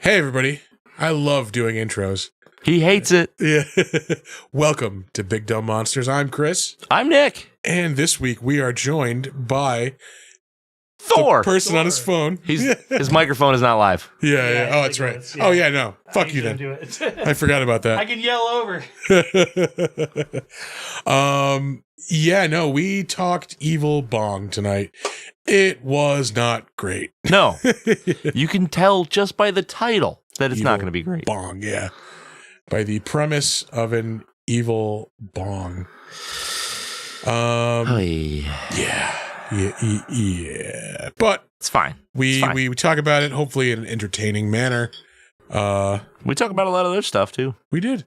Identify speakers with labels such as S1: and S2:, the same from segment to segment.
S1: Hey, everybody. I love doing intros.
S2: He hates it.
S1: Yeah. Welcome to Big Dumb Monsters. I'm Chris.
S2: I'm Nick.
S1: And this week we are joined by
S2: Thor.
S1: the person on his phone.
S2: His microphone is not live.
S1: Yeah. Oh, that's right. Yeah. Oh, yeah, no. Fuck you then.
S3: Do it.
S1: I forgot about that.
S3: I can yell over.
S1: Yeah, no, we talked Evil Bong tonight. It was not great.
S2: No. You can tell just by the title that it's
S1: Evil
S2: not going to be great.
S1: Bong, yeah. By the premise of an evil bong. Yeah. But
S2: It's fine.
S1: we talk about it hopefully in an entertaining manner.
S2: We talk about a lot of other stuff too.
S1: We did.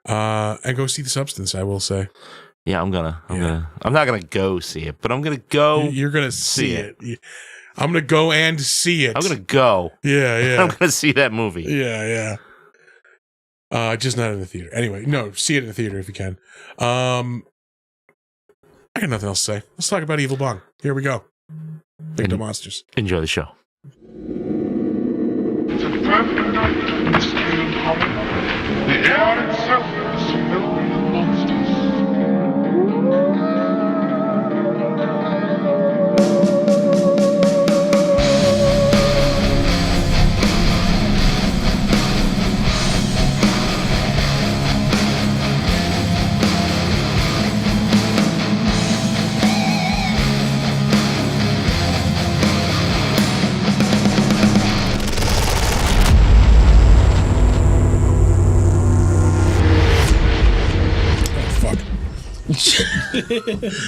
S1: And go see The Substance, I will say.
S2: Yeah, I'm not gonna go see it, but I'm gonna go.
S1: You're gonna see it. I'm gonna go and see it.
S2: I'm gonna go.
S1: Yeah.
S2: I'm gonna see that movie.
S1: Yeah. Just not in the theater. Anyway, no, see it in the theater if you can. I got nothing else to say. Let's talk about Evil Bong. Here we go. Big Dumb Monsters.
S2: Enjoy the show.
S4: It's a perfect night, still in common. The air itself is filled with monsters.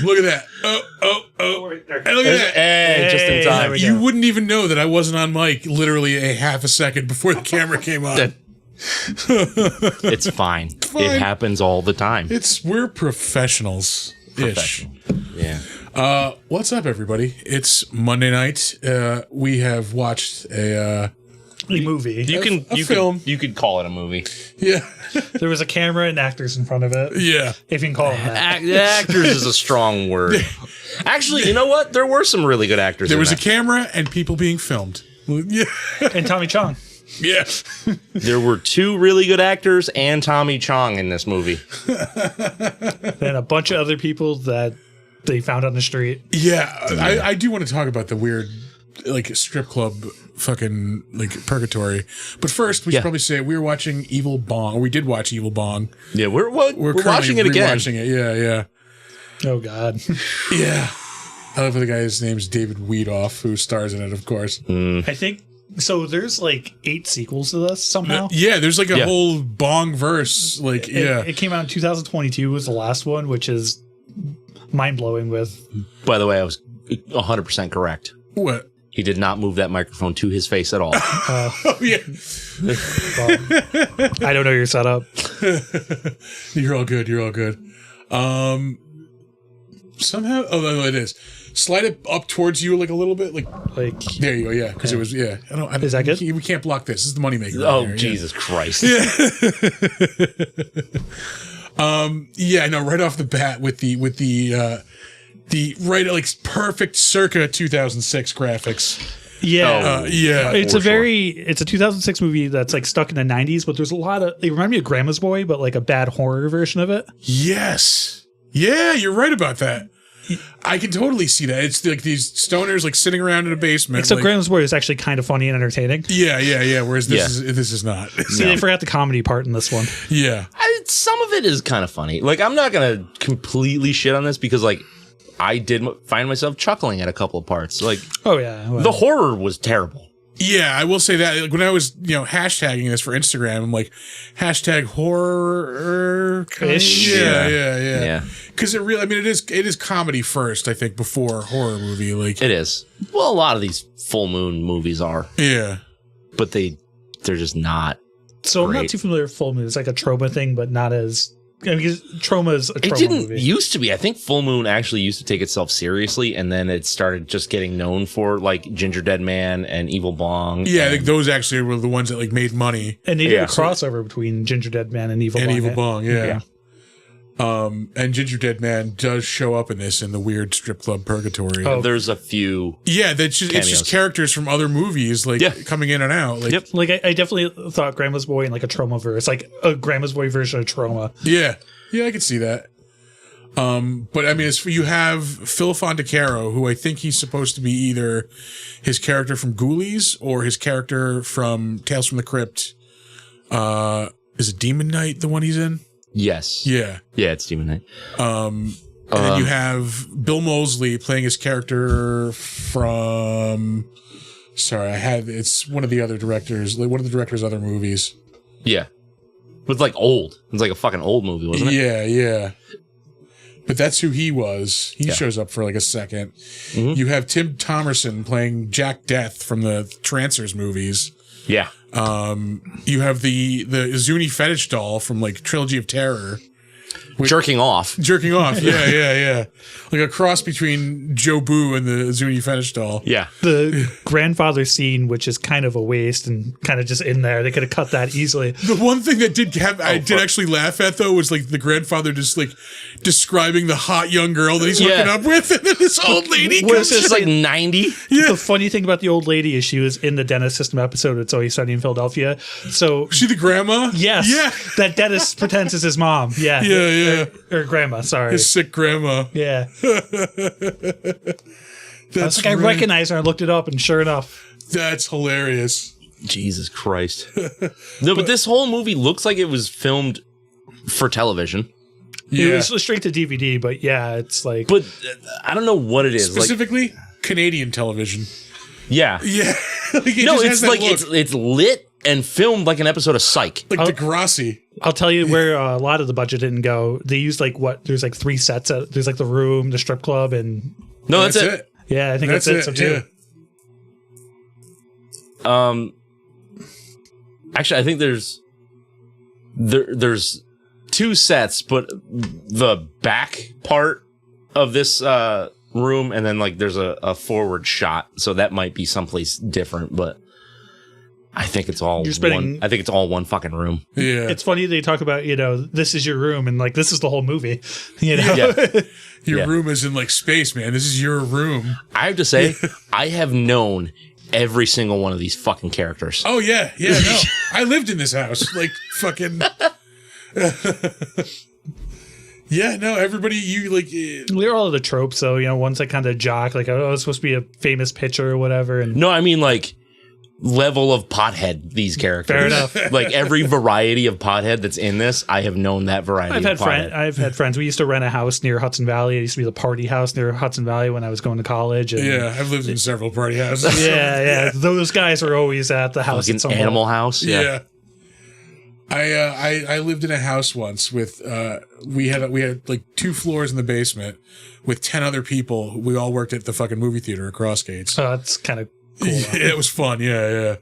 S1: Look at that. Oh. Hey, look at that.
S2: Hey, just in time.
S1: You wouldn't even know that I wasn't on mic literally a half a second before the camera came on.
S2: It's fine. It happens all the time.
S1: We're professionals.
S2: Yeah.
S1: What's up, everybody? It's Monday night. We have watched a
S3: movie.
S2: You could call it a movie.
S1: Yeah.
S3: There was a camera and actors in front of it.
S1: Yeah.
S3: If you can call it that.
S2: Actors is a strong word. Actually, you know what? There were some really good actors.
S1: There was a camera and people being filmed. Yeah.
S3: And Tommy Chong.
S1: Yeah.
S2: There were two really good actors and Tommy Chong in this movie.
S3: And a bunch of other people that they found on the street.
S1: Yeah. I do want to talk about the weird, like, strip club fucking, like, purgatory. But first, we should probably say we were watching Evil Bong. Or we did watch Evil Bong.
S2: Yeah, we're watching it again.
S1: Watching it. Yeah.
S3: Oh, God.
S1: Yeah. I love the guy's name's David Weedoff, who stars in it, of course.
S3: I think so. There's like 8 sequels to this somehow.
S1: Yeah, there's like a whole Bong verse. Like,
S3: it came out in 2022 was the last one, which is mind blowing.
S2: By the way, I was 100% correct.
S1: What?
S2: He did not move that microphone to his face at all.
S1: Oh, yeah.
S3: I don't know your setup.
S1: You're all good. Somehow, it is. Slide it up towards you like a little bit, like there you go. Yeah, because it was. Yeah,
S3: Is that good?
S1: We can't block this. This is the moneymaker.
S2: Oh,
S1: right
S2: Jesus Christ!
S1: Yeah. No, right off the bat with the right, like, perfect circa 2006 graphics.
S3: Yeah,
S1: yeah.
S3: It's a 2006 movie that's like stuck in the 90s, but there's a lot of. It reminded me of Grandma's Boy, but like a bad horror version of it.
S1: Yes. Yeah, you're right about that. I can totally see that. It's like these stoners like sitting around in a basement.
S3: Except
S1: like,
S3: Grandma's Boy is actually kind of funny and entertaining.
S1: Yeah. Whereas this is not.
S3: See, they forgot the comedy part in this one.
S1: Yeah.
S2: Some of it is kind of funny. Like, I'm not gonna completely shit on this because, like, I did find myself chuckling at a couple of parts. Like,
S3: oh yeah, well,
S2: the horror was terrible.
S1: Yeah, I will say that. Like, when I was, hashtagging this for Instagram, I'm like, hashtag horror.
S3: Ish.
S1: Yeah. Because it is comedy first, I think, before horror movie. Like
S2: It is. Well, a lot of these full moon movies are,
S1: yeah.
S2: but they're just not.
S3: So I'm not
S2: Great.
S3: too familiar with full moon. It's like a trauma thing, but not as. Because trauma is a
S2: It
S3: trauma
S2: didn't
S3: movie.
S2: used to be. I think Full Moon actually used to take itself seriously, and then it started just getting known for like Ginger Dead Man and Evil Bong.
S1: Yeah, I
S2: and-
S1: think those actually were the ones that like made money.
S3: And they did
S2: Yeah.
S3: a crossover between Ginger Dead Man and Evil
S1: And
S3: Bong.
S1: Evil
S3: eh?
S1: Bong, yeah. And Ginger Dead Man does show up in this in the weird strip club purgatory.
S3: Oh.
S2: There's a few.
S1: Yeah, it's just
S2: Cameos.
S1: characters from other movies like
S2: Yeah.
S1: coming in and out. Like,
S2: Yep.
S3: Like I definitely thought Grandma's Boy in like a trauma verse, like a Grandma's Boy version of trauma.
S1: Yeah, I could see that. But I mean, you have Phil Fondacaro, who I think he's supposed to be either his character from Ghoulies or his character from Tales from the Crypt. Is it Demon Knight the one he's in?
S2: Yes.
S1: Yeah.
S2: Yeah, it's Demon Knight.
S1: And then you have Bill Moseley playing his character from. Sorry, it's one of the other directors, like one of the director's other movies.
S2: Yeah. It's like old. It's like a fucking old movie, wasn't it?
S1: Yeah. But that's who he was. He
S2: Yeah.
S1: shows up for like a second.
S2: Mhm.
S1: You have Tim Thomerson playing Jack Death from the Trancers movies.
S2: Yeah.
S1: You have the Zuni fetish doll from like Trilogy of Terror.
S2: Jerking off.
S1: Jerking off. Yeah. Like a cross between Joe Boo and the Zuni fetish doll.
S2: Yeah.
S3: The grandfather scene, which is kind of a waste and kind of just in there. They could have cut that easily.
S1: The one thing that I did actually laugh at though was like the grandfather just like describing the hot young girl that he's hooking up with, and then this old lady
S3: What
S1: comes.
S3: is
S2: It's like 90.
S3: The funny thing about the old lady is she was in the dentist system episode. It's Always Sunny in Philadelphia. So
S1: She the grandma?
S3: yes,
S1: Yeah.
S3: that dentist pretends is his mom. Yeah,
S1: Yeah.
S3: or grandma. Sorry.
S1: His sick grandma.
S3: Yeah,
S1: That's
S3: I
S1: right.
S3: recognized her. I looked it up, and sure enough,
S1: That's hilarious.
S2: Jesus Christ. No, but this whole movie looks like it was filmed for television.
S1: Yeah.
S3: it was straight to DVD. But yeah, it's like
S2: But I don't know what it is. Like,
S1: Specifically, Canadian television.
S2: yeah.
S1: Yeah. Like, it
S2: No,
S1: just has
S2: it's
S1: that
S2: like
S1: look.
S2: it's lit and filmed like an episode of Psych.
S1: like Degrassi.
S3: I'll tell you where a lot of the budget didn't go. They used like there's like 3 sets. There's like the room, the strip club, and
S2: No, that's it.
S3: yeah, I think that's it. So too.
S1: Yeah.
S2: Actually, I think there's 2 sets, but the back part of this room, and then like there's a forward shot, so that might be someplace different. But I think it's all
S3: spending-
S2: one. I think it's all one fucking room.
S1: Yeah.
S3: It's funny they talk about, this is your room, and like this is the whole movie. Yeah.
S1: Your
S2: yeah.
S1: room is in like space, man. This is your room.
S2: I have to say, I have known every single one of these fucking characters.
S1: Oh yeah. No. I lived in this house. Like fucking. Yeah. No. Everybody. You like.
S3: We're all of the tropes, so one's like kind of jock, like it's supposed to be a famous pitcher or whatever, and
S2: No, I mean like level of pothead. These characters.
S3: Fair enough.
S2: Like every variety of pothead that's in this, I have known that variety.
S3: I've
S2: of
S3: had
S2: pothead.
S3: I've had friends. We used to rent a house near Hudson Valley. It used to be the party house near Hudson Valley when I was going to college. And
S1: Yeah. I've lived in several party houses.
S3: yeah. Those guys were always at the house.
S2: Fucking
S3: at some
S2: Animal
S3: point.
S2: House.
S1: Yeah. I lived in a house once with we had like 2 floors in the basement with 10 other people. We all worked at the fucking movie theater at Crossgates.
S3: That's kind of cool.
S1: Yeah, it was fun. Yeah.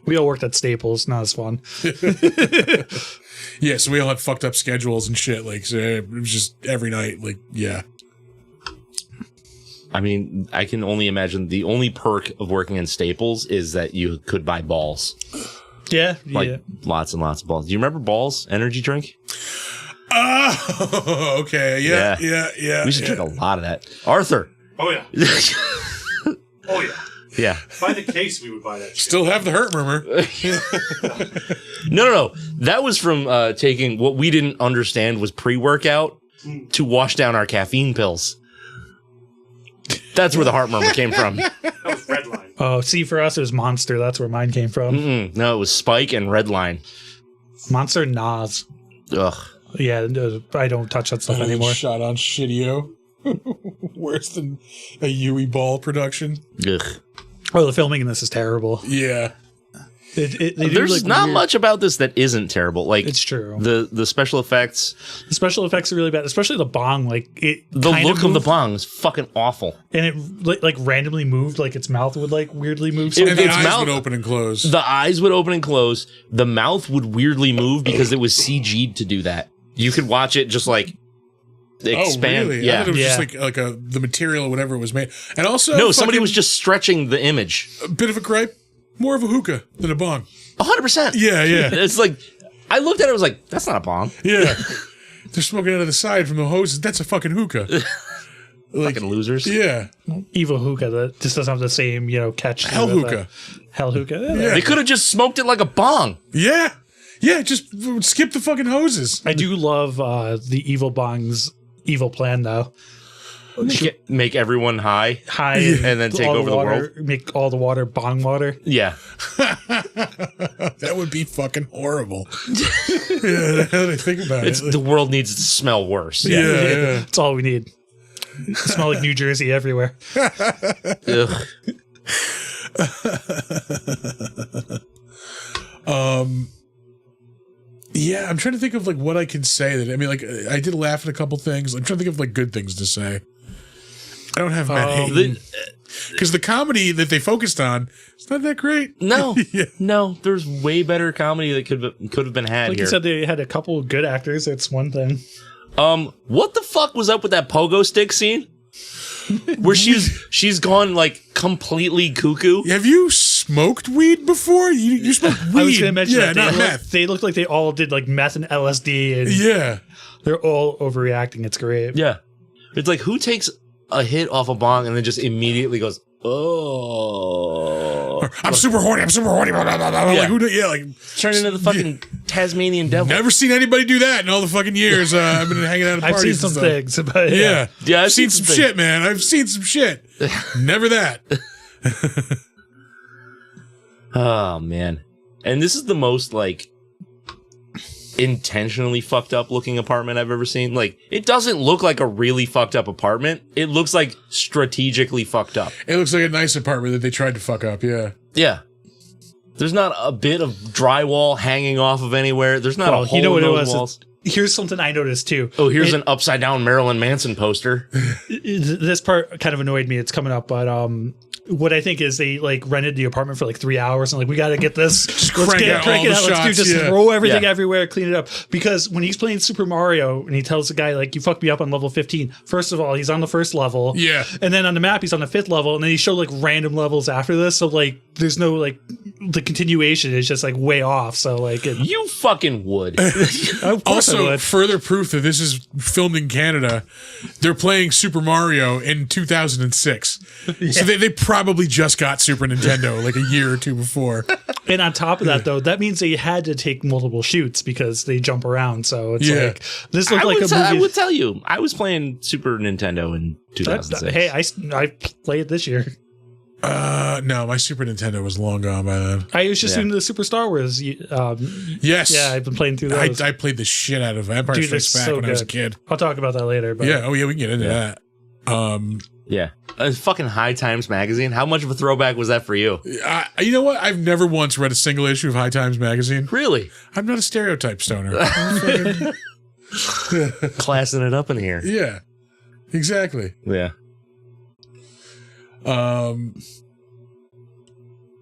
S3: We all worked at Staples. Not as fun.
S1: Yeah, so we all had fucked up schedules and shit. Like, so it was just every night. Like, yeah.
S2: I mean, I can only imagine the only perk of working in Staples is that you could buy balls.
S3: Yeah.
S2: Like lots and lots of balls. Do you remember Balls energy drink?
S1: Oh, okay. Yeah.
S2: We should drink a lot of that. Arthur.
S5: Oh yeah. Oh yeah.
S2: Yeah.
S5: By the case, we would buy that shit.
S1: Still have the hurt murmur.
S2: No. That was from taking what we didn't understand was pre-workout to wash down our caffeine pills. That's where the heart murmur came from.
S5: That was Redline.
S3: Oh, see, for us it was Monster. That's where mine came from.
S2: No, it was Spike and Redline.
S3: Monster and Nas.
S2: Ugh.
S3: Yeah, I don't touch that stuff anymore.
S1: Shot on Shitio. Worse than a Yui Ball production.
S2: Ugh.
S3: Oh, the filming in this is terrible.
S1: Yeah.
S2: There's not much about this that isn't terrible. Like
S3: it's true.
S2: The special effects.
S3: The special effects are really bad, especially the bong. Like
S2: the look of the bong is fucking awful,
S3: and it like randomly moved. Like its mouth would like weirdly move.
S1: And the eyes would open and close.
S2: The eyes would open and close. The mouth would weirdly move because it was CG'd to do that. You could watch it just like expand.
S1: Oh, really?
S2: Yeah,
S1: I thought it was just like the material or whatever it was made. And also,
S2: no, somebody was just stretching the image.
S1: A bit of a gripe. More of a hookah than a bong.
S2: 100%.
S1: Yeah.
S2: It's like, I looked at it, I was like, that's not a bong.
S1: Yeah. They're smoking out of the side from the hoses. That's a fucking hookah.
S2: Fucking losers.
S1: Yeah.
S3: Evil hookah that just doesn't have the same, catch.
S1: Hell hookah.
S3: Hell hookah.
S1: Yeah.
S2: They could have just smoked it like a bong.
S1: Yeah. Yeah, just skip the fucking hoses.
S3: I do love the Evil Bong's evil plan, though.
S2: Make everyone high. And then take
S3: all
S2: over the world.
S3: Make all the water bong water.
S2: Yeah.
S1: That would be fucking horrible. Yeah, now that I think about it.
S2: The world needs to smell worse.
S1: Yeah.
S3: That's all we need. Smell like New Jersey everywhere.
S2: Ugh.
S1: Yeah, I'm trying to think of like what I can say that, I mean, like I did laugh at a couple things. I'm trying to think of like good things to say. I don't have Matt Hayden. Because the comedy that they focused on, it's not that great.
S2: No,
S1: Yeah.
S2: no, there's way better comedy that could have been had
S3: Like
S2: here.
S3: you said, they had a couple of good actors. That's one thing.
S2: What the fuck was up with that pogo stick scene? Where she's gone like completely cuckoo.
S1: Have you smoked weed before? You smoked weed.
S3: I was going to mention that.
S1: not meth.
S3: They look like they all did like meth and LSD, and
S1: Yeah.
S3: they're all overreacting. It's great.
S2: Yeah, it's like who takes a hit off a bong and then just immediately goes, oh,
S1: I'm super horny. Blah, blah, blah, blah.
S2: Yeah.
S1: Like, like
S2: turn into the fucking Tasmanian devil.
S1: never seen anybody do that in all the fucking years I've been hanging out at
S3: I've
S1: parties.
S3: seen some
S1: and stuff.
S3: things, but
S1: Yeah.
S2: Yeah,
S1: I've seen some shit, man. I've seen some shit. Never that.
S2: Oh man, and this is the most like intentionally fucked up looking apartment I've ever seen. Like, it doesn't look like a really fucked up apartment. It looks like strategically fucked up.
S1: It looks like a nice apartment that they tried to fuck up. Yeah.
S2: Yeah. There's not a bit of drywall hanging off of anywhere. There's not a hole
S3: you know what
S2: in
S3: it
S2: those
S3: was?
S2: walls.
S3: Here's something I noticed too.
S2: Oh, here's an upside down Marilyn Manson poster.
S3: This part kind of annoyed me. It's coming up, but what I think is they like rented the apartment for like 3 hours and like, we got to get this.
S1: crank out all the
S3: Let's
S1: shots,
S3: just
S1: yeah.
S3: throw everything
S2: Yeah.
S3: everywhere, clean it up. Because when he's playing Super Mario and he tells the guy like, you fucked me up on level 15. First of all, he's on the first level.
S1: Yeah.
S3: And then on the map, he's on the 5th level. And then he showed like random levels after this. So like, there's no like, the continuation is just like way off. So like,
S2: You fucking would.
S3: of course I
S1: Also,
S3: would.
S1: further proof that this is filmed in Canada, they're playing Super Mario in 2006. So they probably just got Super Nintendo like a year or two before.
S3: And on top of that, though, that means they had to take multiple shoots because they jump around. So it's
S1: Yeah.
S3: like this looked like a movie.
S2: I would tell you, I was playing Super Nintendo in 2006.
S3: Hey, I played this year.
S1: No, my Super Nintendo was long gone by then.
S3: I was just
S2: Yeah.
S3: doing the Super Star Wars.
S1: Yes.
S3: Yeah, I've been playing through those.
S1: I played the shit out of Empire
S3: Dude,
S1: Strikes
S3: they're
S1: Back
S3: so
S1: when I was a
S3: good.
S1: kid.
S3: I'll talk about that later. But
S1: Yeah. Oh, yeah, we can get into that.
S2: Yeah. Fucking High Times magazine. How much of a throwback was that for you?
S1: You know what? I've never once read a single issue of High Times magazine.
S2: Really?
S1: I'm not a stereotype stoner. I'm fucking-
S2: Classing it up in here.
S1: yeah. Exactly.
S2: Yeah.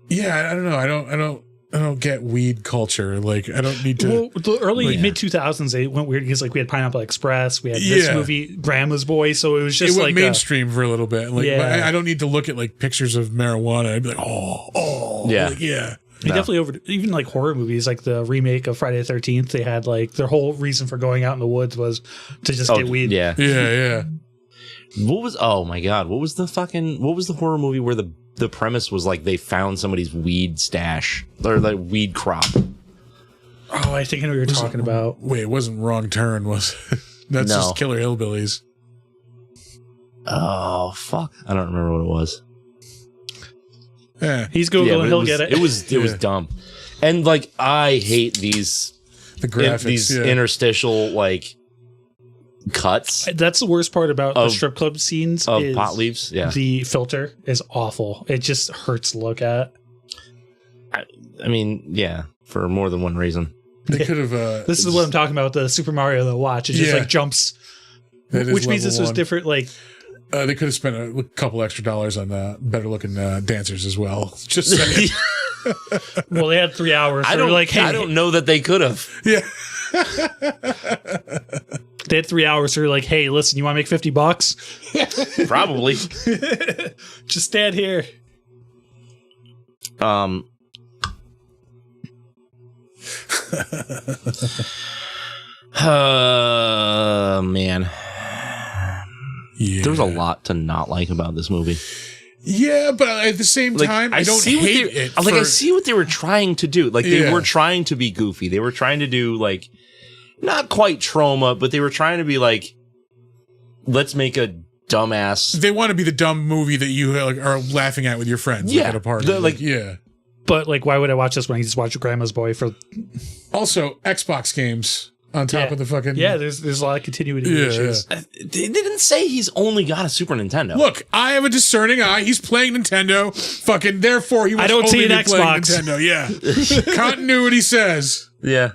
S1: Yeah, I don't know. I don't get weed culture. Like, I don't need to.
S3: well, the early
S1: Like-
S3: mid 2000s, they went weird because like we had Pineapple Express, we had this
S1: Yeah.
S3: movie Grandma's Boy, so it was
S1: it
S3: just
S1: went
S3: like
S1: mainstream for a little bit. Like,
S3: Yeah.
S1: but I don't need to look at like pictures of marijuana. I'd be like, oh,
S2: Yeah.
S1: like, yeah.
S3: They definitely even like horror movies, like the remake of Friday the 13th. They had like their whole reason for going out in the woods was to just get weed.
S2: Yeah.
S1: Yeah.
S2: What was? Oh my god! What was the horror movie where the premise was like they found somebody's weed stash or like weed crop?
S3: Oh, I think I know what you're talking about.
S1: Wait, it wasn't Wrong Turn, was it? That's
S2: No.
S1: just Killer Hillbillies.
S2: Oh fuck! I don't remember what it was.
S1: Yeah,
S3: He's Googling,
S2: but
S3: he'll get it.
S2: It was
S1: Yeah.
S2: dumb, and like I hate these
S1: the graphics.
S2: these
S1: yeah.
S2: interstitial like cuts
S3: That's the worst part about the
S2: Of-
S3: strip club scenes.
S2: of
S3: is
S2: pot leaves. Yeah.
S3: The filter is awful. It just hurts to look at.
S2: I mean, yeah, for more than one reason.
S1: They could have.
S3: This is what I'm talking about. The Super Mario the watch. It just
S1: Yeah.
S3: like jumps,
S1: That is
S3: which means
S1: level
S3: this was
S1: one.
S3: different. Like
S1: They could have spent a couple extra dollars on better looking dancers as well. Just saying.
S3: well, they had 3 hours. So
S2: I
S3: they're
S2: don't
S3: like, hey,
S2: I don't know that they could have.
S1: Yeah.
S3: they had 3 hours. So they're like, hey, listen, you want to make $50?
S2: Probably.
S3: Just stand here.
S2: Man.
S1: Yeah.
S2: There's a lot to not like about this movie.
S1: Yeah, but at the same
S2: Like,
S1: time, I don't
S2: see what
S1: hate
S2: they-
S1: it.
S2: Like, I
S1: for-
S2: see what they were trying to do. Like, they
S1: Yeah.
S2: were trying to be goofy. They were trying to do, like, not quite trauma, but they were trying to be like, let's make a dumbass.
S1: They want to be the dumb movie that you are laughing at with your friends
S2: Yeah,
S1: at a party.
S2: like-
S1: yeah.
S3: But like, why would I watch this when I just watch Grandma's Boy for?
S1: Also, Xbox games on top
S3: Yeah.
S1: of the fucking.
S3: Yeah, there's a lot of continuity
S1: Yeah,
S3: issues.
S2: They didn't say he's only got a Super Nintendo.
S1: Look, I have a discerning eye. He's playing Nintendo. Fucking, therefore, he was
S3: I don't see
S1: only
S3: an
S1: playing
S3: Xbox.
S1: Nintendo. Yeah. Continuity says.
S2: Yeah.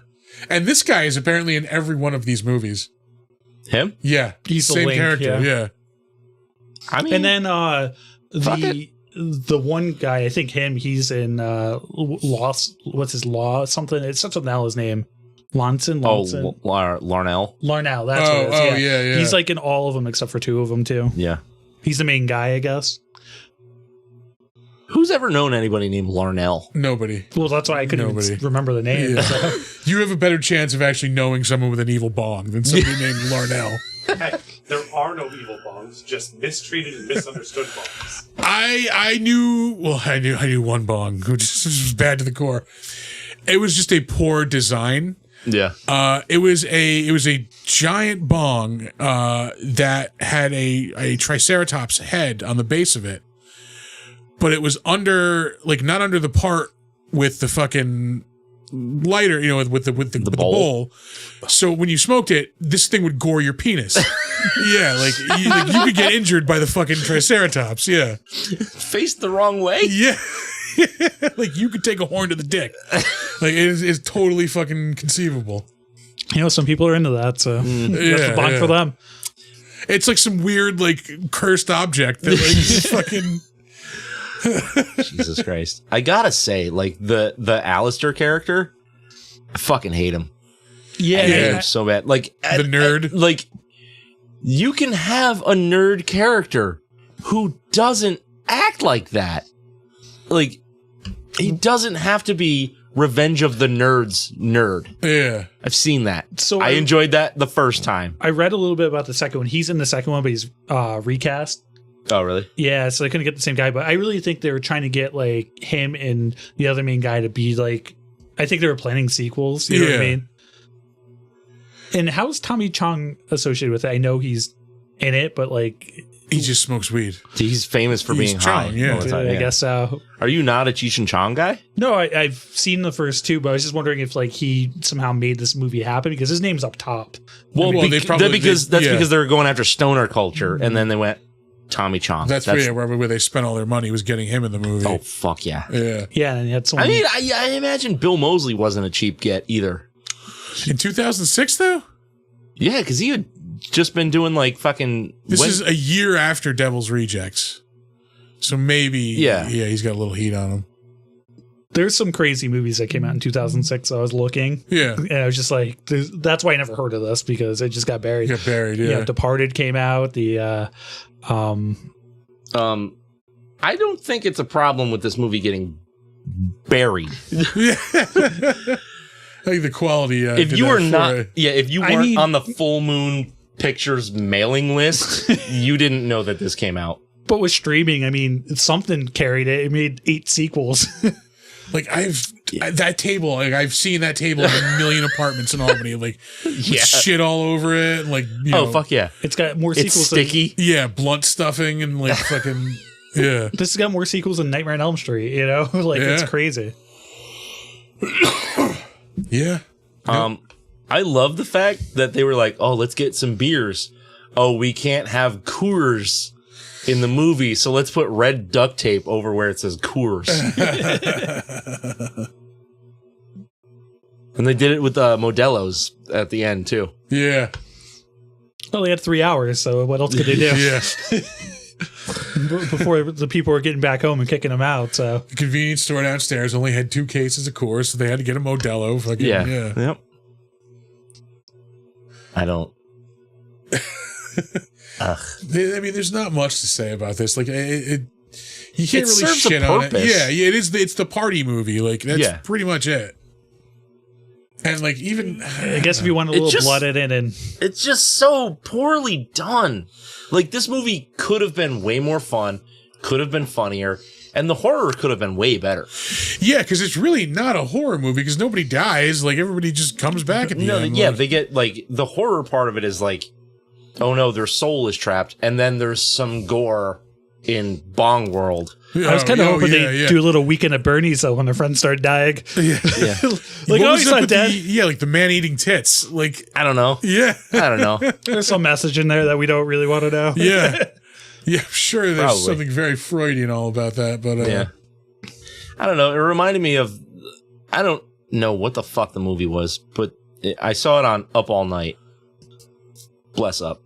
S1: And this guy is apparently in every one of these movies.
S2: Him?
S1: Yeah.
S3: He's the
S1: same
S3: Link,
S1: character. Yeah.
S2: I mean,
S3: And then
S2: Fuck
S3: the one guy, I think he's in Lost. What's his law? Something. It's something else. His name. Lonson.
S2: Larnell.
S3: Larnell. That's what it is.
S1: Oh, yeah.
S3: He's like in all of them except for 2 of them too.
S2: Yeah.
S3: He's the main guy, I guess.
S2: Who's ever known anybody named Larnell?
S1: Nobody.
S3: Well, that's why I couldn't
S1: Nobody.
S3: even remember the name.
S1: Yeah.
S3: So.
S1: You have a better chance of actually knowing someone with an evil bong than somebody named Larnell.
S5: Heck, there are no evil bongs, just mistreated and misunderstood bongs.
S1: I knew one bong who just was bad to the core. It was just a poor design.
S2: Yeah.
S1: It was a giant bong that had a triceratops head on the base of it, but it was not under the part with the fucking lighter, with the bowl. So when you smoked it, this thing would gore your penis. Yeah, you could get injured by the fucking triceratops. Yeah,
S2: Faced the wrong way?
S1: yeah. Like you could take a horn to the dick. Like it's totally fucking conceivable.
S3: You know, some people are into that, so that's
S1: Yeah,
S3: a bond
S1: yeah.
S3: for them.
S1: It's like some weird cursed object that fucking.
S2: Jesus Christ. I gotta say, the Alistair character, I fucking hate him.
S3: Yeah,
S2: I hate
S1: Yeah.
S2: him so bad. Like
S1: The nerd.
S2: You can have a nerd character who doesn't act like that. Like, he doesn't have to be Revenge of the Nerds nerd.
S1: Yeah.
S2: I've seen that.
S3: So
S2: I enjoyed that the first time.
S3: I read a little bit about the second one. He's in the second one, but he's recast.
S2: Oh, really?
S3: Yeah, so they couldn't get the same guy, but I really think they were trying to get like him and the other main guy to be like. I think they were planning sequels. You know what I
S1: Yeah.
S3: mean? And how's Tommy Chong associated with it? I know he's in it, but like,
S1: He just smokes weed.
S2: He's famous for
S1: He's
S2: being
S1: Chong,
S2: high.
S1: yeah.
S2: all the time,
S3: I
S2: yeah.
S3: guess so.
S2: Are you not a Cheech and Chong guy?
S3: No, I've seen the first 2, but I was just wondering if like he somehow made this movie happen because his name's up top.
S2: Well,
S1: Well, they probably-
S2: because
S1: yeah.
S2: they were going after stoner culture, and then they went Tommy Chong.
S1: That's where they spent all their money was getting him in the movie.
S2: Oh, fuck yeah.
S1: Yeah.
S3: Yeah, and he had someone.
S2: I mean, I imagine Bill Moseley wasn't a cheap get either.
S1: In 2006, though?
S2: Yeah, because he had just been doing like fucking.
S1: This is a year after Devil's Rejects. So maybe,
S2: Yeah.
S1: he's got a little heat on him.
S3: There's some crazy movies that came out in 2006. I was looking,
S1: Yeah.
S3: and I was just like, that's why I never heard of this because it just got buried.
S1: He got buried,
S3: You know,
S1: yeah.
S3: Departed came out.
S2: I don't think it's a problem with this movie getting buried.
S1: I think the quality.
S2: If
S1: did
S2: you
S1: that
S2: were
S1: for
S2: not,
S1: it.
S2: if you
S3: I
S2: weren't
S3: mean-
S2: on the Full Moon Pictures mailing list, you didn't know that this came out.
S3: But with streaming, I mean, something carried it. It made 8 sequels.
S1: Like I've seen that table in a million apartments in Albany, with
S2: Yeah.
S1: shit all over it, and
S2: Oh, fuck yeah.
S3: It's got more
S2: It's
S3: sequels.
S2: sticky.
S1: yeah, blunt stuffing and fucking yeah.
S3: This has got more sequels than Nightmare on Elm Street. You know, like it's
S1: Yeah.
S3: crazy.
S1: Yeah.
S2: I love the fact that they were like, oh, let's get some beers. Oh, we can't have Coors in the movie, so let's put red duct tape over where it says Coors. And they did it with Modelo's at the end, too.
S1: Yeah.
S3: Well, they had 3 hours, so what else could they do?
S1: Yeah.
S3: Before the people were getting back home and kicking them out. So
S1: The convenience store downstairs only had 2 cases of Coors, so they had to get a Modelo. Fucking,
S2: Yeah.
S1: yeah.
S2: Yep. I don't. Ugh.
S1: I mean, there's not much to say about this. Like, you can't
S2: It
S1: really
S2: serves a
S1: shit on it.
S2: purpose.
S1: Yeah, it is. It's the party movie. Like, that's
S2: Yeah.
S1: pretty much it. And like, even
S3: I guess if you want a little blood in and
S2: It's just so poorly done. Like, this movie could have been way more fun, could have been funnier, and the horror could have been way better.
S1: yeah, because it's really not a horror movie because nobody dies. Like, everybody just comes back at the end.
S2: Yeah,
S1: Like,
S2: they get, like, the horror part of it is like, oh no, their soul is trapped, and then there's some gore in Bong World.
S3: I was kind of hoping they'd do a little Weekend at Bernie's though when their friends start dying.
S1: Yeah.
S2: Yeah.
S3: Like,
S1: What
S3: oh,
S1: was
S3: he's
S1: up
S3: not
S1: with
S3: dead.
S1: like the man-eating tits. Like,
S2: I don't know.
S1: yeah.
S2: I don't know.
S3: There's some message in there that we don't really want to know.
S1: Yeah. Yeah, I'm sure there's
S2: Probably.
S1: something very Freudian all about that, but
S2: Yeah. I don't know. It reminded me of, I don't know what the fuck the movie was, but I saw it on Up All Night. Bless up.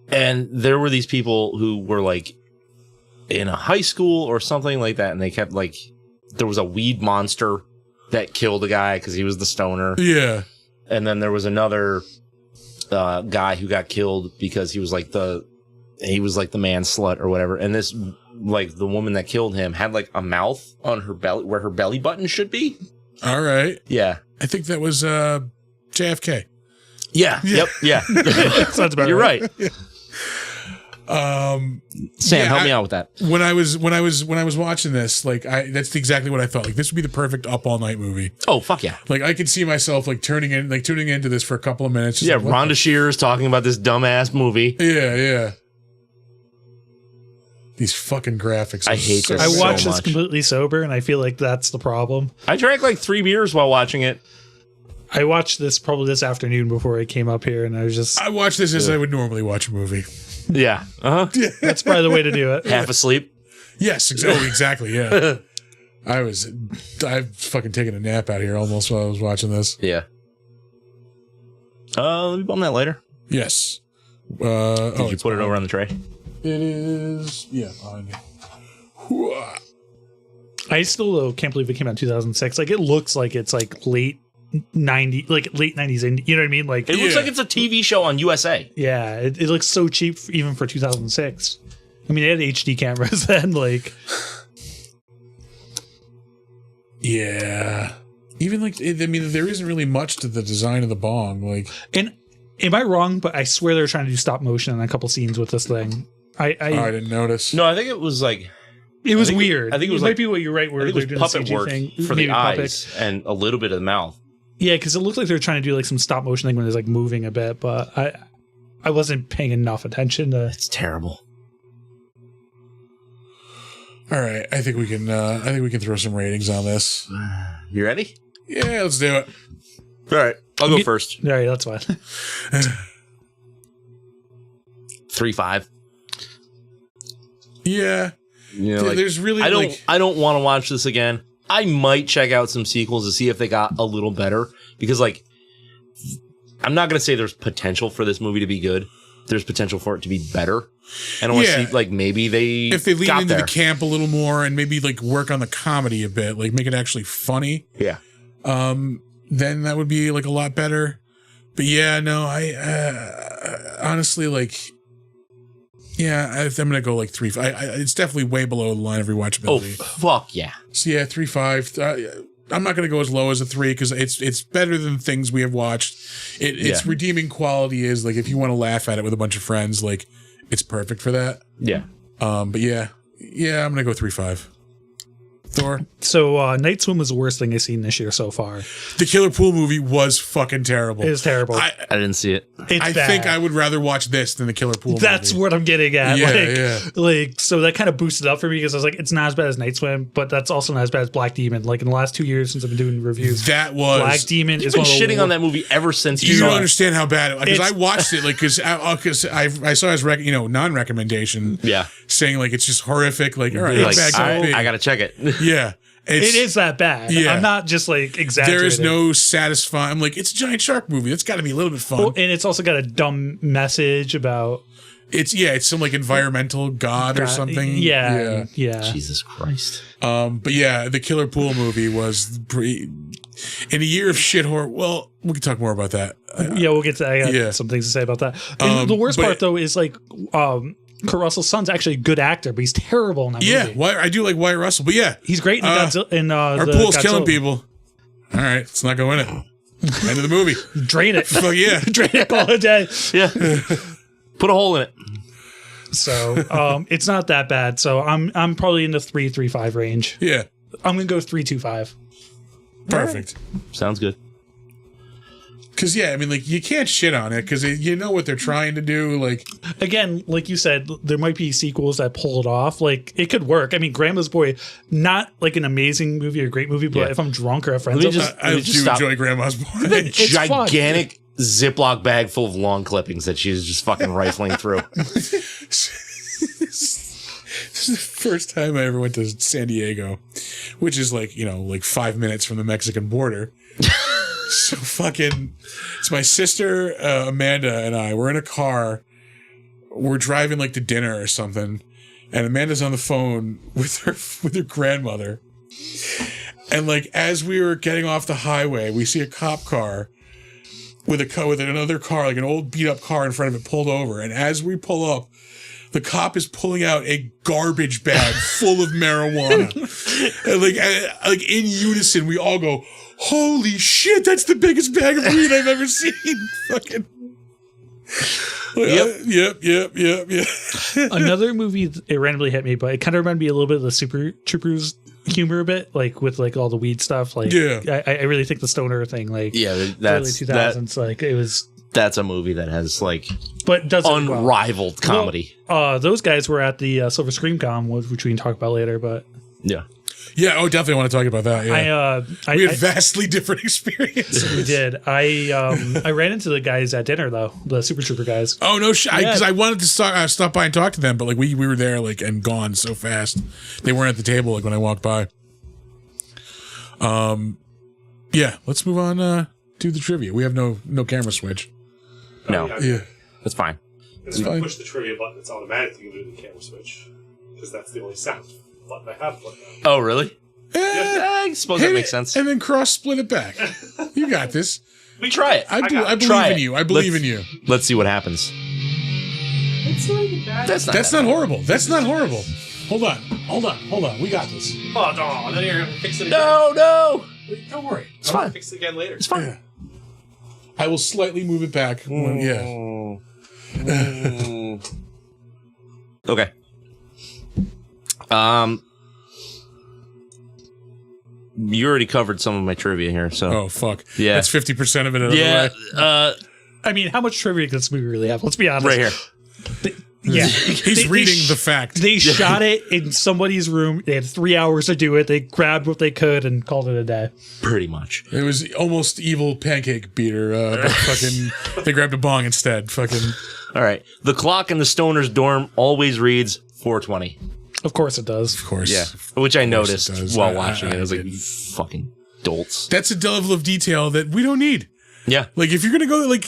S2: And there were these people who were like in a high school or something like that, and they kept like, there was a weed monster that killed a guy because he was the stoner.
S1: yeah.
S2: And then there was another guy who got killed because he was like the man slut or whatever. And this, like, the woman that killed him had like a mouth on her belly where her belly button should be.
S1: All right.
S2: Yeah.
S1: I think that was JFK.
S2: Yeah. Yep. Yeah.
S3: Sounds about
S2: You're right.
S1: Um,
S2: Sam,
S1: Yeah,
S2: help me out with that.
S1: when I was watching this, like, that's exactly what I thought. Like, this would be the perfect Up All Night movie.
S2: Oh, fuck yeah.
S1: Like, I could see myself like tuning into this for a couple of minutes. just
S2: Yeah.
S1: like, what
S2: Rhonda Shear's talking about this dumbass movie.
S1: Yeah. These fucking graphics.
S2: I
S1: are
S2: hate
S1: so
S2: this.
S3: I
S2: so
S3: watched this
S2: much.
S3: completely sober, and I feel like that's the problem.
S2: I drank like 3 beers while watching it.
S3: I watched this probably this afternoon before I came up here, and I was just
S1: I watched this as I would normally watch a movie.
S2: Yeah. Uh-huh.
S3: that's probably the way to do it.
S2: Half asleep.
S1: Yes, exactly. Yeah. I've fucking taken a nap out here almost while I was watching this.
S2: Yeah. Let me bum that later.
S1: Yes.
S2: Did you put it over on the tray?
S1: It is. Yeah, behind me. Hooah.
S3: I still though can't believe it came out in 2006. Like it looks like it's like late 90s, and you know what I mean? Like
S2: It looks
S1: Yeah.
S2: like it's a TV show on USA.
S3: yeah, it looks so cheap even for 2006. I mean, they had HD cameras then. Like
S1: Yeah. Even like, I mean, there isn't really much to the design of the bong. Like,
S3: and am I wrong? But I swear they were trying to do stop motion in a couple scenes with this thing.
S1: I didn't notice.
S2: No, I think it was like
S3: It was
S2: think-
S3: weird.
S2: I think it was
S3: might
S2: like-
S3: be what you're right.
S2: I
S3: Where
S2: think
S3: they're
S2: it
S3: doing
S2: was
S3: the
S2: puppet
S3: CG
S2: work
S3: thing,
S2: for the
S3: maybe puppet.
S2: eyes and a little bit of the mouth.
S3: Yeah, because it looked like they were trying to do like some stop motion thing when it was like moving a bit, but I wasn't paying enough attention to.
S2: It's terrible.
S1: All right, I think we can throw some ratings on this.
S2: You ready?
S1: Yeah, let's do it.
S2: All right, I'll go first.
S3: All right, that's fine.
S2: 3-5.
S1: Yeah.
S2: You know, like,
S1: There's really
S2: I don't
S1: like,
S2: I don't want to watch this again. I might check out some sequels to see if they got a little better because like I'm not going to say there's potential for this movie to be good. There's potential for it to be better. And I want to
S1: Yeah.
S2: see like maybe they
S1: if they lean
S2: got
S1: into
S2: there.
S1: the camp a little more and maybe like work on the comedy a bit, like make it actually funny,
S2: Yeah.
S1: then that would be like a lot better. But yeah, no, I honestly like, yeah, I'm gonna go like 3. It's definitely way below the line of
S2: Oh
S1: rewatchability.
S2: fuck yeah.
S1: So yeah, 3.5. I'm not gonna go as low as a 3 because it's better than things we have watched. Its
S2: Yeah.
S1: redeeming quality is like if you want to laugh at it with a bunch of friends, like it's perfect for that.
S2: Yeah.
S1: But yeah, I'm gonna go 3.5. Thor.
S3: So Night Swim was the worst thing I've seen this year so far.
S1: The Killer Pool movie was fucking terrible.
S3: It was terrible.
S2: I didn't see it.
S3: It's
S1: I
S3: bad.
S1: think I would rather watch this than the Killer Pool
S3: That's
S1: movie.
S3: what I'm getting at.
S1: Yeah,
S3: Like, so that kind of boosted up for me because I was like, it's not as bad as Night Swim, but that's also not as bad as Black Demon. Like in the last 2 years since I've been doing reviews,
S1: That was...
S3: Black Demon
S2: You've
S3: is
S2: been
S3: one of the
S2: shitting on that movie ever since
S1: You
S2: you
S1: don't
S2: saw it.
S1: understand how bad because I
S3: It's-
S1: watched it because I saw his non-recommendation
S2: Yeah.
S1: saying like it's just horrific like all right
S2: You're like,
S1: bad
S2: all
S1: could
S2: right,
S1: be.
S2: I gotta check it.
S1: Yeah
S3: It is that bad.
S1: Yeah.
S3: I'm not just like exaggerating.
S1: there is no satisfying. I'm like it's a giant shark movie. It's got to be a little bit fun.
S3: Well, and it's also got a dumb message about
S1: It's some like environmental god or something.
S3: Yeah.
S2: Jesus Christ.
S1: But yeah, the Killer Pool movie was in a year of shit horror. Well, we can talk more about that.
S3: Yeah, we'll get to. I got
S1: Yeah.
S3: some things to say about that. And the worst
S1: but-
S3: part though is like, Kurt Russell's son's actually a good actor, but he's terrible in that
S1: Yeah,
S3: movie.
S1: I do like Wyatt Russell, but yeah,
S3: He's great in Godzilla. In
S1: our
S3: the
S1: pool's
S3: Godzilla.
S1: killing people. All right, let's not go in it. End of the movie.
S3: Drain it.
S1: Fuck yeah.
S3: Drain it. Call it a day.
S2: Yeah. Put a hole in it.
S3: So it's not that bad. So I'm probably in the 3.35 range.
S1: Yeah,
S3: I'm gonna go 3.25.
S1: perfect.
S2: Sounds good.
S1: Because yeah, I mean, like you can't shit on it because you know what they're trying to do. Like,
S3: Again, like you said, there might be sequels that pull it off. Like it could work. I mean, Grandma's Boy, not like an amazing movie or great movie, but
S2: Yeah.
S3: if I'm drunk or at friends,
S2: Let me
S3: over,
S2: just-
S1: I do
S2: stop.
S1: enjoy Grandma's Boy.
S3: It's fun.
S2: Gigantic Ziploc bag full of lawn clippings that she's just fucking rifling through.
S1: This is the first time I ever went to San Diego, which is like, like 5 minutes from the Mexican border. So fucking, it's my sister, Amanda, and I, we're in a car. We're driving like to dinner or something. And Amanda's on the phone with her grandmother. And like, as we were getting off the highway, we see a cop car with another car, like an old beat up car in front of it pulled over. And as we pull up, the cop is pulling out a garbage bag full of marijuana. And like in unison, we all go, "Holy shit, that's the biggest bag of weed I've ever seen." Fucking. Yep.
S3: Another movie, it randomly hit me, but it kind of reminded me a little bit of the Super Troopers humor a bit, like with like all the weed stuff. Like,
S1: Yeah.
S3: I really think the stoner thing, like
S2: Yeah,
S3: early
S2: that's
S3: 2000s, like it was,
S2: that's a movie that has like
S3: but does it well.
S2: unrivaled comedy.
S3: Those guys were at the Silver Scream Con, which we can talk about later. But
S2: Yeah.
S1: Yeah, definitely want to talk about that. Yeah. We had
S3: I
S1: vastly different experiences.
S3: we did. I ran into the guys at dinner though, the Super Trooper guys.
S1: Oh no, because
S3: Yeah.
S1: I wanted to stop by and talk to them, but like we were there like and gone so fast. They weren't at the table like when I walked by. Yeah, let's move on to the trivia. We have no camera switch.
S2: No,
S1: Yeah.
S2: that's fine.
S5: If you push the trivia button, it's automatically going to do the camera switch. Because that's the only sound button I have put down.
S2: Oh, really? I suppose that makes sense.
S1: And then cross split it back. You got this.
S2: We try it.
S1: I believe
S2: Try
S1: in
S2: it.
S1: you. I believe in you.
S2: Let's see what happens.
S5: It's not even bad.
S2: That's not.
S1: That's not horrible. That's not horrible. Hold on. We got this.
S5: Oh, no. Then you're going to fix it again.
S2: No.
S1: Don't worry.
S2: It's fine.
S5: Fix it again later.
S2: It's fine.
S1: Yeah. I will slightly move it back. Yeah.
S2: Okay. You already covered some of my trivia here, so
S1: Oh fuck.
S2: Yeah.
S1: That's 50% of it. Out
S2: yeah.
S1: Of the way.
S3: I mean, how much trivia does this movie really have? Let's be honest.
S2: Right here.
S3: Yeah,
S1: He's reading the fact.
S3: They shot it in somebody's room. They had 3 hours to do it. They grabbed what they could and called it a day.
S2: Pretty much.
S1: It was almost evil pancake beater. But fucking, they grabbed a bong instead. Fucking.
S2: All right. The clock in the stoner's dorm always reads 4:20.
S3: Of course it does.
S1: Of course.
S2: Yeah, which I
S1: course it
S2: noticed
S1: does.
S2: while
S1: I-
S2: watching
S1: I
S2: it. I was like,
S1: didn't.
S2: you fucking dolts.
S1: That's a level of detail that we don't need.
S2: Yeah.
S1: Like, if you're gonna go, like,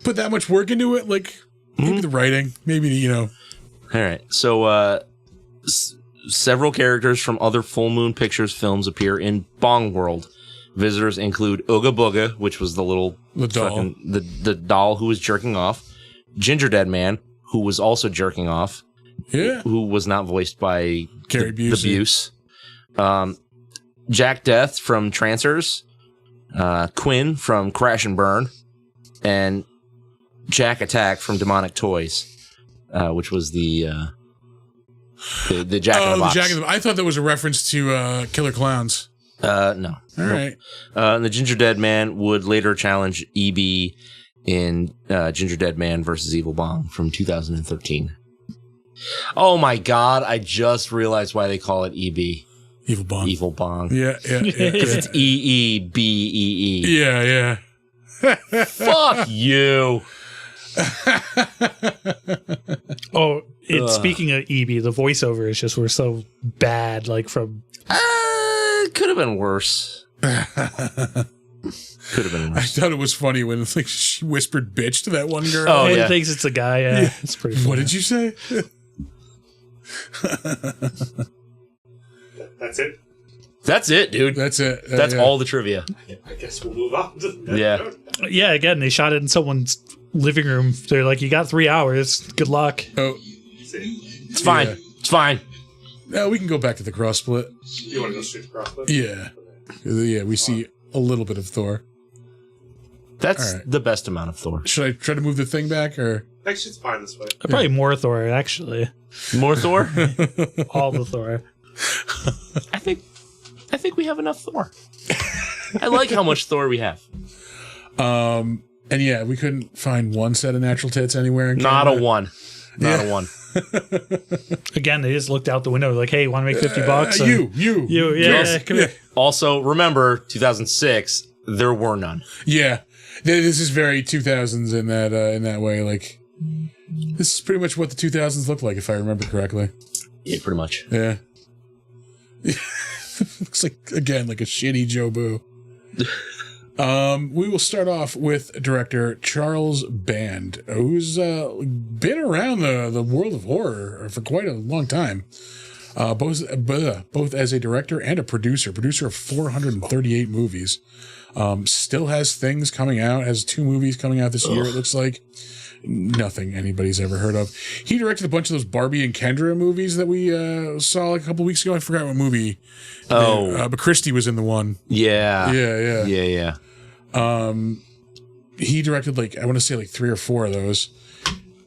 S1: put that much work into it, like, maybe the writing, maybe
S2: All right. So, several characters from other Full Moon Pictures films appear in Bong World. Visitors include Ooga Booga, which was the little
S1: The doll.
S2: fucking the doll who was jerking off. Ginger Dead Man, who was also jerking off,
S1: yeah.
S2: who was not voiced by
S1: Gary
S2: the
S1: Busey.
S2: Buse. Jack Death from Trancers, Quinn from Crash and Burn, and Jack Attack from Demonic Toys, which was the The Jack in the Box.
S1: I thought that was a reference to Killer Clowns.
S2: No.
S1: All right.
S2: And the Ginger Dead Man would later challenge EB in Ginger Dead Man versus Evil Bong from 2013. Oh my God! I just realized why they call it EB.
S1: Evil Bong.
S2: Evil Bong.
S1: Yeah.
S2: Because it's EEBEE.
S1: Yeah.
S2: Fuck you.
S3: Oh, speaking of EB, the voiceovers just were so bad. Like from
S2: Could have been worse. Could have been
S1: I
S2: worse.
S1: thought it was funny when she whispered "bitch" to that one girl.
S2: Oh,
S3: he
S2: yeah.
S3: thinks it's a guy. Yeah, it's pretty funny.
S1: What did you say?
S5: That's it.
S2: That's it, dude.
S1: That's it.
S2: That's
S1: yeah.
S2: all the trivia.
S5: I guess we'll move on to the
S2: Yeah.
S3: Yeah, again, they shot it in someone's living room. They're like, "You got 3 hours. Good luck."
S1: Oh,
S2: It's fine.
S1: Yeah.
S2: It's fine.
S1: no, we can go back to the cross split.
S5: You want to go straight to CrossFit?
S1: Yeah. Yeah, we see a little bit of Thor.
S2: That's
S1: All right.
S2: the best amount of Thor.
S1: Should I try to move the thing back or?
S5: Actually, it's fine this way.
S3: Probably more Thor, actually.
S2: More Thor?
S3: All the Thor.
S2: I think we have enough Thor. I like how much Thor we have.
S1: And yeah, we couldn't find one set of natural tits anywhere in
S2: Not
S1: Canada.
S2: a one. Not a one.
S3: Again, they just looked out the window like, "Hey, want to make $50?"
S1: You,
S3: yeah,
S2: Yes.
S3: come here.
S2: Also, remember 2006. There were none.
S1: Yeah, this is very 2000s in that way. Like, this is pretty much what the 2000s looked like, if I remember correctly.
S2: Yeah, pretty much.
S1: Yeah. Looks like, again, like a shitty Joe Boo. We will start off with director Charles Band, who's been around the world of horror for quite a long time. Both as a director and a producer of 438 movies. Still has things coming out, has 2 movies coming out this year, it looks like. Nothing anybody's ever heard of. He directed a bunch of those Barbie and Kendra movies that we saw like a couple weeks ago. I forgot what movie.
S2: Oh.
S1: But Christy was in the one.
S2: Yeah.
S1: Yeah. He directed like, I want to say like 3 or 4 of those.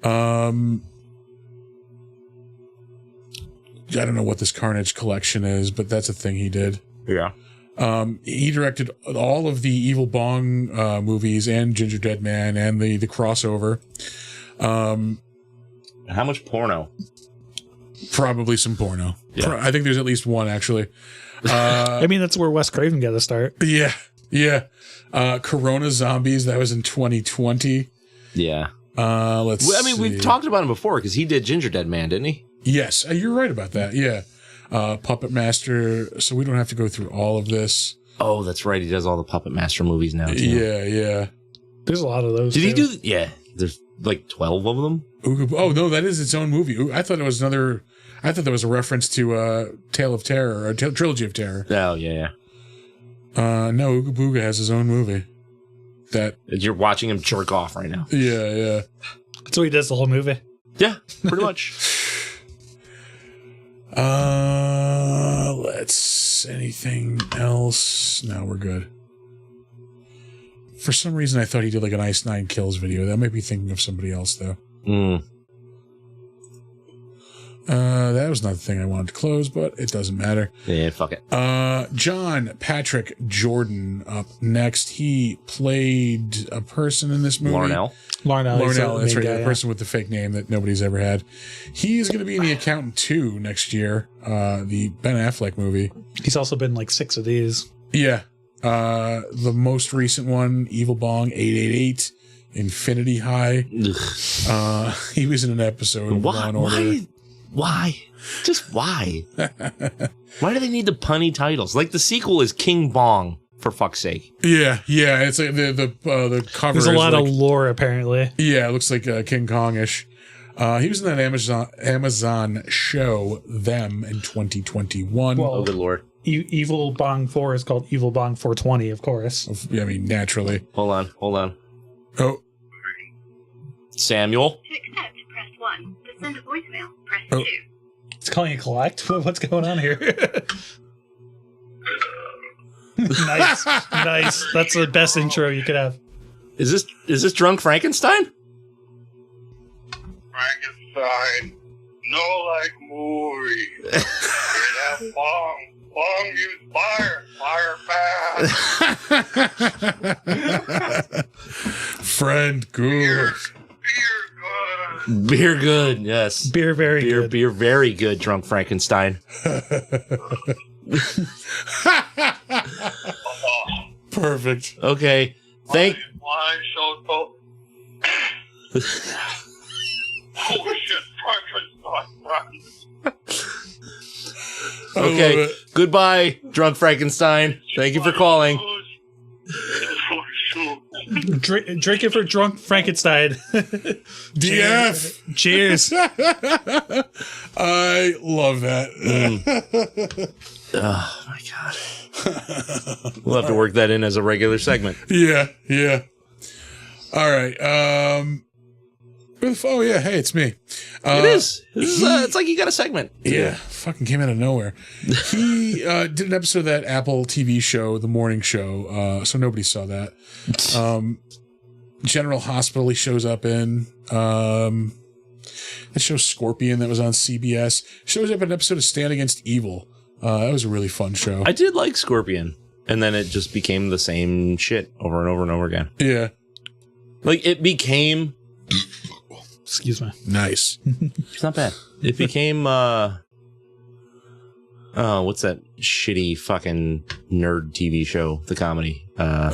S1: I don't know what this Carnage collection is, but that's a thing he did.
S2: Yeah.
S1: He directed all of the Evil Bong movies and Ginger Dead Man and the crossover.
S2: How much porno?
S1: Probably some porno.
S2: Yeah.
S1: I think there's at least one actually.
S3: I mean, that's where Wes Craven got to start.
S1: Yeah. Corona Zombies, that was in 2020.
S2: Yeah.
S1: Let's
S2: I mean, we've talked about him before because he did Ginger Dead Man, didn't he?
S1: Yes, you're right about that. Yeah. Puppet Master, so we don't have to go through all of this.
S2: Oh, that's right. He does all the Puppet Master movies now, too.
S1: Yeah.
S3: There's a lot of those.
S2: Did he
S3: too.
S2: do... Yeah. There's like 12 of them.
S1: Oh, no, that is its own movie. I thought it was another... I thought that was a reference to Tale of Terror, or Trilogy of Terror.
S2: Oh, yeah.
S1: No, Ooga Booga has his own movie. That...
S2: You're watching him jerk off right now.
S1: Yeah.
S3: So he does the whole movie.
S2: Yeah, pretty much.
S1: Anything else? No, we're good. For some reason, I thought he did like an Ice 9 Kills video. That might be thinking of somebody else, though. That was not the thing I wanted to close, but it doesn't matter.
S2: Yeah, fuck it.
S1: John Patrick Jordan up next. He played a person in this movie.
S2: Larnell,
S1: Larnell, that's right.
S3: Guy,
S1: The person with the fake name that nobody's ever had. He is going to be in The Accountant 2 next year. The Ben Affleck movie.
S3: He's also been like 6 of these.
S1: Yeah. The most recent one, Evil Bong 888, Infinity High. He was in an episode of Law and Order.
S2: Why? Just why? Why do they need the punny titles? Like the sequel is King Bong, for fuck's sake.
S1: Yeah. It's like the cover.
S3: There's a lot
S1: like,
S3: of lore, apparently.
S1: Yeah, it looks like King Kong-ish. He was in that Amazon show, Them, in 2021.
S3: Well,
S2: Oh, good lord.
S3: Evil Bong 4 is called Evil Bong 420, of course.
S1: I mean, naturally.
S2: Hold on.
S1: Oh,
S2: Samuel.
S6: To accept, press 1. To send a voicemail, press
S1: Oh.
S6: 2.
S3: It's calling a collect? What's going on here? Nice. That's the best intro you could have.
S2: Is this drunk Frankenstein?
S4: Frankenstein, no like movie. That bong use fire
S1: Friend, good.
S2: Beer good, yes.
S3: Beer very good.
S2: Beer very good, Drunk Frankenstein.
S1: Perfect.
S2: Okay. Thank.
S4: Why so cold? Oh shit!
S2: Okay. Goodbye, Drunk Frankenstein. Thank you for calling.
S3: Drink it for Drunk Frankenstein.
S1: DF.
S3: Cheers.
S1: I love that.
S2: Oh my god. We'll have to work that in as a regular segment.
S1: Yeah. All right. Oh yeah. Hey, it's me.
S2: It is. It's like you got a segment.
S1: Yeah. Fucking came out of nowhere. He did an episode of that Apple TV show, The Morning Show. So nobody saw that. General Hospital he shows up in. That show Scorpion that was on CBS. Shows up in an episode of Stand Against Evil. That was a really fun show.
S2: I did like Scorpion. And then it just became the same shit over and over and over again.
S1: Yeah.
S2: Like it became...
S3: Excuse me.
S1: Nice.
S2: It's not bad. It became... what's that shitty fucking nerd TV show? The comedy.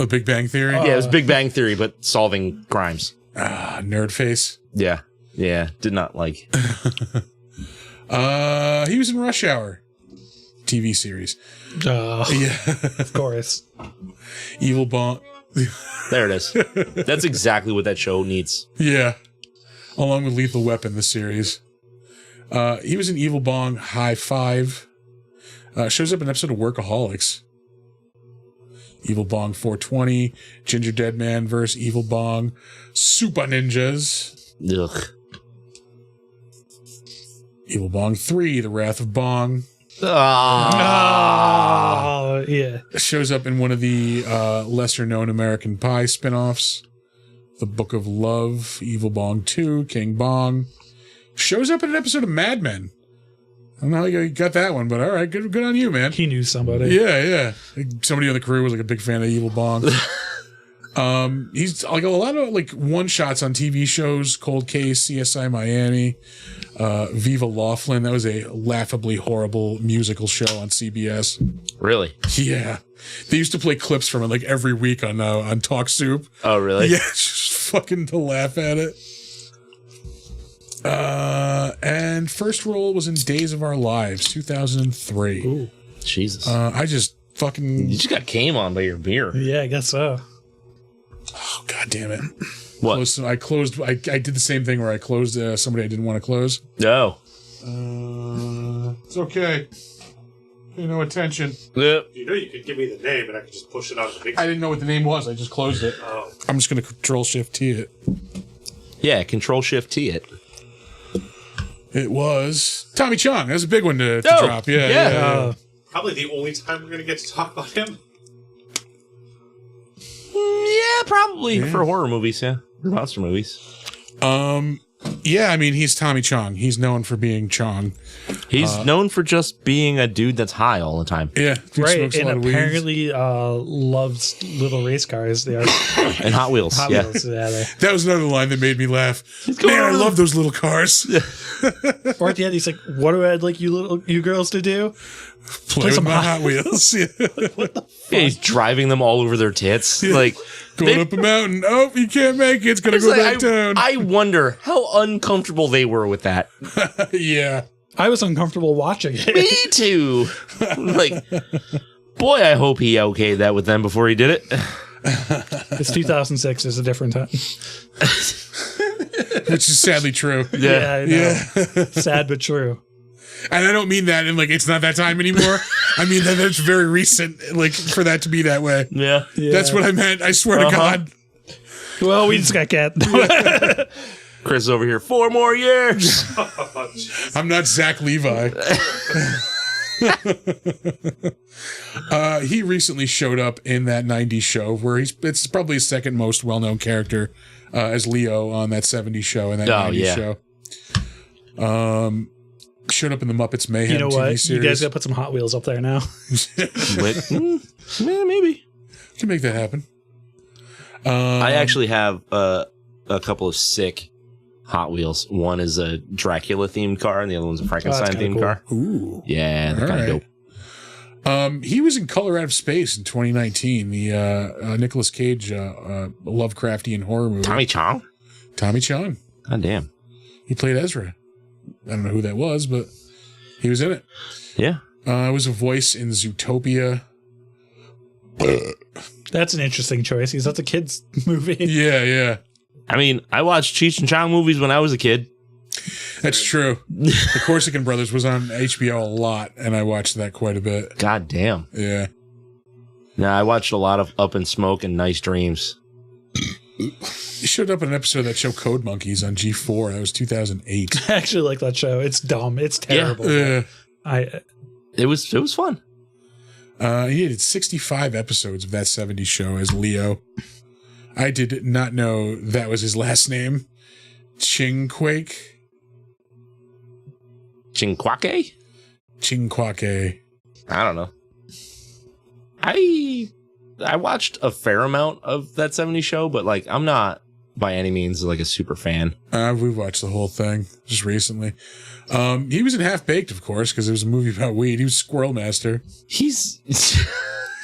S1: Big Bang Theory?
S2: Yeah, it was Big Bang Theory, but solving crimes.
S1: Nerd face.
S2: Yeah. Did not like.
S1: He was in Rush Hour TV series. Yeah.
S3: Of course.
S1: Evil Bong.
S2: There it is. That's exactly what that show needs.
S1: Yeah. Along with Lethal Weapon, the series. He was in Evil Bong High Five. Shows up in an episode of Workaholics. Evil Bong 420. Ginger Dead Man vs. Evil Bong. Super Ninjas.
S2: Ugh.
S1: Evil Bong 3. The Wrath of Bong.
S3: Oh, yeah.
S1: Shows up in one of the lesser-known American Pie spinoffs. The Book of Love. Evil Bong 2. King Bong. Shows up in an episode of Mad Men. I don't know how you got that one, but all right, good on you, man.
S3: He knew somebody.
S1: Yeah. Somebody on the crew was like a big fan of Evil Bong. He's like a lot of like one shots on TV shows, Cold Case, CSI Miami, Viva Laughlin. That was a laughably horrible musical show on CBS.
S2: Really?
S1: Yeah. They used to play clips from it like every week on Talk Soup.
S2: Oh, really?
S1: Yeah, just fucking to laugh at it. And first role was in Days of Our Lives, 2003.
S3: Ooh.
S2: Jesus.
S1: I just fucking...
S2: You just got came on by your beer.
S3: Yeah, I guess so.
S1: Oh, God damn it.
S2: What?
S1: I did the same thing where I closed somebody I didn't want to close.
S2: No.
S1: It's okay. Pay no attention.
S2: Yep.
S5: You know you could give me the name and I could just push it on the big
S1: I didn't know what the name was. I just closed it.
S5: Oh.
S1: I'm just going to Control-Shift-T it.
S2: Yeah, Control-Shift-T it.
S1: It was Tommy Chong. That was a big one to drop. Yeah.
S5: Probably the only time we're going to get to talk about him.
S2: Yeah, probably. For horror movies, yeah. For monster movies.
S1: Yeah, I mean, he's Tommy Chong. He's known for being Chong.
S2: He's known for just being a dude that's high all the time.
S1: Yeah.
S3: Right,
S1: smokes a lot
S3: and
S1: of weed.
S3: apparently loves little race cars. They are
S2: And Hot Wheels,
S3: Hot
S2: yeah.
S3: Wheels. Yeah,
S1: That was another line that made me laugh.
S2: going
S1: Man, I
S2: on?
S1: love those little cars.
S3: or at the end, he's like, "What do I like you girls to do?
S1: Play with
S3: some
S1: my
S3: Hot
S1: Hot Wheels. Yeah.
S2: Yeah, he's driving them all over their tits. Like,
S1: Going
S2: they-
S1: up a mountain. Oh, you can't make it. It's going to go back down.
S2: I wonder how uncomfortable they were with that.
S1: Yeah.
S3: I was uncomfortable watching it.
S2: Me too. Like, boy, I hope he okayed that with them before he did it.
S3: It's 2006. It's a different time.
S1: Which is sadly true.
S3: Yeah, I know.
S1: Yeah.
S3: Sad but true.
S1: And I don't mean that in like it's not that time anymore. I mean that it's very recent, like for that to be that way.
S2: Yeah.
S1: That's what I meant. I swear to God.
S3: Well, we just got cat.
S2: Chris is over here. 4 more years.
S1: I'm not Zach Levi. He recently showed up in that 90s show where it's probably his second most well-known character as Leo on that 70s show and that 90s show. Showed up in the Muppets Mayhem
S3: You know
S1: TV
S3: what?
S1: series.
S3: You guys got to put some Hot Wheels up there now.
S2: Maybe.
S1: Can make that happen.
S2: I actually have a couple of sick Hot Wheels. One is a Dracula themed car, and the other one's a Frankenstein themed
S3: cool.
S2: car.
S1: Ooh.
S2: Yeah, they're
S1: All
S2: kind of
S1: right.
S2: dope.
S1: He was in Color Out of Space in 2019, the Nicolas Cage Lovecraftian horror movie.
S2: Tommy Chong?
S1: Tommy Chong.
S2: God damn.
S1: He played Ezra. I don't know who that was, but he was in it.
S2: Yeah.
S1: Was a voice in Zootopia.
S3: That's an interesting choice because that's a kid's movie.
S1: Yeah.
S2: I mean, I watched Cheech and Chong movies when I was a kid.
S1: That's true. The Corsican Brothers was on HBO a lot, and I watched that quite a bit.
S2: God damn.
S1: Yeah.
S2: No, I watched a lot of Up in Smoke and Nice Dreams.
S1: He showed up in an episode of that show Code Monkeys on G4. That was 2008.
S3: I actually like that show. It's dumb. It's terrible.
S2: It was fun.
S1: He did 65 episodes of that 70s show as Leo. I did not know that was his last name. Chingquake?
S2: Chinquake?
S1: Chingquake.
S2: I don't know. I watched a fair amount of that 70s show, but like I'm not by any means like a super fan.
S1: We watched the whole thing just recently. He was in Half Baked, of course, because it was a movie about weed. He was Squirrel Master.
S2: He's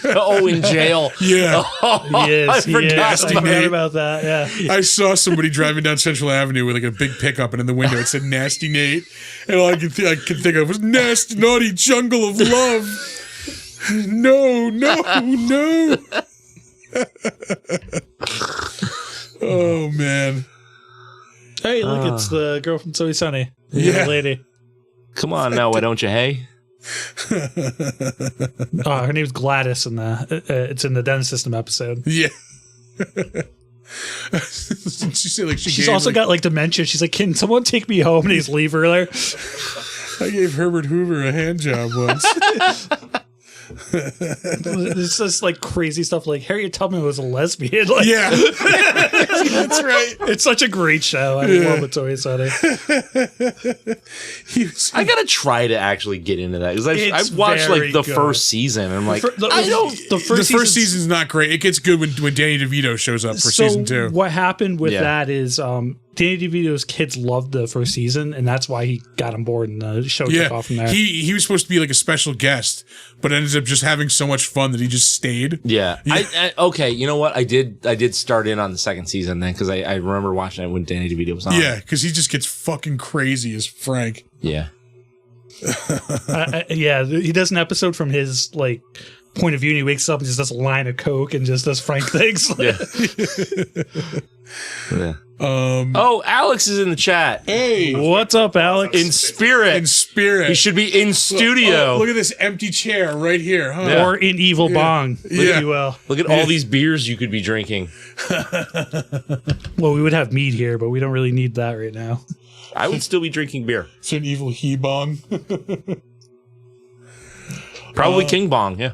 S2: in jail.
S1: Yeah.
S2: Oh,
S3: He is.
S2: I
S3: He
S2: forgot
S3: is. I
S2: about
S3: forgot about that. Yeah.
S1: I saw somebody driving down Central Avenue with like a big pickup, and in the window it said "Nasty Nate," and all I could think of was "Nasty Naughty Jungle of Love." No. Oh man.
S3: Hey, look, it's the girl from So Sunny. The
S1: Yeah.
S3: lady.
S2: Come on now, why don't you? Hey,
S3: Oh, her name's Gladys in the it's in the Dennis System episode.
S1: Yeah. She said like
S3: She's also got like dementia. She's like, can someone take me home? And he's leave her there.
S1: I gave Herbert Hoover a hand job once.
S3: It's just like crazy stuff. Like Harriet Tubman was a lesbian. Like,
S1: Yeah. That's right.
S3: it's such a great show. I love it. So Sunny.
S1: He was,
S2: I gotta try to actually get into that because
S3: It's
S2: I've watched
S3: very
S2: like the
S3: good.
S2: first season. And I'm like,
S3: The
S1: the first
S3: season's-
S1: season's not great. It gets good when Danny DeVito shows up for season 2.
S3: What happened with
S2: Yeah.
S3: that is Danny DeVito's kids loved the first season, and that's why he got on board and the show took off from there.
S1: He was supposed to be like a special guest, but ended up just having so much fun that he just stayed.
S2: yeah. Okay, you know what? I did start in on the second season then because I remember watching it when Danny DeVito was on.
S1: Yeah, because he just gets fucking crazy as Frank.
S2: Yeah.
S3: Yeah, he does an episode from his like point of view, and he wakes up and just does a line of coke and just does Frank things.
S2: Yeah. Yeah. Oh, Alex is in the chat.
S1: Hey,
S3: What's up, Alex?
S2: In spirit.
S1: in spirit.
S2: He should be in studio.
S1: Oh, look at this empty chair right here, huh?
S2: Yeah.
S3: Or in Evil Bong,
S1: Yeah.
S3: if you will.
S2: Look at all these beers you could be drinking.
S3: Well, we would have mead here, but we don't really need that right now.
S2: I would still be drinking beer.
S1: It's an evil he-bong.
S2: Probably King Bong, yeah.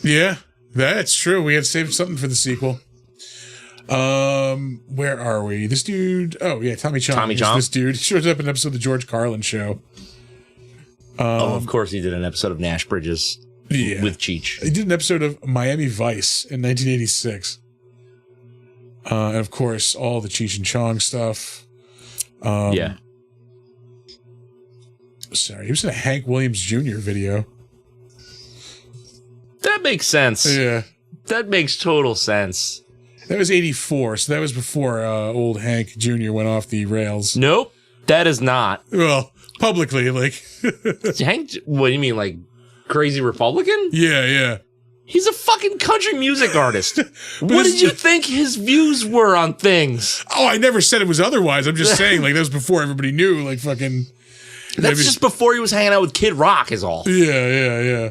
S1: Yeah, that's true. We had saved something for the sequel. Where are we? This dude. Oh yeah, Tommy Chong.
S2: Tommy
S1: is
S2: Chong?
S1: This dude. He shows up in an episode of the George Carlin show.
S2: Of course he did an episode of Nash Bridges
S1: Yeah,
S2: with Cheech.
S1: he did an episode of Miami Vice in 1986. And of course, all the Cheech and Chong stuff.
S2: Yeah.
S1: Sorry, he was in a Hank Williams Jr. video.
S2: That makes sense.
S1: Yeah,
S2: That makes total sense.
S1: that was 84, so that was before old Hank Jr. went off the rails.
S2: Nope. That is not.
S1: Well, publicly, like,
S2: Hank, what do you mean, like crazy Republican?
S1: yeah.
S2: He's a fucking country music artist. What
S1: this-
S2: did you think his views were on things?
S1: Oh, I never said it was otherwise. I'm just saying, like, that was before everybody knew, like, fucking.
S2: That's
S1: maybe-
S2: just before he was hanging out with Kid Rock, is all.
S1: Yeah.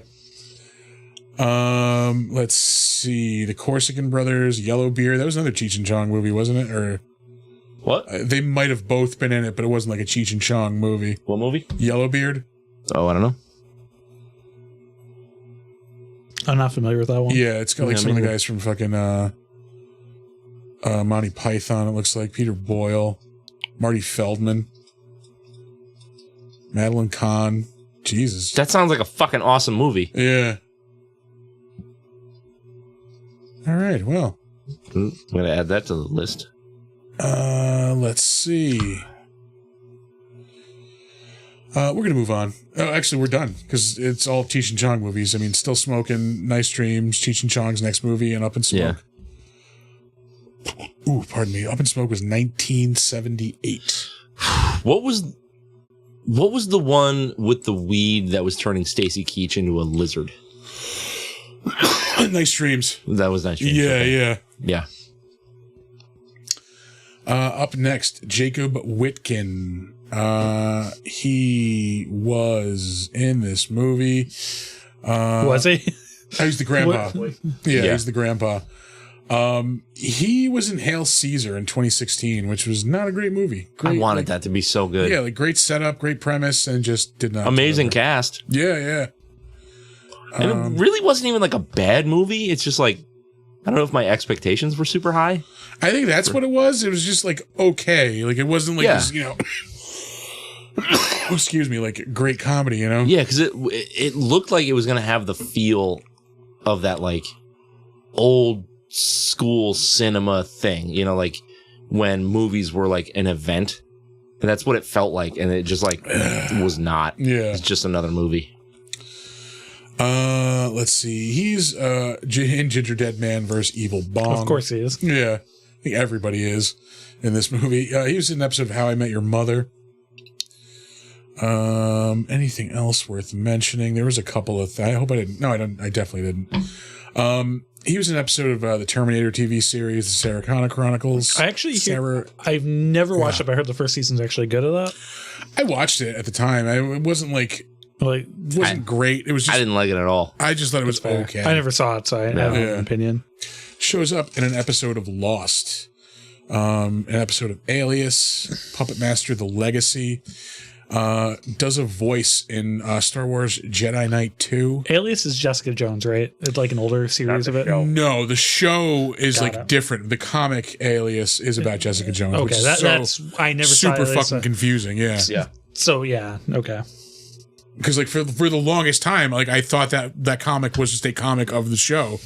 S1: Let's see. The Corsican Brothers, Yellow Beard. That was another Cheech and Chong movie, wasn't it? Or
S2: What?
S1: they might have both been in it, but it wasn't like a Cheech and Chong movie.
S2: What movie?
S1: Yellow Beard.
S2: Oh, I don't know.
S3: I'm not familiar with that one.
S1: Yeah, it's got like
S2: Yeah,
S1: some of
S2: me
S1: the
S2: neither.
S1: guys from fucking Monty Python. It looks like Peter Boyle, Marty Feldman. Madeline Kahn. Jesus.
S2: That sounds like a fucking awesome movie.
S1: Yeah. All right. Well,
S2: I'm going to add that to the list.
S1: let's see. We're going to move on. Oh, actually, we're done because it's all Cheech and Chong movies. I mean, Still Smoking, Nice Dreams, Cheech and Chong's next movie, and Up in Smoke. Yeah. Ooh, pardon me. Up in Smoke was 1978.
S2: What was the one with the weed that was turning Stacy Keach into a lizard?
S1: Nice Dreams.
S2: That was Nice Dreams.
S1: Yeah,
S2: okay.
S1: yeah. Up next, Jacob Whitkin. He was in this movie.
S3: Was he?
S1: He's the grandpa. Yeah, he's the grandpa. He was in Hail Caesar in 2016, which was not a great movie. Great,
S2: I wanted that to be so good.
S1: Yeah, like great setup, great premise, and just did not.
S2: Amazing cast.
S1: Yeah.
S2: And it really wasn't even like a bad movie. It's just like, I don't know if my expectations were super high.
S1: I think that's what it was. It was just like okay. Like it wasn't like this, excuse me, like great comedy,
S2: Yeah, because it looked like it was going to have the feel of that like old school cinema thing, like when movies were like an event, and that's what it felt like, and it just like was not.
S1: Yeah,
S2: it's just another movie.
S1: Let's see. He's in Ginger Dead Man versus Evil Bong.
S3: Of course he is.
S1: Yeah, I think everybody is in this movie. He was in an episode of How I Met Your Mother. Anything else worth mentioning? There was a couple of I hope I didn't. No, I don't. I definitely didn't. He was in an episode of the Terminator TV series, the Sarah Connor Chronicles.
S3: I've never watched it, but I heard the first season's actually good at that.
S1: I watched it at the time. It wasn't wasn't great. It was just,
S2: I didn't like it at all.
S1: I just thought it was okay.
S3: I never saw it, so I have an opinion.
S1: Shows up in an episode of Lost, an episode of Alias, Puppet Master: The Legacy. Does a voice in Star Wars Jedi Knight 2.
S3: Alias is Jessica Jones, right? It's like an older series of it.
S1: No, the show is different. The comic Alias is about Jessica Jones.
S3: Okay,
S1: which is
S3: that's I never saw
S1: super fucking confusing. Yeah.
S3: So yeah, okay.
S1: Because like for the longest time, like I thought that comic was just a comic of the show,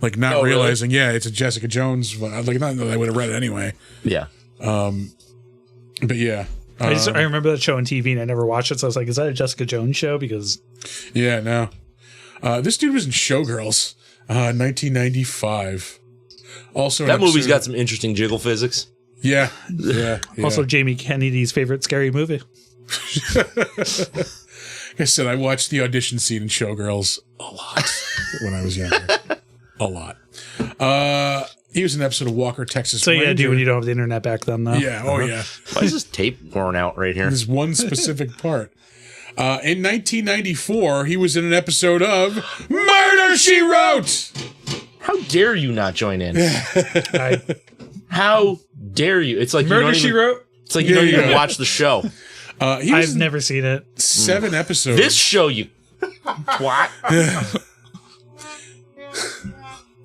S1: like not realizing, it's a Jessica Jones. Like not that I would have read it anyway.
S2: Yeah.
S1: But yeah.
S3: I remember that show on TV and I never watched it, so I was like, is that a Jessica Jones show? Because
S1: no. This dude was in Showgirls, 1995. Also,
S2: that movie's got some interesting jiggle physics.
S1: Yeah.
S3: Also, Jamie Kennedy's favorite scary movie.
S1: Like I said, I watched the audition scene in Showgirls a lot when I was younger. A lot. He was in an episode of Walker, Texas Ranger.
S3: So do when you don't have the internet back then, though.
S1: Yeah. Oh, yeah.
S2: Why is this tape worn out right here?
S1: There's one specific part. In 1994, he was in an episode of Murder, She Wrote.
S2: How dare you not join in? How dare you? It's like
S3: Murder, She Wrote?
S2: It's like you don't even watch the show.
S3: I've never seen it.
S1: 7 episodes.
S2: This show, you twat.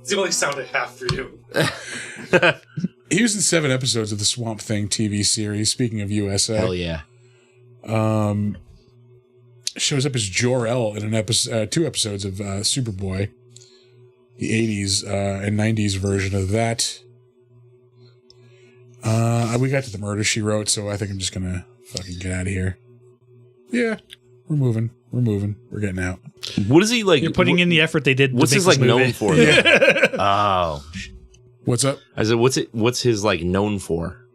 S5: It only sounded half for you.
S1: He was in 7 episodes of the Swamp Thing TV series. Speaking of USA,
S2: hell yeah.
S1: Shows up as Jor-El in an episode, 2 episodes of Superboy, the 80s and 90s version of that. We got to the Murder, She Wrote, so I think I'm just gonna fucking get out of here. Yeah, we're moving. We're getting out.
S2: What is he like?
S3: You're putting in the effort they did.
S2: What's his like known for? Oh,
S1: what's up?
S2: I said, what's his like known for?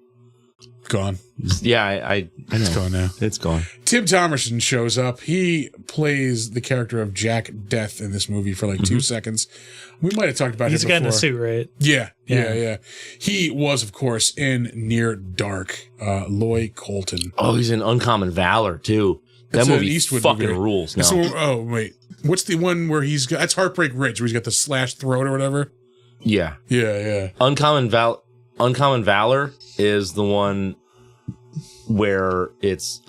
S1: Gone.
S2: Yeah, I know.
S1: It's gone now.
S2: It's gone.
S1: Tim Thomerson shows up. He plays the character of Jack Death in this movie for like 2 seconds. We might have talked about him before.
S3: He's a guy in a suit, right?
S1: Yeah. He was, of course, in Near Dark. Loy Colton.
S2: Oh, he's in Uncommon Valor too. That movie
S1: Eastwood
S2: fucking
S1: movie.
S2: rules.
S1: No. Wait. What's the one where that's Heartbreak Ridge, where he's got the slashed throat or whatever?
S2: Yeah.
S1: Yeah.
S2: Uncommon Valor is the one where it's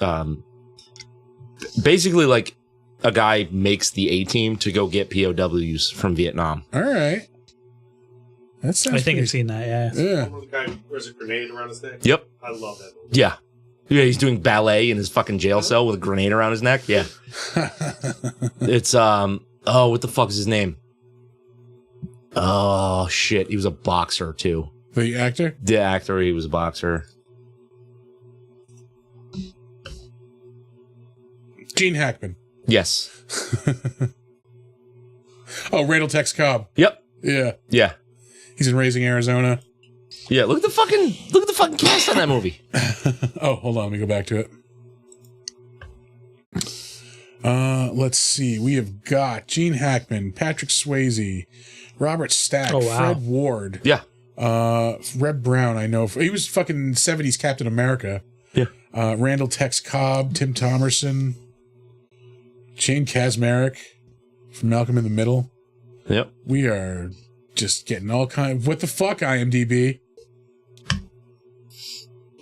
S2: basically like a guy makes the A-team to go get POWs from Vietnam.
S1: All right. That sounds
S3: I think I've seen that, yeah.
S1: Yeah.
S5: The guy wears a grenade around his neck.
S2: Yep.
S5: I love that movie.
S2: Yeah. Yeah, he's doing ballet in his fucking jail cell with a grenade around his neck. Yeah. It's, what the fuck is his name? Oh, shit. He was a boxer, too.
S1: The actor?
S2: The actor, he was a boxer.
S1: Gene Hackman.
S2: Yes.
S1: Oh, Randall Tex Cobb.
S2: Yep.
S1: Yeah.
S2: Yeah.
S1: He's in Raising Arizona.
S2: Yeah, look at the fucking cast on that movie.
S1: Oh, hold on. Let me go back to it. Let's see. We have got Gene Hackman, Patrick Swayze, Robert Stack,
S3: Oh, wow.
S1: Fred Ward.
S2: Yeah.
S1: Red Brown, I know. He was fucking 70s Captain America.
S2: Yeah.
S1: Randall Tex Cobb, Tim Thomerson, Jane Kasmerick from Malcolm in the Middle.
S2: Yep.
S1: We are just getting all kind of... What the fuck, IMDb?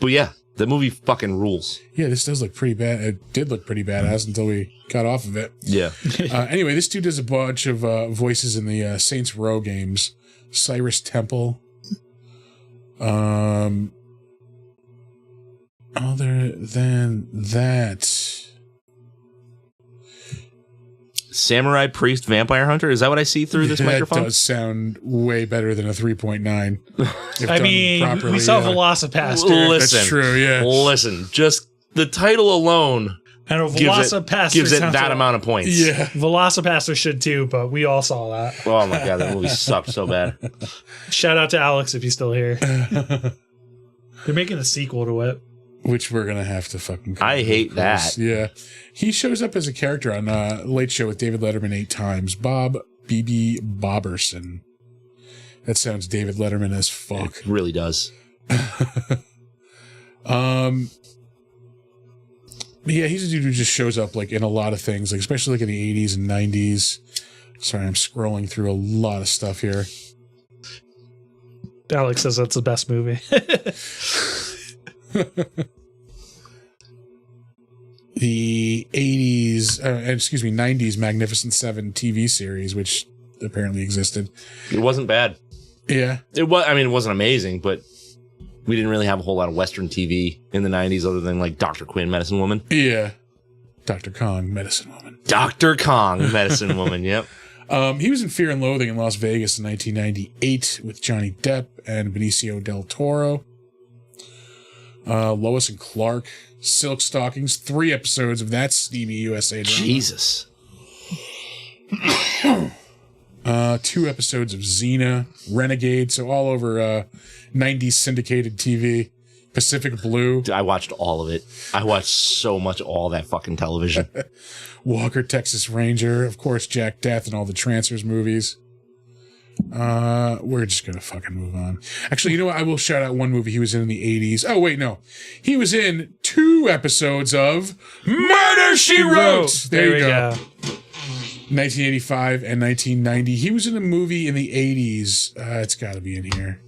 S2: But yeah, the movie fucking rules.
S1: Yeah, this does look pretty bad. It did look pretty badass until we got off of it.
S2: Yeah.
S1: Anyway, this dude does a bunch of voices in the Saints Row games. Cyrus Temple. Other than that...
S2: Samurai Priest Vampire Hunter? Is that what I see through this microphone?
S1: That does sound way better than a 3.9. if
S3: I
S1: done
S3: mean,
S1: properly,
S3: we saw
S1: yeah.
S3: Velocipaster.
S2: Listen.
S1: That's true, yeah.
S2: Listen, just the title alone
S3: I know
S2: gives
S3: Velocipaster
S2: it
S3: sounds
S2: that
S3: like-
S2: amount of points.
S1: Yeah.
S3: Velocipaster should too, but we all saw that.
S2: Oh my god, that movie sucked so bad.
S3: Shout out to Alex if he's still here. They're making a sequel to it.
S1: Which we're going to have to fucking...
S2: I hate
S1: of course.
S2: that.
S1: Yeah. He shows up as a character on Late Show with David Letterman 8 times. Bob B.B. Boberson. That sounds David Letterman as fuck.
S2: It really does.
S1: But yeah, he's a dude who just shows up like in a lot of things, like especially like in the 80s and 90s. Sorry, I'm scrolling through a lot of stuff here.
S3: Alex says that's the best movie.
S1: The 90s Magnificent Seven TV series, which apparently existed.
S2: It wasn't bad.
S1: Yeah.
S2: It was. I mean, it wasn't amazing, but we didn't really have a whole lot of Western TV in the 90s other than like Dr. Quinn, Medicine Woman.
S1: Yeah. Dr. Kong, Medicine Woman.
S2: Dr. Kong, Medicine Woman, yep.
S1: He was in Fear and Loathing in Las Vegas in 1998 with Johnny Depp and Benicio del Toro. Lois and Clark, Silk Stockings, 3 episodes of that steamy USA drama.
S2: Jesus.
S1: 2 episodes of Xena, Renegade, so all over 90s syndicated TV. Pacific Blue.
S2: I watched all of it. I watched so much all that fucking television.
S1: Walker, Texas Ranger, of course, Jack Death and all the Trancers movies. We're just gonna fucking move on. Actually, you know what? I will shout out one movie he was in the 80s. Oh, wait, no. He was in 2 episodes of Murder, She Wrote! There you go. 1985 and 1990. He was in a movie in the 80s. It's gotta be in here.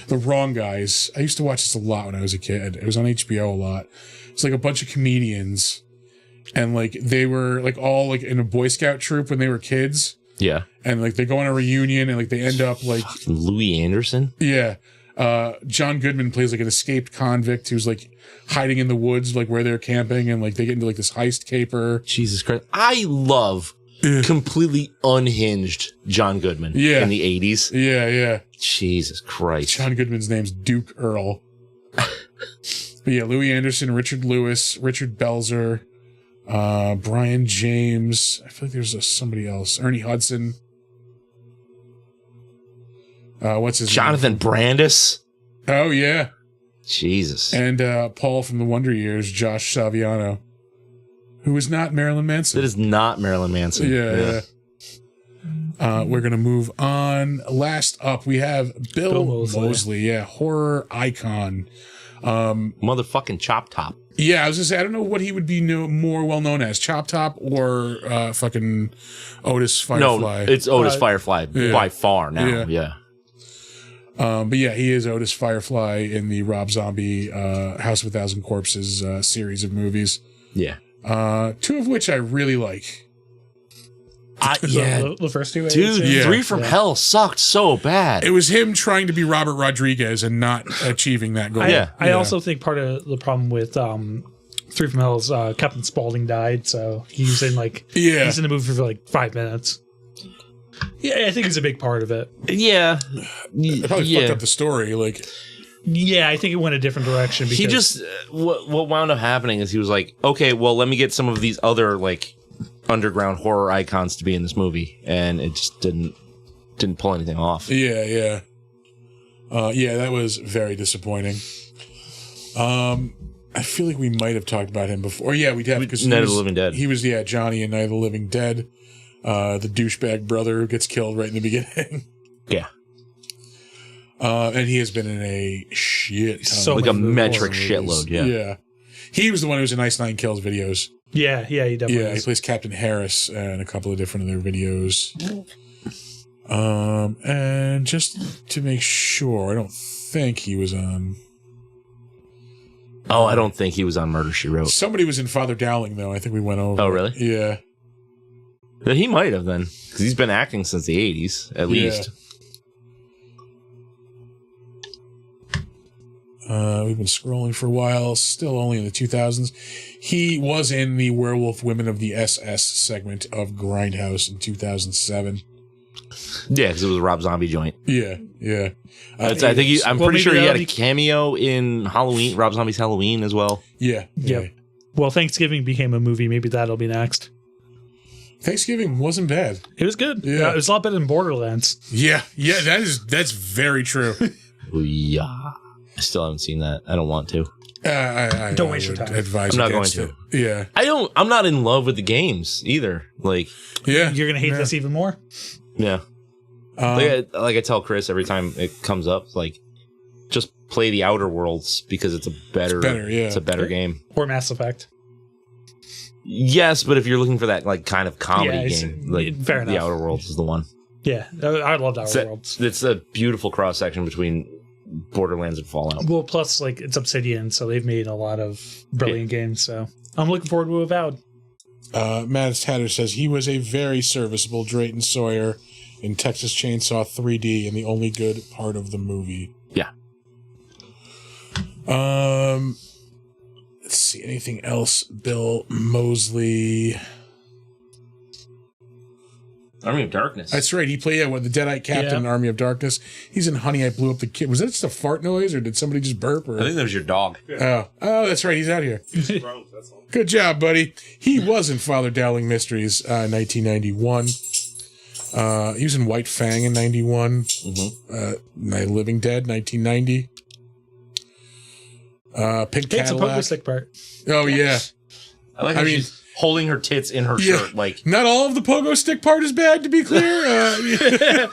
S1: The Wrong Guys. I used to watch this a lot when I was a kid. It was on HBO a lot. It's like a bunch of comedians. And like they were like all like in a Boy Scout troop when they were kids.
S2: Yeah.
S1: And like they go on a reunion and like they end up like
S2: Louis Anderson?
S1: yeah. John Goodman plays like an escaped convict who's like hiding in the woods like where they're camping and like they get into like this heist caper.
S2: Jesus Christ. I love completely unhinged John Goodman
S1: Yeah.
S2: in the 80s.
S1: Yeah, yeah.
S2: Jesus Christ.
S1: John Goodman's name's Duke Earl. But yeah, Louis Anderson, Richard Lewis, Richard Belzer, Brian James. I feel like there's somebody else. Ernie Hudson. What's his
S2: Jonathan Brandis?
S1: name? Oh, yeah.
S2: Jesus.
S1: And Paul from the Wonder Years, Josh Saviano, who is not Marilyn Manson.
S2: That is not Marilyn Manson.
S1: Yeah. We're going to move on. Last up, we have Bill Moseley. Yeah, horror icon.
S2: Motherfucking Chop Top.
S1: Yeah, I was going to say, I don't know what he would be more well known as, Chop Top or fucking Otis Firefly.
S2: No, it's Otis Firefly by far now. Yeah.
S1: But yeah, he is Otis Firefly in the Rob Zombie House of a Thousand Corpses series of movies.
S2: Yeah.
S1: 2 of which I really like.
S2: Yeah,
S3: the first two.
S2: dude,
S1: Yeah.
S2: 3 from Hell sucked so bad.
S1: It was him trying to be Robert Rodriguez and not achieving that goal.
S3: I also think part of the problem with Three from Hell's Captain Spaulding died, so he's in he's in the movie for like 5 minutes. Yeah, I think it's a big part of it.
S2: Yeah,
S1: It probably fucked up the story. Like,
S3: Yeah, I think it went a different direction. Because
S2: he just what wound up happening is he was like, okay, well, let me get some of these other like underground horror icons to be in this movie, and it just didn't pull anything off.
S1: yeah, that was very disappointing. I feel like we might have talked about him before. Yeah, we have, because
S2: Night of the Living Dead.
S1: He was Johnny in Night of the Living Dead, the douchebag brother who gets killed right in the beginning.
S2: Yeah.
S1: And he has been in a shit ton.
S3: So
S2: Like a
S3: many
S2: metric
S1: horror movies.
S2: shitload, yeah.
S1: Yeah. He was the one who was in Ice Nine Kills videos.
S3: yeah, he definitely
S1: Yeah, he
S3: is.
S1: plays Captain Harris in a couple of different of their videos. And just to make sure, I don't think he was on...
S2: Oh, I don't think he was on Murder, She Wrote.
S1: Somebody was in Father Dowling, though. I think we went over.
S2: Oh, really?
S1: Yeah.
S2: He might have then, because he's been acting since the 80s, at least.
S1: We've been scrolling for a while, still only in the 2000s. He was in the Werewolf Women of the SS segment of Grindhouse in 2007.
S2: Yeah, because it was a Rob Zombie joint.
S1: Yeah.
S2: I think I'm
S3: Well,
S2: pretty sure
S3: maybe
S2: he had
S3: that'll
S2: a
S3: be-
S2: cameo in Halloween, Rob Zombie's Halloween as well.
S1: Yeah.
S3: Yep. Well, Thanksgiving became a movie. Maybe that'll be next.
S1: Thanksgiving wasn't bad.
S3: It was good.
S1: Yeah.
S3: It was a lot better than Borderlands.
S1: Yeah, that's very true.
S2: Yeah. I still haven't seen that. I don't want to.
S1: I
S3: Don't waste your
S1: would
S3: time.
S1: Advise
S2: I'm not
S1: against
S2: going
S1: it. Yeah.
S2: I'm not in love with the games either. Like,
S1: Yeah.
S3: You're gonna hate this even more.
S2: yeah. Like I tell Chris every time it comes up, like, just play the Outer Worlds because it's a better,
S1: yeah.
S2: it's a better game.
S3: Or Mass Effect.
S2: Yes, but if you're looking for that like kind of comedy
S3: Yeah, it's-
S2: game, like
S3: fair
S2: the
S3: enough.
S2: Outer Worlds is the one.
S3: Yeah, I loved Outer Worlds.
S2: It's a beautiful cross section between Borderlands and Fallout.
S3: Well, plus like it's Obsidian, so they've made a lot of brilliant games. So I'm looking forward to Avowed.
S1: Matt Tatter says he was a very serviceable Drayton Sawyer in Texas Chainsaw 3D and the only good part of the movie.
S2: Yeah.
S1: Let's see, anything else? Bill Moseley.
S2: Army of Darkness.
S1: That's right. He played the Deadite captain in Army of Darkness. He's in Honey, I Blew Up the Kid. Was that just a fart noise, or did somebody just burp? Or?
S2: I think that was your dog.
S1: Oh, that's right. He's out here.
S5: Wrong, that's all.
S1: Good job, buddy. He was in Father Dowling Mysteries, 1991. He was in White Fang in 91. Night of the Living Dead, 1990. Pink
S3: It's a pogo
S1: Cadillac.
S3: stick part.
S1: Oh, yeah.
S2: I like how
S1: mean-
S2: she's holding her tits in her
S1: Yeah.
S2: shirt. Like,
S1: Not all of the pogo stick part is bad, to be clear.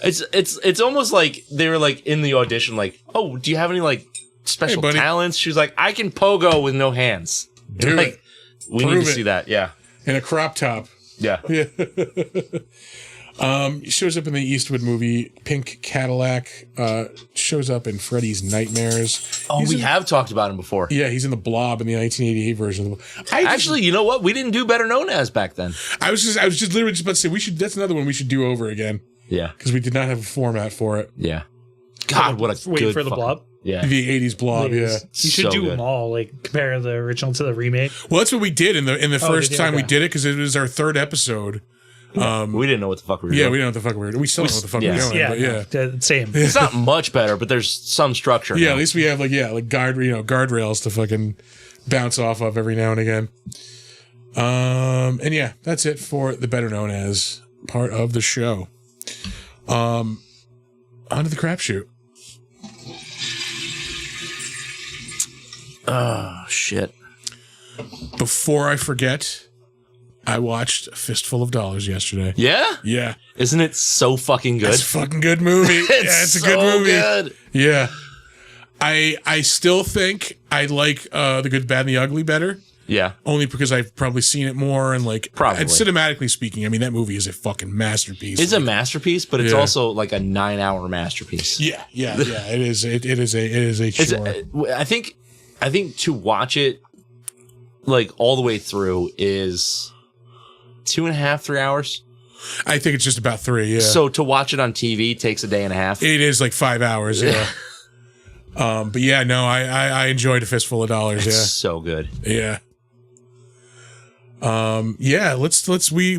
S2: it's almost like they were like in the audition, like, oh, do you have any like special
S1: buddy.
S2: talents? She was like, I can pogo with no hands.
S1: Do
S2: like,
S1: it.
S2: we need
S1: Prove
S2: to
S1: it.
S2: see that. Yeah.
S1: In a crop top.
S2: Yeah.
S1: Yeah. Shows up in the Eastwood movie. Pink Cadillac. Shows up in Freddy's Nightmares.
S2: Oh,
S1: He's
S2: we
S1: in-
S2: have talked about him before.
S1: Yeah, he's in the Blob in the 1988 version of the Blob.
S2: Actually, you know what? We didn't do Better Known As back then.
S1: I was just literally just about to say that's another one we should do over again
S2: Yeah.
S1: because we did not have a format for it.
S2: Yeah. God, what a
S3: Waiting
S2: good
S3: for the
S2: fucking-
S3: Blob.
S2: Yeah.
S1: The 80s Blob, yeah.
S3: You should
S2: So
S3: do
S2: good.
S3: them all. Like compare the original to the remake.
S1: Well, that's what we did in the first
S3: did you?
S1: time we
S3: Okay.
S1: did it because it was our third episode.
S2: We didn't know what the fuck we were
S1: Yeah,
S2: doing.
S1: we don't know what the fuck we were doing. We still don't know what the fuck
S2: yeah.
S1: we're doing,
S3: Yeah,
S1: but yeah.
S3: same.
S2: It's not much better, but there's some structure.
S1: Yeah,
S2: now.
S1: at least we have like guardrails to fucking bounce off of every now and again. And yeah, that's it for the Better Known As part of the show. On to the crapshoot.
S2: Oh, shit.
S1: Before I forget, I watched Fistful of Dollars yesterday.
S2: Yeah?
S1: Yeah,
S2: Isn't it so fucking good?
S1: it's a fucking good movie. It's a good movie.
S2: Good.
S1: Yeah, I still think I like The Good, Bad, and the Ugly better.
S2: Yeah.
S1: Only because I've probably seen it more and like
S2: Probably.
S1: and cinematically speaking, I mean that movie is a fucking masterpiece.
S2: It's a masterpiece, but it's
S1: Yeah.
S2: also like a 9-hour masterpiece.
S1: yeah. It is. It is a
S2: It's
S1: chore.
S2: I think to watch it like all the way through is 2.5, 3 hours.
S1: I think it's just about 3. Yeah.
S2: So to watch it on TV takes a day and a half.
S1: It is like 5 hours. Yeah. But yeah, no, I enjoyed A Fistful of Dollars.
S2: It's
S1: Yeah.
S2: so good.
S1: Yeah. Yeah, let's we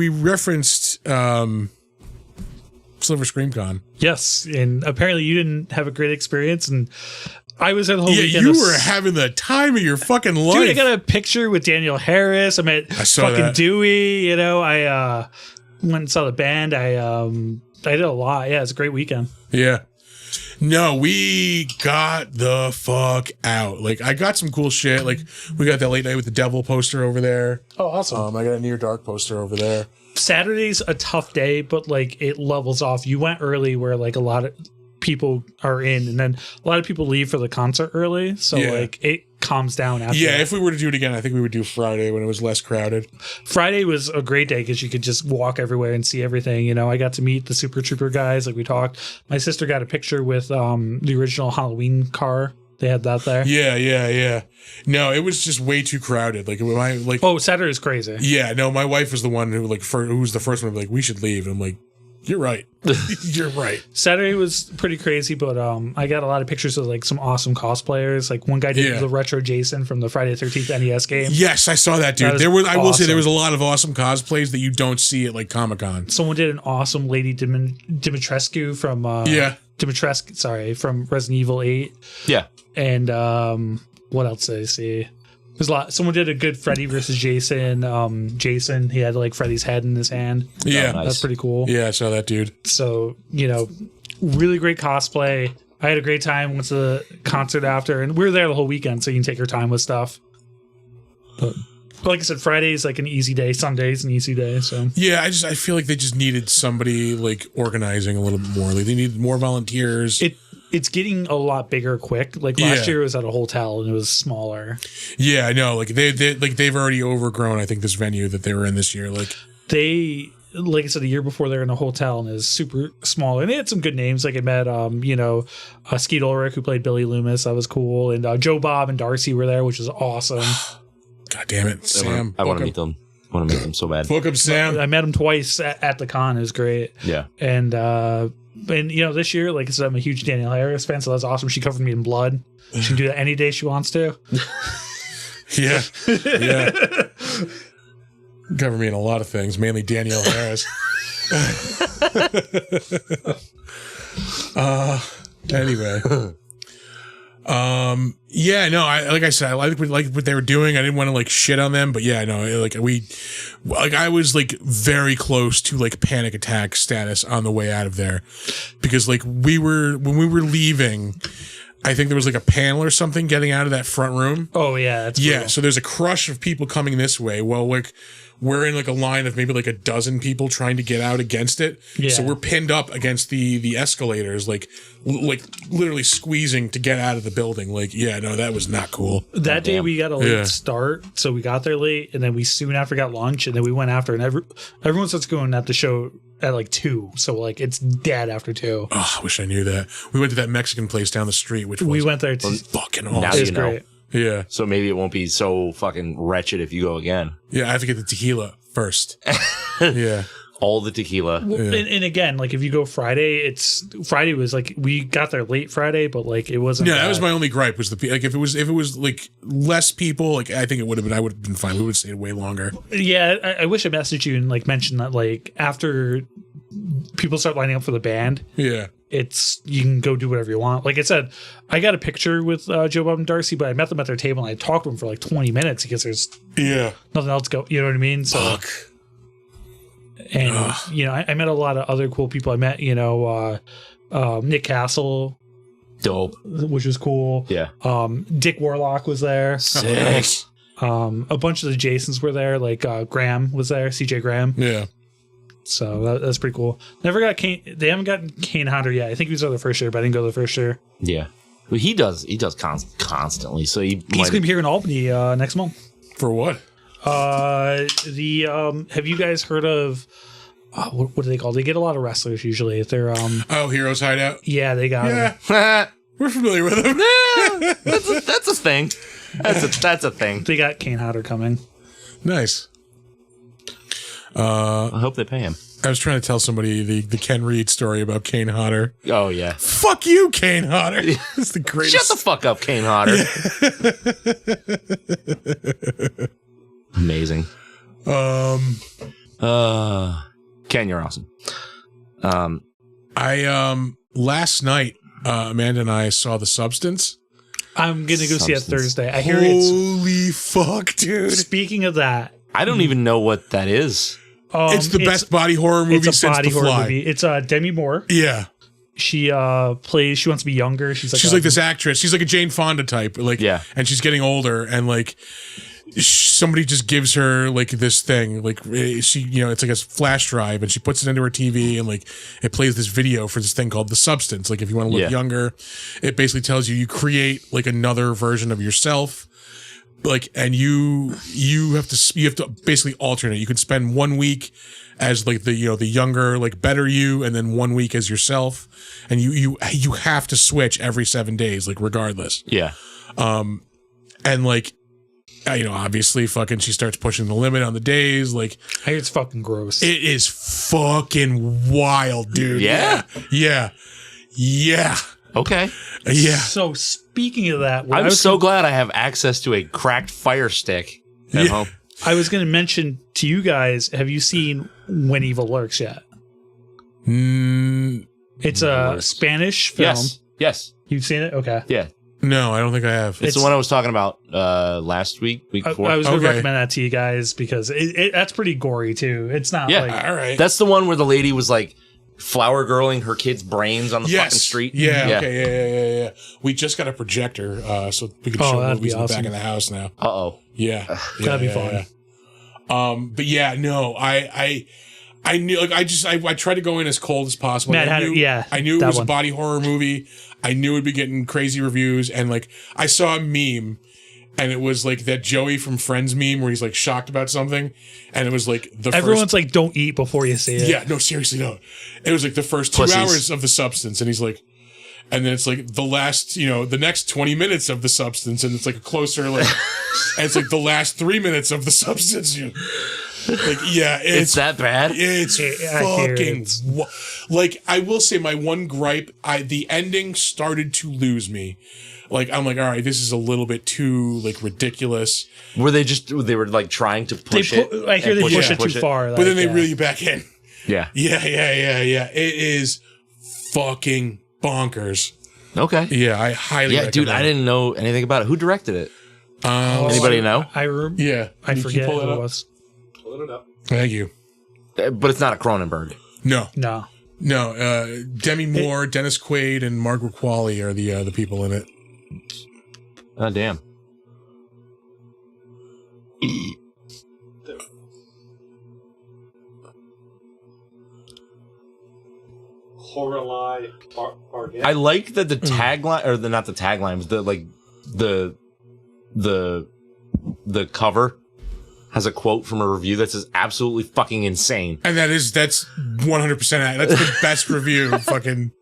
S1: referenced Silver Scream Con.
S3: Yes, and apparently you didn't have a great experience, and I was there the whole
S1: Yeah,
S3: weekend.
S1: you were having the time of your fucking life.
S3: Dude, I got a picture with Daniel Harris. I met
S1: saw
S3: fucking
S1: that.
S3: Dewey. You know, I went and saw the band. I did a lot. Yeah, it's a great weekend.
S1: Yeah. No, we got the fuck out. Like, I got some cool shit. Like, we got that Late Night with the Devil poster over there.
S3: Oh, awesome.
S1: I got a Near Dark poster over there.
S3: Saturday's a tough day, but like it levels off. You went early where like a lot of people are in, and then a lot of people leave for the concert early. So
S1: Yeah.
S3: like it calms down after.
S1: Yeah,
S3: that.
S1: if we were to do it again, I think we would do Friday when it was less crowded.
S3: Friday was a great day because you could just walk everywhere and see everything. You know, I got to meet the Super Trooper guys, like we talked. My sister got a picture with the original Halloween car. They had that there.
S1: Yeah. No, it was just way too crowded.
S3: Oh, Saturday's crazy.
S1: Yeah, no, my wife was the one who who was the first one to be like, we should leave. And I'm like, you're right. You're right.
S3: Saturday was pretty crazy, but I got a lot of pictures of like some awesome cosplayers. Like one guy did the retro Jason from the Friday the 13th NES game.
S1: Yes, I saw that, dude.
S3: That was
S1: I will say there was
S3: awesome.
S1: a lot of awesome cosplays that you don't see at like Comic-Con.
S3: Someone did an awesome Lady Dimitrescu from Dimitrescu, sorry, from Resident Evil 8.
S2: Yeah.
S3: And what else did I see? There's a lot. Someone did a good Freddy versus Jason. Jason, he had like Freddy's head in his hand.
S1: Yeah.
S2: nice.
S3: That's pretty cool.
S1: Yeah, I saw that, dude.
S3: So, you know, really great cosplay. I had a great time. Went to the concert after, and we were there the whole weekend, so you can take your time with stuff. But like I said, Friday's like an easy day. Sunday's an easy day. So
S1: Yeah, I feel like they just needed somebody like organizing a little bit more. Like they needed more volunteers.
S3: it's getting a lot bigger quick. Like last year it was at a hotel and it was smaller.
S1: Yeah, I know. Like they've already overgrown, I think, this venue that they were in this year. Like
S3: I said, the year before they were in a hotel and it was super small. And they had some good names. Like I met, Skeet Ulrich, who played Billy Loomis. That was cool. And Joe Bob and Darcy were there, which was awesome.
S1: God damn it, Sam.
S2: I want to meet them. I want to meet them so bad.
S1: Book up Sam.
S3: I met him twice at the con. It was great.
S2: Yeah.
S3: And this year, like I said, I'm a huge Danielle Harris fan, so that's awesome. She covered me in blood. She can do that any day she wants to.
S1: Yeah. Cover me in a lot of things, mainly Danielle Harris. Anyway. Yeah, no, I said, I like what they were doing. I didn't want to like shit on them, but yeah, no, I was like very close to like panic attack status on the way out of there, because like when we were leaving, I think there was like a panel or something getting out of that front room.
S3: Oh yeah, that's
S1: Yeah,
S3: brutal.
S1: so there's a crush of people coming this way. Well, like we're in like a line of maybe like a dozen people trying to get out against it.
S3: Yeah.
S1: So we're pinned up against the escalators, like literally squeezing to get out of the building. Like, yeah, no, that was not cool.
S3: That day we got a late
S1: Yeah.
S3: start, so we got there late, and then we soon after got lunch, and then we went after, and everyone starts going at the show at like 2, so like it's dead after 2.
S1: Oh, I wish I knew that. We went to that Mexican place down the street, which was
S3: We went there to
S1: fucking
S2: Now
S1: awesome.
S3: it was
S2: you know.
S3: great.
S1: Yeah.
S2: So maybe it won't be so fucking wretched if you go again.
S1: Yeah, I have to get the tequila first. Yeah.
S2: All the tequila.
S3: And again, like if you go Friday, Friday was like we got there late Friday, but like it wasn't.
S1: Yeah, that was my only gripe was like if it was like less people, like I think I would have been fine. We would have stayed way longer.
S3: Yeah, I wish I messaged you and like mentioned that like after people start lining up for the band,
S1: Yeah.
S3: you can go do whatever you want. Like I said, I got a picture with Joe Bob and Darcy, but I met them at their table and I talked to them for like 20 minutes because there's
S1: Yeah.
S3: nothing else go. You know what I mean? So,
S1: Fuck.
S3: and I met a lot of other cool people. I met Nick Castle,
S2: Dope.
S3: which was cool.
S2: Yeah.
S3: Dick Warlock was there.
S2: Sick.
S3: A bunch of the Jasons were there. Like Graham was there, CJ Graham.
S1: Yeah.
S3: So that's pretty cool. Never got Kane. They haven't gotten Kane Hodder yet. I think he was there the first year, but I didn't go the first year.
S2: Yeah. Well, he does constantly. So
S3: He's going to be here in Albany next month.
S1: For what?
S3: Have you guys heard of what do they call? They get a lot of wrestlers usually. They're
S1: Heroes Hideout.
S3: yeah, they got them.
S1: Yeah. We're familiar with them.
S2: that's a thing. That's a thing.
S3: They got Kane Hodder coming.
S1: Nice.
S2: I hope they pay him.
S1: I was trying to tell somebody the Ken Reed story about Kane Hodder.
S2: Oh yeah.
S1: Fuck you, Kane Hodder. It's the greatest.
S2: Shut the fuck up, Kane Hodder. Amazing. Ken, you're awesome.
S1: I last night, Amanda and I saw The Substance.
S3: I'm gonna go see it Thursday. I hear it's.
S1: Holy fuck, dude!
S3: Speaking of that,
S2: I don't even know what that is.
S1: It's the best body horror movie
S3: it's a
S1: since
S3: body
S1: The
S3: horror
S1: Fly.
S3: movie. It's Demi Moore.
S1: Yeah,
S3: She plays. She wants to be younger. She's
S1: like this actress. She's like a Jane Fonda type. Like,
S2: Yeah.
S1: and she's getting older, and like somebody just gives her like this thing. Like she, it's like a flash drive, and she puts it into her TV, and like it plays this video for this thing called The Substance. Like if you want to look younger, it basically tells you create like another version of yourself. Like, and you have to basically alternate. You can spend 1 week as like the younger, like better you, and then 1 week as yourself. And you have to switch every 7 days, like regardless.
S2: Yeah.
S1: And like, obviously fucking she starts pushing the limit on the days. Like,
S3: I hear it's fucking gross.
S1: it is fucking wild, dude.
S2: Yeah?
S1: Yeah.
S2: Okay.
S1: Yeah.
S3: So speaking of that,
S2: I'm so glad I have access to a cracked fire stick at home.
S3: I was going to mention to you guys, have you seen When Evil Lurks yet? It's a Spanish film.
S2: Yes.
S3: You've seen it? Okay.
S2: Yeah.
S1: No, I don't think I have.
S2: It's the one I was talking about week before.
S3: I was going to
S1: Okay.
S3: recommend that to you guys because that's pretty gory too. It's not
S2: Yeah.
S3: like
S1: All right.
S2: That's the one where the lady was like flower girling her kid's brains on the fucking street.
S1: Yeah. Okay. Yeah. We just got a projector, so we can show
S3: that'd
S1: movies
S3: be
S1: in the back
S3: awesome.
S1: of the house now.
S2: Uh-oh.
S1: Yeah.
S3: That'd be fun.
S1: But yeah, no, I knew, like, I tried to go in as cold as possible.
S3: Matt
S1: I
S3: had
S1: knew,
S3: it, yeah,
S1: I knew it
S3: that
S1: was
S3: one.
S1: a body horror movie. I knew it'd be getting crazy reviews, and like I saw a meme, and it was like that Joey from Friends meme where he's like shocked about something, and it was like
S3: everyone's like, don't eat before you see it.
S1: yeah, no, seriously, no. It was like the first 2
S2: Pussies.
S1: hours of The Substance, and he's like, and then it's like the last, the next 20 minutes of The Substance, and it's like a closer, like, and it's like the last 3 minutes of The Substance. Like, yeah,
S2: It's that bad?
S1: It's
S3: I hear
S1: fucking like, I will say my one gripe, the ending started to lose me. Like, I'm like, all right, this is a little bit too like ridiculous.
S2: Were they were like trying to push it?
S3: I hear
S2: and
S3: they push it too far.
S1: But then
S3: like,
S1: they reel you back in.
S2: Yeah.
S1: Yeah. It is fucking bonkers.
S2: Okay.
S1: Yeah, I highly
S2: Yeah, dude,
S1: recommend
S2: I didn't know anything about it. Who directed it? Anybody know?
S1: Yeah.
S3: I
S1: Can you
S3: forget
S1: pull
S3: who
S1: that
S3: it
S1: up?
S3: was.
S5: Pull it up.
S1: Thank you.
S2: But it's not a Cronenberg.
S1: No. Demi Moore, Dennis Quaid, and Margaret Qualley are the people in it.
S2: Oh, damn.
S5: Horror Bargain.
S2: I like that the tagline, or not the tagline, but the cover has a quote from a review that says absolutely fucking insane.
S1: And that's 100%. That's the best review. Fucking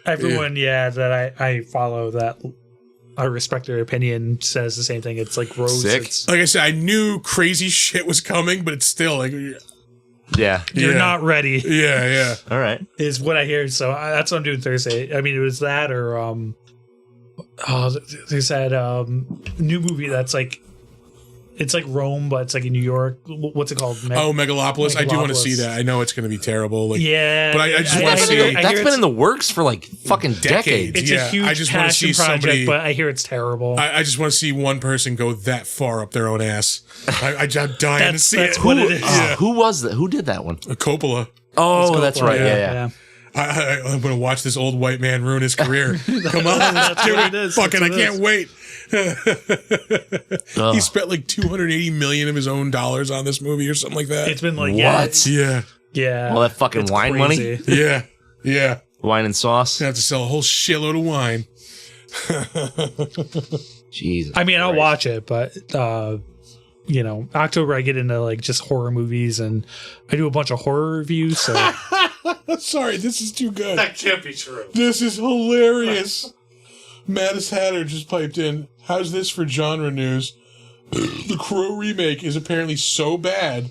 S3: Everyone, that I follow that I respect their opinion says the same thing. It's like gross.
S2: Sick.
S3: It's,
S1: like I said, I knew crazy shit was coming, but it's still like,
S2: Yeah.
S3: you're
S1: Yeah.
S3: not ready,
S1: yeah.
S2: All right.
S3: is what I hear. So that's what I'm doing Thursday. I mean, it was that or there's that new movie that's like, it's like Rome, but it's like in New York. What's it called?
S1: Megalopolis. I do want to
S3: Megalopolis.
S1: see that. I know it's going to be terrible. Like,
S3: Yeah,
S1: but I just want to see.
S2: That's been in the works for like fucking decades.
S3: It's
S1: Yeah,
S3: a huge
S1: I just wanna
S3: passion
S1: see
S3: project,
S1: somebody-
S3: but I hear it's terrible.
S1: I just want to see one person go that far up their own ass. I'm dying to see
S3: that's
S1: it.
S3: what it is.
S2: Who was that? Who did that one?
S1: Coppola.
S2: Oh, that's right. Yeah.
S1: I'm going to watch this old white man ruin his career. Come on, let's do
S3: what
S1: it.
S3: it is.
S1: Fucking, I
S3: That's what it
S1: can't wait.
S2: Ugh.
S1: He spent like $280 million of his own dollars on this movie or something like that.
S3: It's been like
S2: What?
S1: Yeah.
S3: yeah.
S2: All that fucking
S3: It's
S2: wine
S3: crazy.
S1: Yeah. Yeah.
S2: Wine and sauce.
S1: Gonna have to sell a whole shitload of wine.
S2: Jesus.
S3: I mean, I'll
S2: Christ.
S3: watch it, but October I get into like just horror movies, and I do a bunch of horror reviews. So
S1: Sorry, this is too good.
S5: That can't be true.
S1: This is hilarious. Mattis Hatter just piped in. How's this for genre news? The Crow remake is apparently so bad,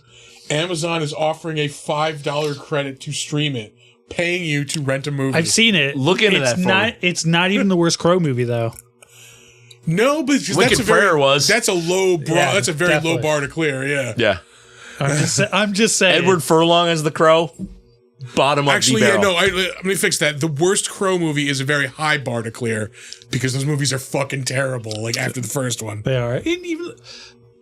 S1: Amazon is offering a $5 credit to stream it, paying you to rent a movie.
S3: I've seen it.
S2: Look into
S3: it's
S2: that for
S3: not.
S2: me.
S3: It's not even the worst Crow movie though.
S1: No, but that's
S2: Wicked
S1: a very,
S2: Prayer was.
S1: That's a low bar.
S3: Yeah,
S1: that's a very
S3: definitely.
S1: low bar to clear. Yeah.
S2: Yeah.
S3: I'm just saying.
S2: Edward Furlong as the Crow. Bottom up.
S1: Actually,
S2: the
S1: yeah,
S2: barrel.
S1: no. Let me fix that. The worst Crow movie is a very high bar to clear because those movies are fucking terrible. Like after the first one.
S3: They are. And even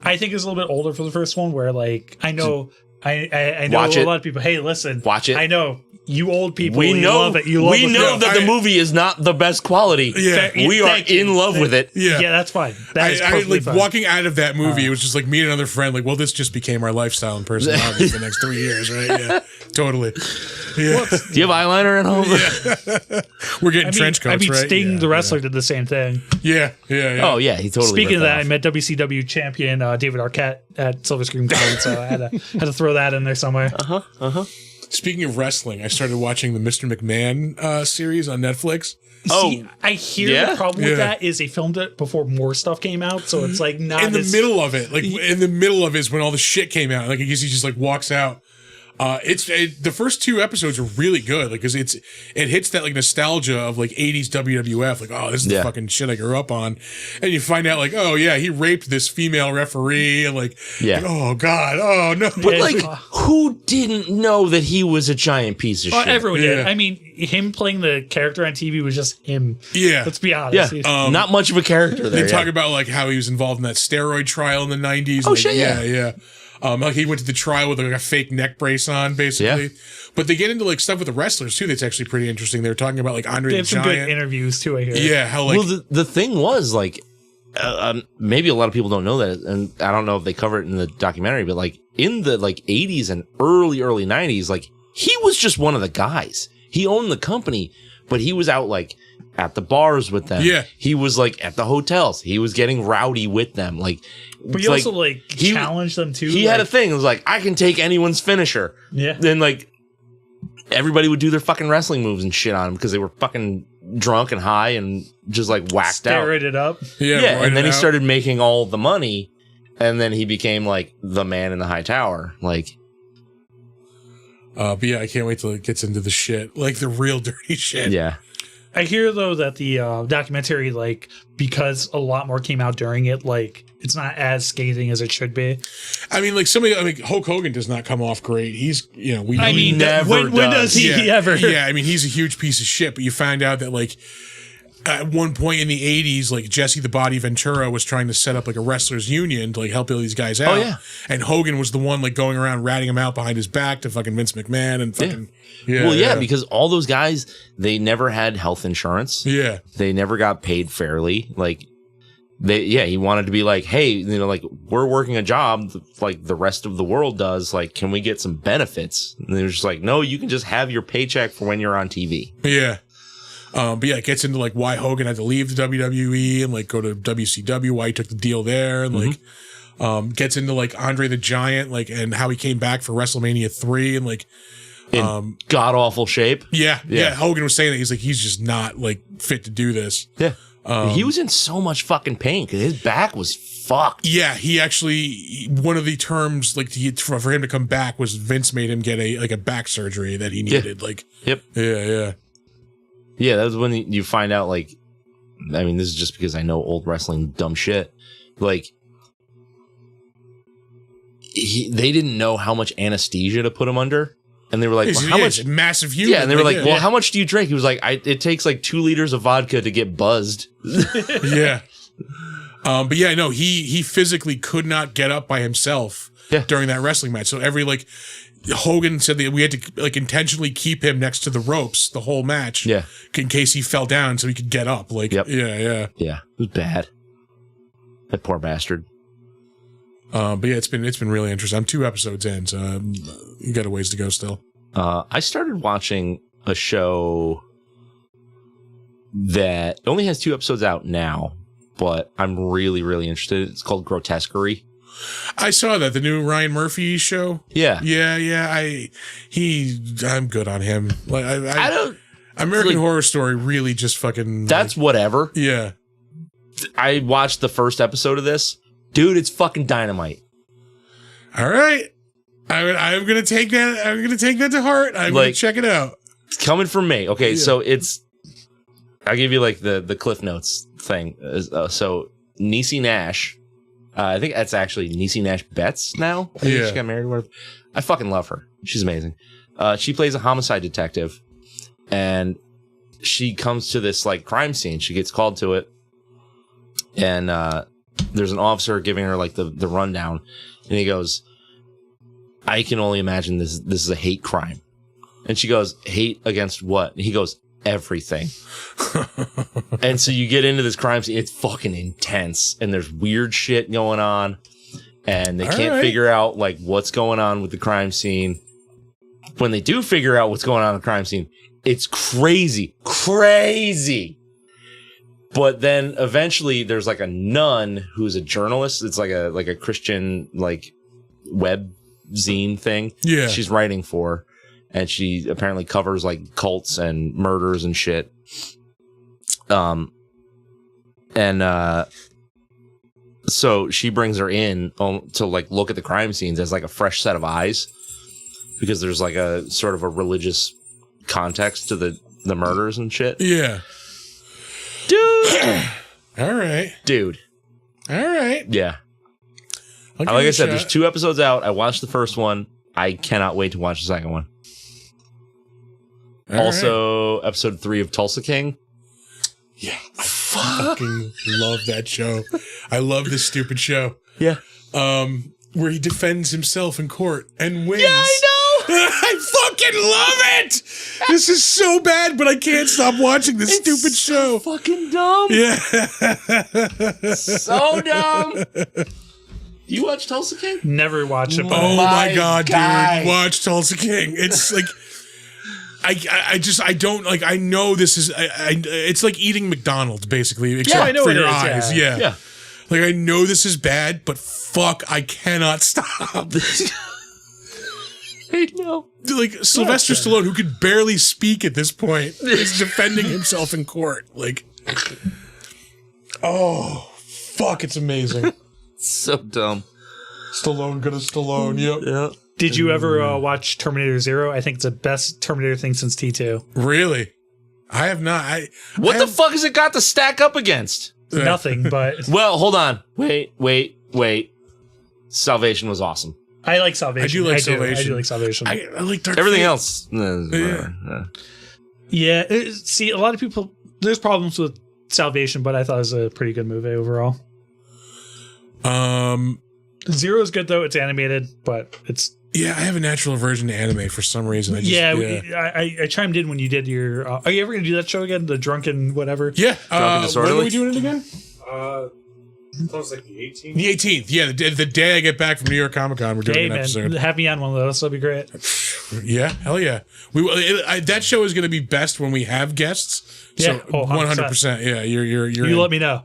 S3: I think it's a little bit older for the first one, where like I know I know
S2: Watch
S3: a
S2: it.
S3: lot of people. Hey, listen,
S2: Watch it.
S3: I know you old people.
S2: We
S3: you
S2: know.
S3: love it. You love
S2: We
S3: it.
S2: know that the
S1: I-
S2: movie is not the best quality.
S1: Yeah.
S2: We are
S3: Thank you.
S2: in love with it.
S1: Yeah.
S3: Yeah, that's fine. That is
S1: I
S3: perfectly
S1: like
S3: fine.
S1: walking out of that movie. It was just like me and another friend. Like, well, this just became our lifestyle and personality for the next 3 years, right? Yeah, totally. Yeah,
S2: Do you have eyeliner at home?
S1: we're getting trench coats, right?
S3: Sting
S1: yeah,
S3: the wrestler did the same thing.
S1: Yeah, yeah, yeah.
S2: Oh yeah, he totally.
S3: Speaking of
S2: ripped
S3: that, I
S2: off.
S3: met WCW champion David Arquette at Silver Screen Con, so I had to throw that in there somewhere.
S1: Speaking of wrestling, I started watching the Mr. McMahon series on Netflix.
S3: See, I hear
S2: yeah?
S3: the problem
S1: Yeah.
S3: with that is they filmed it before more stuff came out, so it's like not
S1: In the
S3: as-
S1: middle of it, like in the middle of it is when all the shit came out. Like I guess he just like walks out. The first 2 episodes are really good, like because it hits that like nostalgia of like 80s WWF, like oh this is the
S2: Yeah.
S1: fucking shit I grew up on, and you find out like oh yeah he raped this female referee and like
S2: Yeah.
S1: oh god oh no
S2: But
S3: Yeah,
S2: like,
S3: it's-
S2: who didn't know that he was a giant piece of shit?
S3: everyone did.
S1: Yeah.
S3: I mean, him playing the character on TV was just him.
S1: yeah.
S3: Let's be honest.
S2: Yeah, not much of a character there.
S1: They talk
S2: yeah.
S1: about like how he was involved in that steroid trial in the 90s.
S2: Oh,
S1: like,
S2: shit, yeah.
S1: yeah. Like he went to the trial with like a fake neck brace on, basically.
S2: Yeah.
S1: But they get into like stuff with the wrestlers too. That's actually pretty interesting. They're talking about like Andre
S3: They
S1: the
S3: have some good
S1: Giant.
S3: interviews too. I hear.
S1: Yeah, how like
S2: Well, the thing was like, maybe a lot of people don't know that, and I don't know if they cover it in the documentary, but like in the like 80s and early 90s, like he was just one of the guys. He owned the company, but he was out like at the bars with them.
S1: Yeah.
S2: He was like at the hotels. He was getting rowdy with them. Like,
S3: But
S2: it's
S3: you also like
S2: he-
S3: challenge them too.
S2: he
S3: like,
S2: had a thing. It was like, I can take anyone's finisher.
S3: Yeah.
S2: Then like everybody would do their fucking wrestling moves and shit on him because they were fucking drunk and high and just like whacked out.
S3: Steroid it up.
S1: yeah,
S2: Yeah,
S1: roided
S2: and then he
S1: out.
S2: started making all the money, and then he became like the man in the high tower. Like,
S1: But yeah, I can't wait till it gets into the shit, like the real dirty shit.
S2: yeah,
S3: I hear though that the documentary, like, because a lot more came out during it, like it's not as scathing as it should be.
S1: I mean, like Hulk Hogan does not come off great. He's we
S3: I mean,
S2: never
S3: when does he
S1: yeah,
S3: ever?
S1: Yeah, I mean, he's a huge piece of shit. But you find out that like at one point in the 80s, like Jesse the Body Ventura was trying to set up like a wrestlers union to like help all these guys out.
S2: Oh, yeah.
S1: And Hogan was the one like going around ratting him out behind his back to fucking Vince McMahon and fucking
S2: well, yeah, because all those guys, they never had health insurance.
S1: yeah.
S2: They never got paid fairly. Like, he wanted to be like, hey, you know, like we're working a job like the rest of the world does. Like, can we get some benefits? And they were just like, no, you can just have your paycheck for when you're on TV.
S1: Yeah. But yeah, it gets into like why Hogan had to leave the WWE and like go to WCW, why he took the deal there, and like gets into like Andre the Giant, like and how he came back for WrestleMania 3 and like
S2: In god awful shape.
S1: yeah,
S2: Yeah.
S1: Hogan was saying that he's just not like fit to do this.
S2: Yeah. He was in so much fucking pain because his back was fucked.
S1: Yeah, he actually one of the terms like for him to come back was Vince made him get a back surgery that he needed. Like
S2: Yep.
S1: yeah.
S2: Yeah, that was when you find out, like, I mean, this is just because I know old wrestling dumb shit. Like, they didn't know how much anesthesia to put him under. And they were like, well, how much?
S1: massive human.
S2: Yeah, and they were like,
S1: yeah.
S2: well, how much do you drink? He was like, it takes like 2 liters of vodka to get buzzed.
S1: Yeah. But yeah, no, he physically could not get up by himself during that wrestling match. So every like Hogan said that we had to like intentionally keep him next to the ropes the whole match.
S2: Yeah.
S1: In case he fell down so he could get up. Like
S2: Yep.
S1: yeah.
S2: Yeah, it was bad. That poor bastard.
S1: But yeah, it's been really interesting. I'm 2 episodes in, so you got a ways to go still.
S2: I started watching a show that only has 2 episodes out now, but I'm really, really interested. It's called Grotesquerie.
S1: I saw that the new Ryan Murphy show.
S2: Yeah.
S1: Yeah. I'm good on him. Like
S2: I don't.
S1: American
S2: like-
S1: Horror Story really just fucking.
S2: That's whatever.
S1: yeah.
S2: I watched the first episode of this. Dude, it's fucking dynamite.
S1: All right. I'm gonna take that. I'm gonna take that to heart. I'm gonna check it out.
S2: It's coming from me. Okay, so I'll give you like the Cliff Notes thing. So Niecy Nash, I think that's actually Niecy Nash Betts now. I think she got married or whatever. I fucking love her. She's amazing. She plays a homicide detective, and she comes to this like crime scene. She gets called to it, and there's an officer giving her like the rundown, and he goes, "I can only imagine this is a hate crime." And she goes, "Hate against what?" And he goes, "Everything." And so you get into this crime scene. It's fucking intense, and there's weird shit going on, and they can't figure out like what's going on with the crime scene. When they do figure out what's going on in the crime scene, it's crazy. But then eventually there's like a nun who's a journalist. It's like a Christian like web zine thing.
S1: Yeah.
S2: She's writing for, and she apparently covers like cults and murders and shit. So she brings her in to like look at the crime scenes as like a fresh set of eyes, because there's like a sort of a religious context to the murders and shit.
S1: Yeah.
S2: Dude.
S1: All right.
S2: Dude.
S1: All right.
S2: Yeah. Like I said, there's 2 episodes out. I watched the first one. I cannot wait to watch the second one. Also, episode 3 of Tulsa King.
S1: Yeah. I fucking love that show. I love this stupid show.
S2: Yeah.
S1: Where he defends himself in court and wins.
S2: Yeah, I know.
S1: I fucking love it. This is so bad, but I can't stop watching this stupid show.
S2: Fucking dumb.
S1: Yeah.
S2: So dumb. You watch Tulsa King?
S3: Never watched it. But
S1: Oh my god, dude. Watch Tulsa King. It's like I don't like. I know this is. It's like eating McDonald's, basically, except
S3: I know
S1: for
S3: it
S1: your
S3: is,
S1: eyes.
S3: yeah.
S1: Yeah. Like I know this is bad, but fuck, I cannot stop.
S2: I know.
S1: Like Sylvester Stallone, who could barely speak at this point, is defending himself in court. Like, oh fuck, it's amazing.
S2: So dumb.
S1: Stallone, good as Stallone. Yep.
S2: Yeah.
S3: did you ever watch Terminator Zero? I think it's the best Terminator thing since T2.
S1: Really? I have not.
S2: What the fuck has it got to stack up against?
S3: Nothing, but
S2: Well, hold on. Wait. Salvation was awesome.
S3: I like Salvation.
S1: I do like Salvation.
S3: I do like Salvation.
S1: I like Dark
S2: Everything
S1: Fate.
S2: else.
S3: Yeah. See, a lot of people, there's problems with Salvation, but I thought it was a pretty good movie overall. Zero is good though. It's animated, but it's
S1: Yeah, I have a natural aversion to anime for some reason.
S3: I chimed in when you did your. Are you ever gonna do that show again? The drunken whatever.
S1: Yeah.
S2: Drunk and
S1: When
S2: Disorderly?
S1: are we doing it again?
S5: I thought it was like the 18th.
S1: The 18th. Yeah, the day I get back from New York Comic Con, we're doing
S3: Hey
S1: an
S3: man,
S1: episode.
S3: have me on one of those. That'll be great.
S1: Yeah, hell yeah. That show is going to be best when we have guests.
S3: Yeah,
S1: So 100%. Yeah, you're
S3: You
S1: in.
S3: let me know.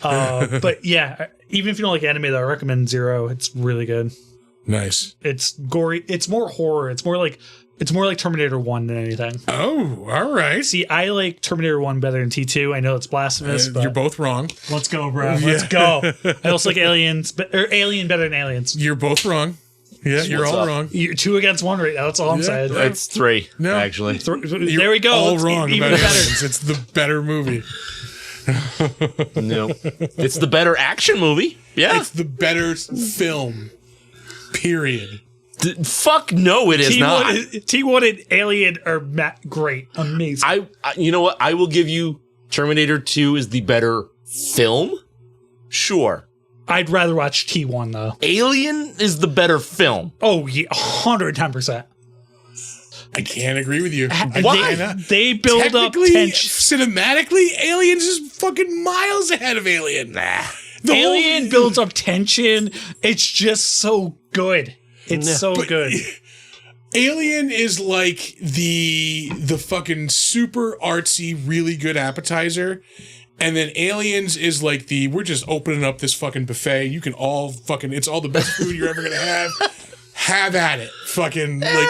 S3: But yeah, even if you don't like anime, though, I recommend Zero. It's really good.
S1: Nice.
S3: It's gory. It's more horror. It's more like Terminator 1 than anything.
S1: Oh, all right.
S3: See, I like Terminator 1 better than T2. I know it's blasphemous, but
S1: You're both wrong.
S3: let's go, bro. Let's go. I also like Alien better than Aliens.
S1: You're both wrong. Yeah, you're
S2: What's
S1: all
S2: up?
S1: wrong.
S3: You're 2 against 1 right now. That's all I'm saying.
S2: It's 3,
S1: No.
S2: actually.
S3: There we go.
S1: All
S3: It's
S1: wrong
S3: even
S1: about
S3: better.
S1: Aliens. It's the better movie.
S2: No. It's the better action movie. Yeah.
S1: It's the better film. Period.
S2: Fuck no, it is not.
S3: T1 and Alien are great. Amazing.
S2: I you know what? I will give you Terminator 2 is the better film. Sure.
S3: I'd rather watch T1 though.
S2: Alien is the better film.
S3: Oh yeah, 110%.
S1: I can't agree with you.
S2: Why?
S3: They build up
S1: Technically,
S3: tension.
S1: cinematically, Aliens is fucking miles ahead of Alien.
S2: Nah.
S1: The whole-
S3: Alien builds up tension. It's just so good. It's so good.
S1: Alien is like the fucking super artsy, really good appetizer. And then Aliens is like we're just opening up this fucking buffet. You can all fucking, it's all the best food you're ever gonna have. Have at it. Fucking like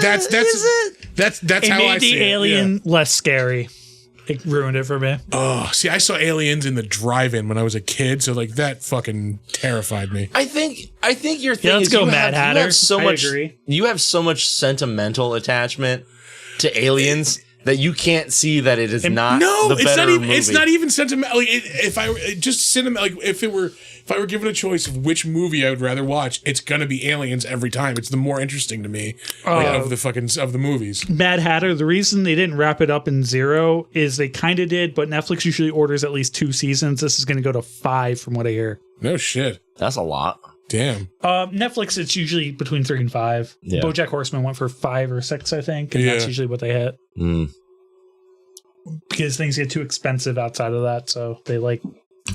S1: that's how I
S3: Made
S1: see
S3: the
S1: it.
S3: Alien less scary. It ruined it for me.
S1: Oh, see, I saw Aliens in the drive-in when I was a kid, so like that fucking terrified me.
S2: I think your thing
S3: Yeah, let's
S2: is
S3: go,
S2: you
S3: Mad
S2: have
S3: Hatter.
S2: so
S3: I
S2: much.
S3: agree.
S2: You have so much sentimental attachment to Aliens that you can't see that it is not.
S1: No,
S2: the
S1: it's
S2: better
S1: not even.
S2: movie.
S1: It's not even sentimental. Like, if I were given a choice of which movie I would rather watch, it's gonna be Aliens every time. It's the more interesting to me of the movies.
S3: Mad Hatter, the reason they didn't wrap it up in 0 is they kind of did, but Netflix usually orders at least 2 seasons. This is going to go to 5 from what I hear.
S1: No shit.
S2: That's a lot.
S1: Damn.
S3: Netflix, it's usually between 3 and 5.
S2: Yeah.
S3: BoJack Horseman went for 5 or 6, I think, and that's usually what they hit. Because things get too expensive outside of that, so they like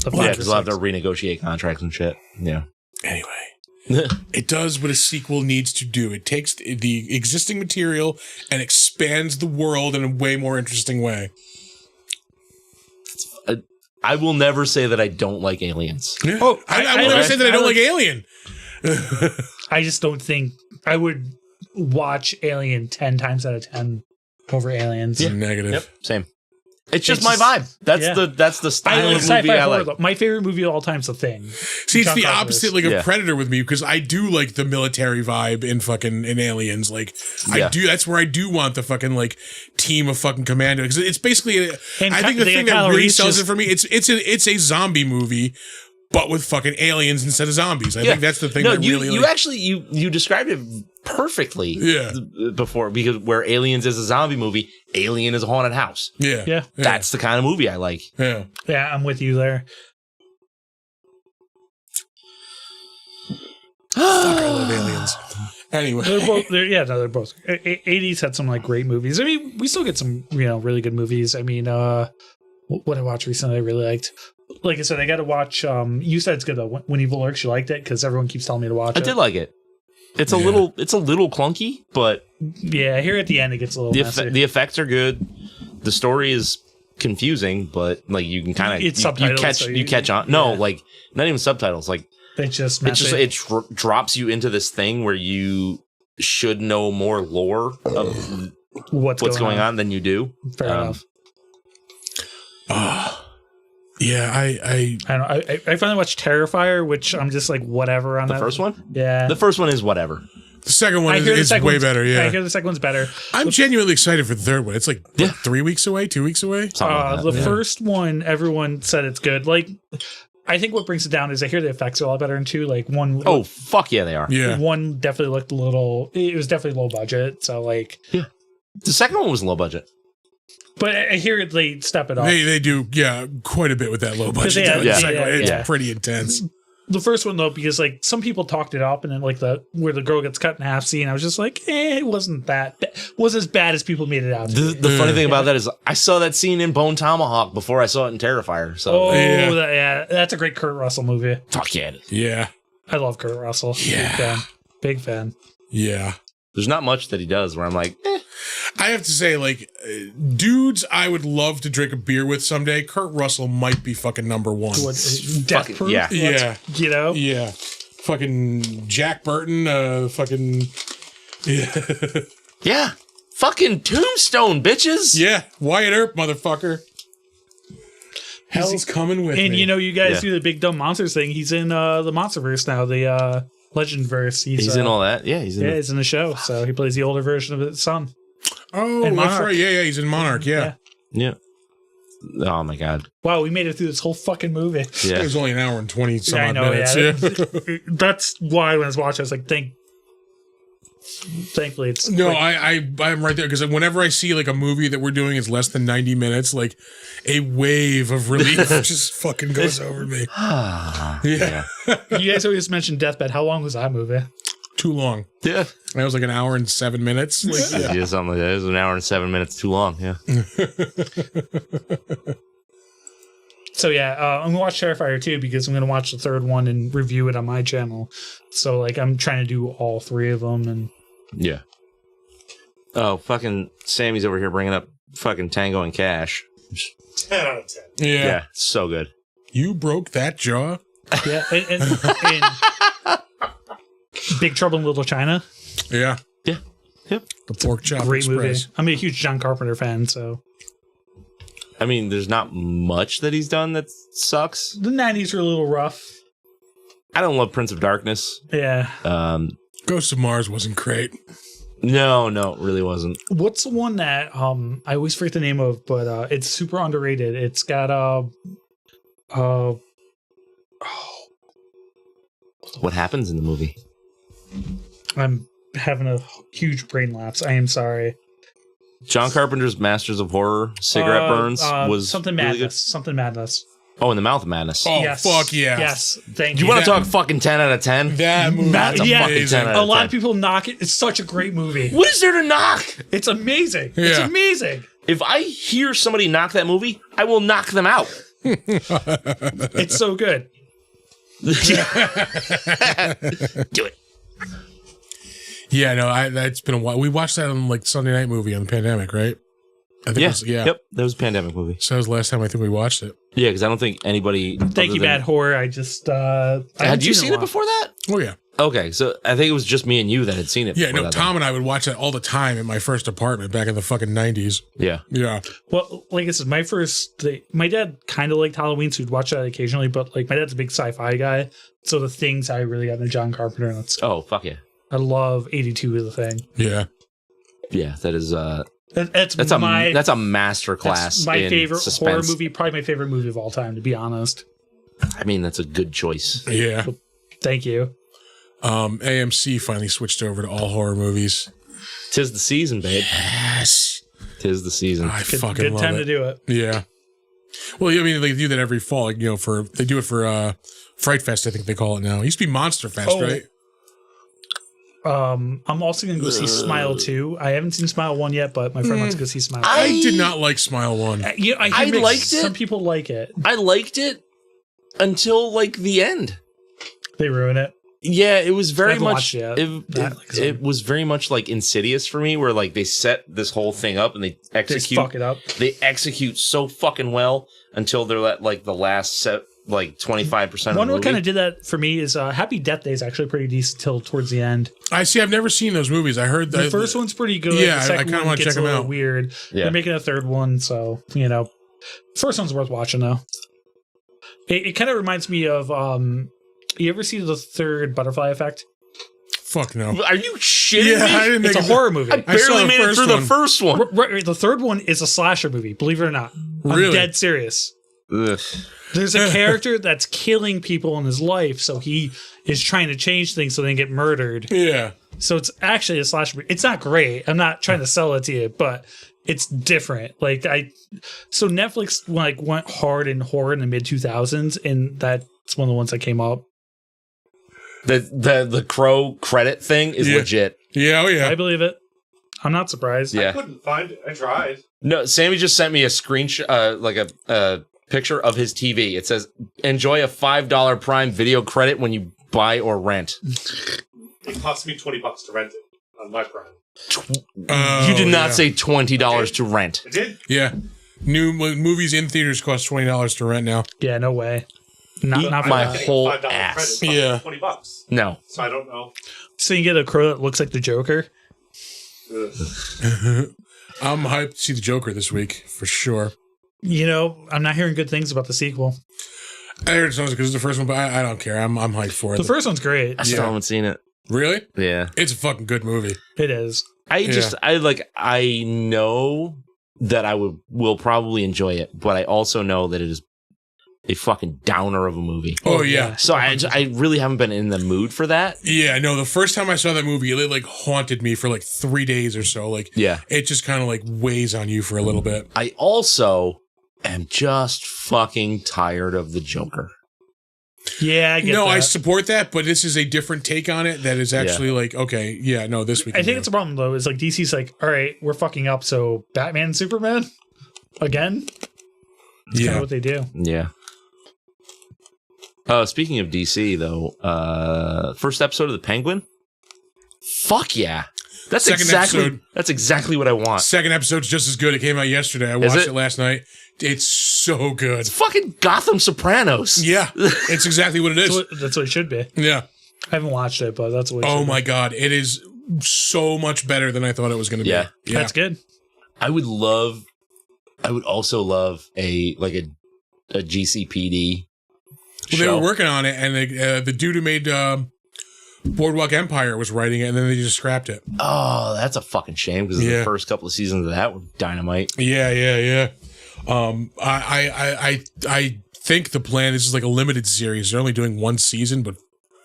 S3: the 5
S2: Yeah,
S3: or
S2: because they'll have
S3: 6.
S2: to renegotiate contracts and shit. Yeah.
S1: Anyway, it does what a sequel needs to do. It takes the existing material and expands the world in a way more interesting way.
S2: I will never say that I don't like Aliens.
S1: Yeah.
S3: Oh,
S1: I will never say that I don't like Alien.
S3: I just don't think I would watch Alien 10 times out of 10 over Aliens.
S1: Negative.
S2: Yep. Same. It's just my vibe. That's the style
S3: I like
S2: of movie
S3: sci-fi
S2: I
S3: horror,
S2: like.
S3: though. My favorite movie of all time is The Thing.
S1: See, it's
S3: John
S1: the
S3: Carpenter's.
S1: opposite, like of Predator with me, because I do like the military vibe in Aliens. Like, I do. That's where I do want the fucking like team of fucking commando, because it's basically. I think the thing that really sells it for me, it's a zombie movie, but with fucking aliens instead of zombies. I think that's the thing. That
S2: you actually you described it perfectly.
S1: Yeah.
S2: Before, because where Aliens is a zombie movie, Alien is a haunted house.
S3: Yeah.
S2: That's the kind of movie I like.
S1: Yeah.
S3: Yeah, I'm with you there.
S1: Fuck, I love Aliens. Anyway,
S3: they're both. 80s had some like great movies. I mean, we still get some really good movies. I mean, what I watched recently, I really liked. Like I said, I got to watch. You said it's good though. When Evil Lurks, you liked it because everyone keeps telling me to watch it.
S2: I did like it. It's a little clunky, but
S3: yeah, here at the end it gets a little messy.
S2: The effects are good. The story is confusing, but like you can kind of
S3: it's subtitled,
S2: you catch on. No, like not even subtitles. Like
S3: it's just
S2: it drops you into this thing where you should know more lore of what's going on than you do.
S3: Fair enough.
S1: yeah, I
S3: don't know. I finally watched Terrifier, which I'm just like whatever on
S2: the
S3: that.
S2: first one.
S3: Yeah,
S2: the first one is whatever.
S1: The second one is way better. Yeah,
S3: I hear the second one's better.
S1: I'm genuinely excited for the third one. It's like 3 weeks away, 2 weeks away.
S3: The first one, everyone said it's good. Like, I think what brings it down is I hear the effects are a lot better in 2. Like one.
S2: Oh fuck yeah, they are.
S1: Yeah,
S3: one definitely looked a little. It was definitely low budget. So like,
S2: the second one was low budget.
S3: But I hear they step it up.
S1: They do, quite a bit with that low budget. It's pretty intense.
S3: The first one though, because like some people talked it up, and then like where the girl gets cut in half scene, I was just like, it wasn't as bad as people made it out to be.
S2: The funny thing about that is I saw that scene in Bone Tomahawk before I saw it in Terrifier. So
S3: that's a great Kurt Russell movie.
S2: Fuck yeah.
S1: Yeah.
S3: I love Kurt Russell.
S1: Yeah.
S3: Big fan.
S1: Yeah.
S2: There's not much that he does where I'm like,
S1: I have to say, like, dudes I would love to drink a beer with someday, Kurt Russell might be fucking number one.
S3: Death Proof?
S2: Yeah.
S1: Yeah.
S3: You know?
S1: Yeah. Fucking Jack Burton, fucking... Yeah.
S2: Yeah. Fucking Tombstone, bitches.
S1: Yeah. Wyatt Earp, motherfucker. Hell's coming with me.
S3: And you guys do the big dumb monsters thing. He's in the Monsterverse now, the Legendverse.
S2: He's in all that. Yeah, he's in
S3: the show. So he plays the older version of his son.
S1: Oh, that's right. Yeah, he's in Monarch. Yeah.
S2: Oh my god.
S3: Wow, we made it through this whole fucking movie.
S2: Yeah.
S1: It was only an hour and 20 some odd minutes.
S3: Yeah. That's why when I was watching, I was like, thankfully it's
S1: no, I'm right there, because whenever I see like a movie that we're doing is less than 90 minutes, like a wave of relief just fucking goes over me. Yeah.
S3: You guys always mention Deathbed. How long was that movie?
S1: Too long.
S2: Yeah.
S1: That was like an hour and 7 minutes. Like,
S2: Yeah, something like that. It was an hour and 7 minutes too long. Yeah.
S3: So I'm gonna watch Terrifier 2 because I'm gonna watch the third one and review it on my channel. So like I'm trying to do all 3 of them, and
S2: yeah. Oh, fucking Sammy's over here bringing up fucking Tango and Cash.
S5: 10 out of 10.
S1: yeah.
S2: So good.
S1: You broke that jaw?
S3: yeah, and Big Trouble in Little China.
S1: Yeah.
S2: Yeah. Yep.
S1: The Pork Chop
S3: Great
S1: Express.
S3: movie. I'm a huge John Carpenter fan, so
S2: I mean, there's not much that he's done that sucks.
S3: The 90s were a little rough.
S2: I don't love Prince of Darkness.
S3: Yeah.
S1: Ghost of Mars wasn't great.
S2: No, it really wasn't.
S3: What's the one that I always forget the name of, but it's super underrated. It's got
S2: What happens in the movie?
S3: I'm having a huge brain lapse. I am sorry.
S2: John Carpenter's Masters of Horror, Cigarette Burns was
S3: something
S2: really
S3: madness.
S2: good.
S3: Something madness.
S2: Oh, In the Mouth of Madness.
S1: Oh,
S3: Yes.
S1: fuck yeah.
S3: Yes. Thank
S2: You
S3: you.
S2: want to talk fucking 10 out of 10?
S1: That movie
S3: That's
S1: is
S3: a
S2: fucking
S1: amazing.
S2: 10 out
S3: A
S2: of
S3: lot
S2: 10.
S3: of people knock it. It's such a great movie.
S2: What is there to knock?
S3: It's amazing. It's
S1: Yeah.
S3: amazing.
S2: If I hear somebody knock that movie, I will knock them out.
S3: It's so good.
S2: Do it.
S1: Yeah, no, that's been a while. We watched that on like Sunday night movie on the pandemic, right? I think it was, yeah.
S2: Yep. That was a pandemic movie.
S1: So that was the last time I think we watched it.
S2: Yeah, because I don't think anybody.
S3: Thank you, Bad Horror. I just
S2: Had you seen it before that?
S1: Oh yeah.
S2: Okay, so I think it was just me and you that had seen it.
S1: Yeah,
S2: before
S1: no,
S2: that,
S1: Tom and I would watch that all the time in my first apartment back in the fucking 90s.
S2: Yeah.
S1: Yeah.
S3: Well, like I said, my dad kind of liked Halloween, so we'd watch that occasionally. But like, my dad's a big sci-fi guy, so the Things I really got into John Carpenter. And
S2: Oh, fuck yeah.
S3: I love 82 is the Thing.
S1: Yeah.
S2: Yeah, that is
S3: That's
S2: a
S3: my
S2: master class.
S3: that's my
S2: in
S3: favorite
S2: suspense.
S3: horror movie. Probably my favorite movie of all time, to be honest.
S2: I mean, that's a good choice.
S1: Yeah.
S3: Thank you.
S1: AMC finally switched over to all horror movies.
S2: 'Tis the season, babe.
S1: Yes.
S2: 'Tis the season.
S1: I
S3: Good,
S1: fucking
S3: good
S1: love
S3: time
S1: it.
S3: to do it.
S1: Yeah. Well, I mean, they do that every fall. Like, you know, they do it for Fright Fest, I think they call it now. It used to be Monster Fest,
S3: Oh.
S1: right?
S3: I'm also gonna go see Smile 2. I haven't seen Smile 1 yet, but my friend wants to go see Smile 2.
S1: I did not like Smile 1.
S3: I
S2: I liked it.
S3: Some people like it.
S2: I liked it until like the end.
S3: They ruin it.
S2: Yeah, it was very
S3: haven't
S2: much.
S3: watched it yet.
S2: It was very much like Insidious for me, where like they set this whole thing up and they
S3: They
S2: execute.
S3: fuck it up.
S2: They execute so fucking well until they're at like the last set, like 25% of
S3: One
S2: the
S3: what
S2: movie.
S3: kind of did that for me is Happy Death Day is actually pretty decent till towards the end.
S1: I see. I've never seen those movies. I heard
S3: The first one's pretty good.
S1: Yeah,
S3: the
S1: I
S3: second
S1: kinda
S3: one
S1: wanna
S3: gets
S1: check
S3: a
S1: them
S3: little
S1: out.
S3: weird.
S2: Yeah.
S3: They're making a third one, so first one's worth watching though. It kind of reminds me of you ever see the third Butterfly Effect?
S1: Fuck no.
S2: Are you shitting
S1: Yeah, I
S2: me?
S1: didn't
S3: It's
S1: think
S3: a horror movie.
S2: I
S1: I saw
S2: barely
S1: the
S2: made it
S1: first
S2: through the
S1: one.
S2: first one.
S3: Right, the third one is a slasher movie, believe it or not.
S1: Really?
S3: I'm dead serious.
S2: Ugh.
S3: There's a character that's killing people in his life, so he is trying to change things so they get murdered.
S1: Yeah.
S3: So it's actually a slasher movie. It's not great. I'm not trying to sell it to you, but it's different. So Netflix went hard in horror in the mid 2000s, and that's one of the ones that came up.
S2: The Crow credit thing is
S1: Yeah.
S2: legit.
S1: Yeah. Oh yeah.
S3: I believe it. I'm not surprised.
S2: Yeah.
S5: I couldn't find it. I tried.
S2: No, Sammy just sent me a screenshot, like a picture of his TV. It says, "Enjoy a $5 Prime Video credit when you buy or rent."
S5: It cost me $20 to rent it on my Prime.
S2: You did not
S1: yeah.
S2: say $20 to rent.
S5: I did.
S1: Yeah. New movies in theaters cost $20 to rent now.
S3: Yeah, no way. Not
S2: Eat
S3: for
S2: my
S3: that.
S5: Getting
S2: whole
S5: a $5
S2: ass.
S5: credit cost
S1: Yeah.
S5: me $20.
S2: No.
S5: So I don't know.
S3: So you get a crow that looks like the Joker.
S5: Ugh.
S1: I'm hyped to see the Joker this week for sure.
S3: I'm not hearing good things about the sequel.
S1: I heard it sounds because it's the first one, but I don't care. I'm hyped for it.
S3: The first one's great.
S2: I still haven't seen it.
S1: Really?
S2: Yeah.
S1: It's a fucking good movie.
S3: It is.
S2: I know that I will probably enjoy it, but I also know that it is a fucking downer of a movie.
S1: Oh yeah.
S2: So I really haven't been in the mood for that.
S1: Yeah, no, the first time I saw that movie, it like haunted me for like 3 days or so. Like,
S2: Yeah.
S1: it just kind of like weighs on you for a little bit.
S2: I also am just fucking tired of the Joker.
S3: Yeah, I get
S1: No,
S3: that.
S1: I support that, but this is a different take on it that is actually like, okay, yeah, no, this week.
S3: I think it's a problem though. Is like DC's like, all right, we're fucking up. So Batman, and Superman, again. That's kind
S1: yeah.
S3: of what they do.
S2: Yeah. Speaking of DC though, first episode of The Penguin. Fuck yeah. That's
S1: Second
S2: exactly what I want.
S1: Second episode's just as good. It came out yesterday. I
S2: Is
S1: watched
S2: it?
S1: it last night. It's so good.
S2: It's fucking Gotham Sopranos.
S1: Yeah, it's exactly what it is.
S3: That's what it should be.
S1: Yeah.
S3: I haven't watched it, but that's what. It
S1: Oh
S3: should
S1: my
S3: be.
S1: god, it is so much better than I thought it was going to be.
S2: Yeah.
S3: That's good.
S2: I would love I would also love a GCPD
S1: Well, they were working on it, and the dude who made Boardwalk Empire was writing it, and then they just scrapped it.
S2: Oh, that's a fucking shame because the first couple of seasons of that were dynamite.
S1: Yeah. I think the plan is like a limited series. They're only doing one season, but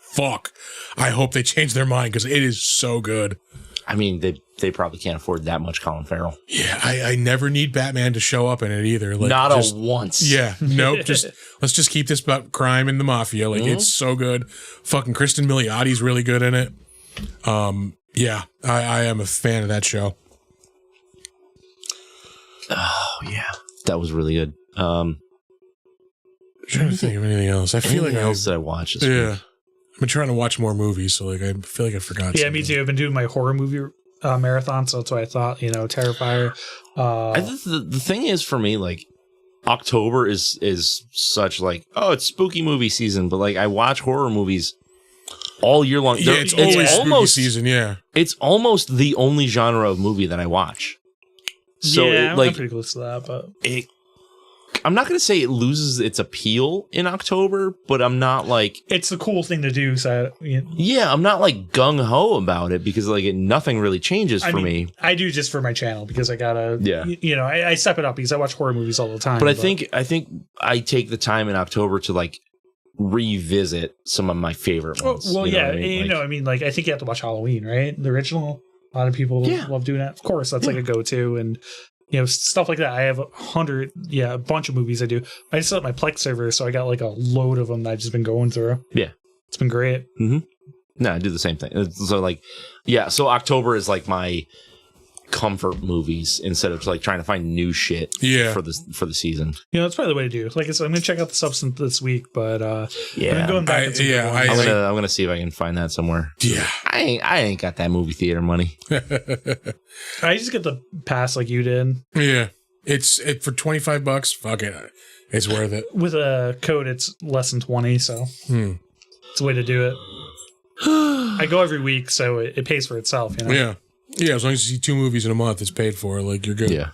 S1: fuck, I hope they change their mind because it is so good.
S2: I mean, they probably can't afford that much Colin Farrell.
S1: Yeah, I never need Batman to show up in it either. Like,
S2: Not once.
S1: Yeah, nope. Let's just keep this about crime and the mafia. Like it's so good. Fucking Kristen Miliotti's really good in it. Yeah, I am a fan of that show.
S2: Oh yeah, that was really good.
S1: I'm trying to think of anything else. I feel like
S2: else that I watched.
S1: I've been trying to watch more movies, so like I feel like I forgot.
S3: Yeah, me too. I've been doing my horror movie marathon, so that's why I thought, Terrifier.
S2: The thing is for me, like October is such like, oh, it's spooky movie season, but like I watch horror movies all year long.
S1: Yeah, it's always spooky season. Yeah,
S2: it's almost the only genre of movie that I watch. So
S3: I'm pretty close to that, but
S2: I'm not going to say it loses its appeal in October, but I'm not like...
S3: It's the cool thing to do. So
S2: yeah, I'm not like gung-ho about it because like nothing really changes for me.
S3: I do just for my channel because I gotta...
S2: Yeah.
S3: I step it up because I watch horror movies all the time.
S2: But I think I take the time in October to like revisit some of my favorite ones.
S3: Well, yeah. I think you have to watch Halloween, right? The original. A lot of people love doing that. Of course, that's like a go-to and... stuff like that. I have a bunch of movies I do. I just set up my Plex server, so I got like a load of them that I've just been going through.
S2: Yeah.
S3: It's been great.
S2: Mm-hmm. No, I do the same thing. So like, so October is like my comfort movies instead of like trying to find new shit for the season.
S3: That's probably the way to do it. Like I said, I'm going to check out the Substance this week, but I'm going back.
S2: I'm gonna see if I can find that somewhere.
S1: Yeah.
S2: I ain't got that movie theater money.
S3: I just get the pass like you did.
S1: Yeah. It's for $25. Fuck it. It's worth it.
S3: With a code, it's less than 20, so it's a way to do it. I go every week, so it pays for itself,
S1: Yeah. Yeah, as long as you see 2 movies in a month, it's paid for. Like, you're good.
S2: Yeah.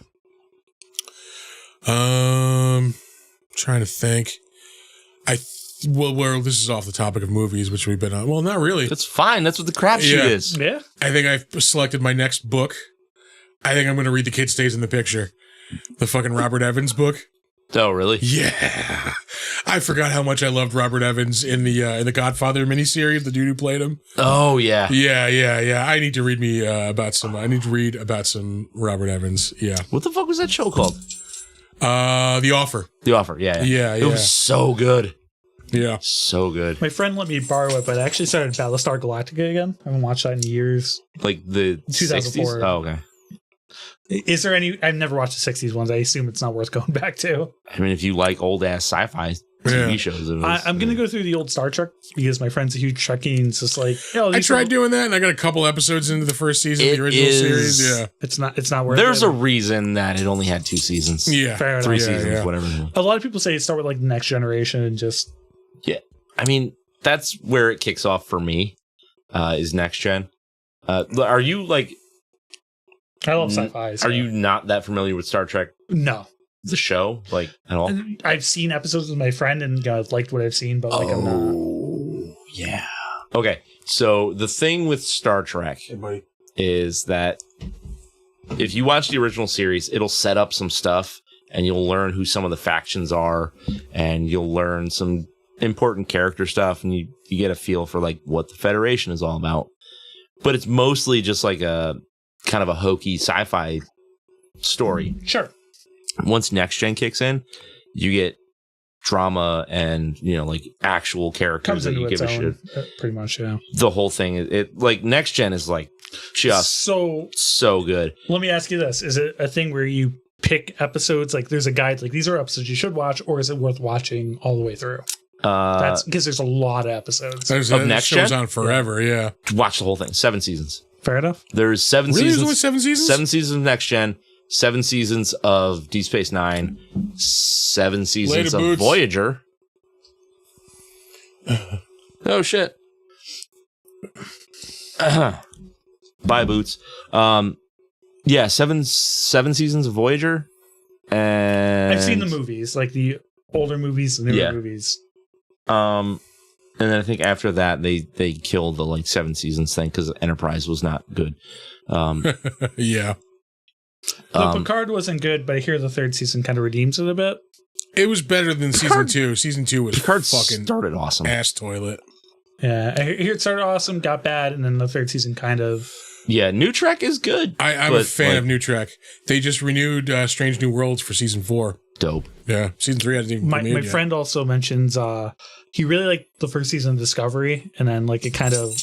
S1: Trying to think. This is off the topic of movies, which we've been on. Well, not really.
S2: That's fine. That's what the crapshoot is.
S3: Yeah.
S1: I think I've selected my next book. I think I'm going to read The Kid Stays in the Picture. The fucking Robert Evans book.
S2: Oh, really?
S1: Yeah. I forgot how much I loved Robert Evans in the Godfather miniseries, the dude who played him.
S2: Oh, yeah.
S1: Yeah. I need to read about some Robert Evans. Yeah.
S2: What the fuck was that show called?
S1: The Offer.
S2: The Offer, yeah.
S1: It
S2: was so good.
S1: Yeah.
S2: So good.
S3: My friend let me borrow it, but I actually started Battlestar Galactica again. I haven't watched that in years.
S2: Like the
S3: 2004.
S2: 60s? Oh, okay.
S3: Is there any... I've never watched the 60s ones. I assume it's not worth going back to.
S2: I mean, if you like old-ass sci-fi TV shows...
S3: I'm going to go through the old Star Trek because my friend's a huge Trekkie and it's just like...
S1: I tried doing that and I got a couple episodes into the first season of the original series. Yeah.
S3: It's not worth it.
S2: There's a reason that it only had 2 seasons.
S1: Yeah.
S3: Fair enough.
S2: 3 seasons, whatever.
S3: A lot of people say start with like the Next Generation and just...
S2: Yeah. I mean, that's where it kicks off for me, is Next Gen. Are you like...
S3: I love sci-fi. So.
S2: Are you not that familiar with Star Trek?
S3: No.
S2: The show, like, at all?
S3: I've seen episodes with my friend and liked what I've seen, but like I'm not.
S2: Yeah. Okay, so the thing with Star Trek is that if you watch the original series, it'll set up some stuff and you'll learn who some of the factions are and you'll learn some important character stuff and you get a feel for like what the Federation is all about. But it's mostly just like a kind of a hokey sci-fi story.
S3: Sure.
S2: Once Next Gen kicks in, you get drama and, like actual characters that you give a shit.
S3: Pretty much, yeah.
S2: The whole thing, it like Next Gen is like just so good.
S3: Let me ask you this. Is it a thing where you pick episodes, like there's a guide, like these are episodes you should watch, or is it worth watching all the way through? That's because there's a lot of episodes.
S2: Of Next Gen?
S1: Show's on forever, yeah.
S2: Watch the whole thing. 7 seasons.
S3: Fair enough.
S2: There's 7
S1: seasons.
S2: There's
S1: only 7 seasons?
S2: 7 seasons of Next Gen, 7 seasons of Deep Space Nine, 7 seasons of Voyager. Oh, shit. Bye, Boots. Yeah, seven seasons of Voyager And
S3: I've seen the movies, like the older movies, the newer movies.
S2: And then I think after that they killed the like 7 seasons thing because Enterprise was not good.
S1: Yeah.
S3: Picard wasn't good, but I hear the 3rd season kind of redeems it a bit.
S1: It was better than season 2. Season 2 was
S2: Picard
S1: fucking
S2: started awesome.
S1: ass toilet.
S3: Yeah, I hear it started awesome, got bad, and then the 3rd season kind of...
S2: Yeah, New Trek is good.
S1: I'm a fan of New Trek. They just renewed Strange New Worlds for season 4.
S2: Dope.
S1: Yeah, season 3 hasn't even
S3: My
S1: premiered yet.
S3: friend also mentions he really liked the 1st season of Discovery, and then like it kind of...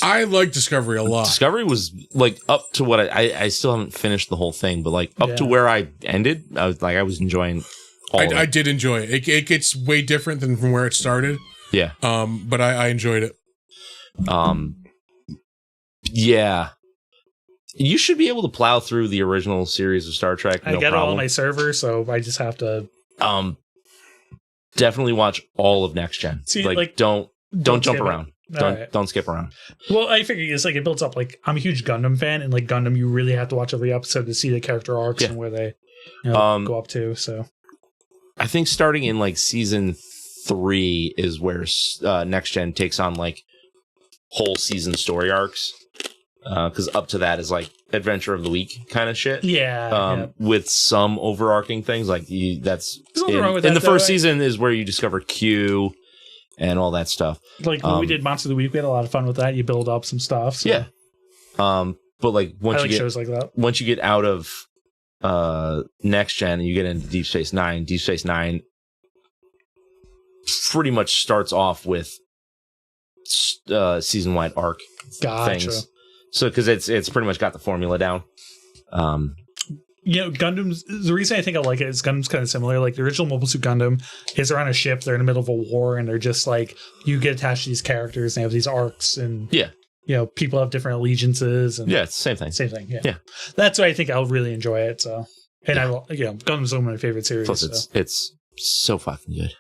S1: I like Discovery a lot.
S2: Discovery was like up to what I still haven't finished the whole thing, but like up to where I ended, I was enjoying all of it.
S1: I did enjoy it. It gets way different than from where it started.
S2: Yeah.
S1: But I enjoyed it.
S2: Yeah. You should be able to plow through the original series of Star Trek.
S3: I get it all on my server, so I just have to.
S2: Definitely watch all of Next Gen.
S3: See,
S2: like don't jump
S3: skip
S2: around. Don't skip around.
S3: Well, I figure it's like it builds up. Like I'm a huge Gundam fan, and like Gundam, you really have to watch every episode to see the character arcs and where they go up to. So
S2: I think starting in like season 3 is where Next Gen takes on like whole season story arcs. Because up to that is like Adventure of the Week kind of shit.
S3: Yeah.
S2: With some overarching things like that's
S3: nothing wrong with
S2: in
S3: that,
S2: the first
S3: though,
S2: season is where you discover Q and all that stuff.
S3: Like when we did Monster of the Week, we had a lot of fun with that. You build up some stuff. So.
S2: Yeah. But like once
S3: I like shows like that.
S2: Once you get out of Next Gen and you get into Deep Space Nine pretty much starts off with season wide arc things. So, because it's pretty much got the formula down.
S3: Gundam's, the reason I think I like it is Gundam's kind of similar. Like the original Mobile Suit Gundam is they're on a ship, they're in the middle of a war, and they're just like, you get attached to these characters, and they have these arcs, and people have different allegiances. And
S2: it's the same thing.
S3: Same thing, yeah. That's why I think I'll really enjoy it. So, and Gundam's one of my favorite series.
S2: Plus, it's so fucking good.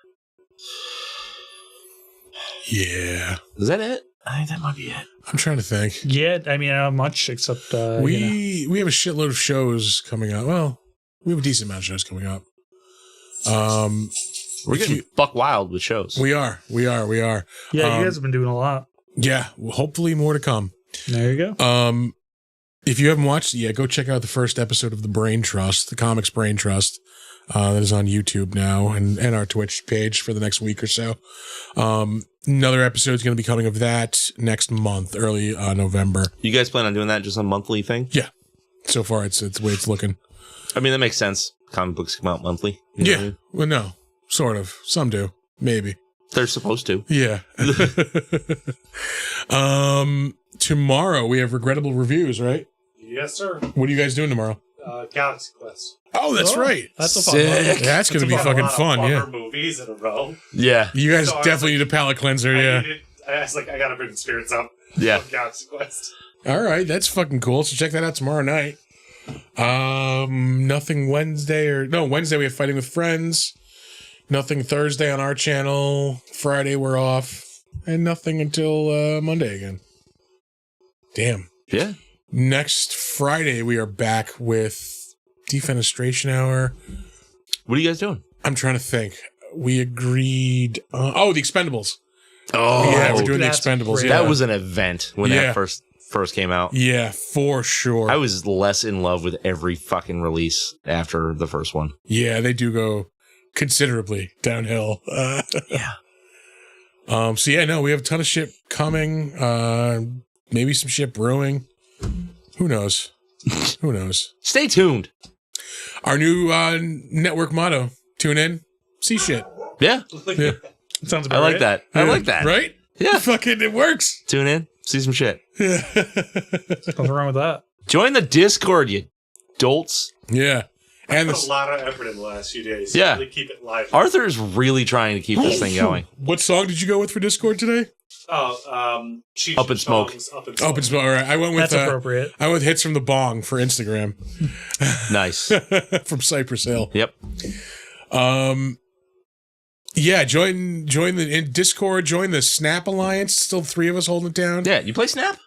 S1: Yeah.
S2: Is that it? I think that might be it.
S1: I'm trying to think.
S3: Yeah, I mean, not much except
S1: we have a shitload of shows coming up. Well, we have a decent amount of shows coming up.
S2: We're getting buck wild with shows.
S1: We are.
S3: Yeah, you guys have been doing a lot.
S1: Yeah, hopefully more to come.
S3: There you go.
S1: If you haven't watched it yet, go check out the first episode of the Brain Trust, the Comics Brain Trust. That is on YouTube now and our Twitch page for the next week or so. Another episode is going to be coming of that next month, early November.
S2: You guys plan on doing that just a monthly thing?
S1: Yeah. So far, it's the way it's looking.
S2: I mean, that makes sense. Comic books come out monthly. You know what I mean?
S1: Well, no, sort of. Some do, maybe.
S2: They're supposed to.
S1: Yeah. Tomorrow we have regrettable reviews, right?
S5: Yes, sir.
S1: What are you guys doing tomorrow?
S5: Galaxy Quest.
S1: Oh, that's right.
S3: That's a fun one.
S1: That's going to be fucking fun, yeah.
S5: Movies in a row.
S2: Yeah.
S1: You guys definitely need a palate cleanser, yeah.
S5: I was like, I gotta bring the spirits up.
S2: Yeah.
S5: Galaxy Quest.
S1: All right, that's fucking cool. So check that out tomorrow night. Nothing Wednesday Wednesday we have Fighting with Friends. Nothing Thursday on our channel. Friday we're off. And nothing until Monday again. Damn.
S2: Yeah.
S1: Next Friday we are back with Defenestration Hour.
S2: What are you guys doing?
S1: I'm trying to think. We agreed. The Expendables.
S2: Oh,
S1: yeah, we're doing the Expendables.
S3: great.
S1: Yeah.
S2: That was an event when that first came out.
S1: Yeah, for sure.
S2: I was less in love with every fucking release after the first one.
S1: Yeah, they do go considerably downhill.
S2: Yeah.
S1: So yeah, no, we have a ton of shit coming. Maybe some shit brewing. Who knows? Who knows?
S2: Stay tuned.
S1: Our new network motto: tune in, see shit.
S2: Yeah.
S1: Yeah.
S3: Sounds
S2: I
S3: about
S2: like
S3: right.
S2: that. I like that.
S1: Right?
S2: Yeah.
S1: Fucking, it works.
S2: Tune in. See some shit.
S1: Yeah.
S3: What's wrong with that?
S2: Join the Discord, you dolts.
S1: Yeah. And
S5: Put a lot of effort in the last few days.
S2: Yeah.
S5: Really keep it live.
S2: Arthur is really trying to keep this thing going.
S1: what song did you go with for Discord today?
S5: Cheech
S2: Up in Smoke.
S5: Up in
S1: Up in Smoke. All right. I went with
S3: That's appropriate.
S1: I went with Hits from the Bong for Instagram.
S2: Nice.
S1: From Cypress Hill.
S2: Yep.
S1: Yeah, join the Discord, join the Snap Alliance. Still 3 of us holding it down.
S2: Yeah, you play Snap?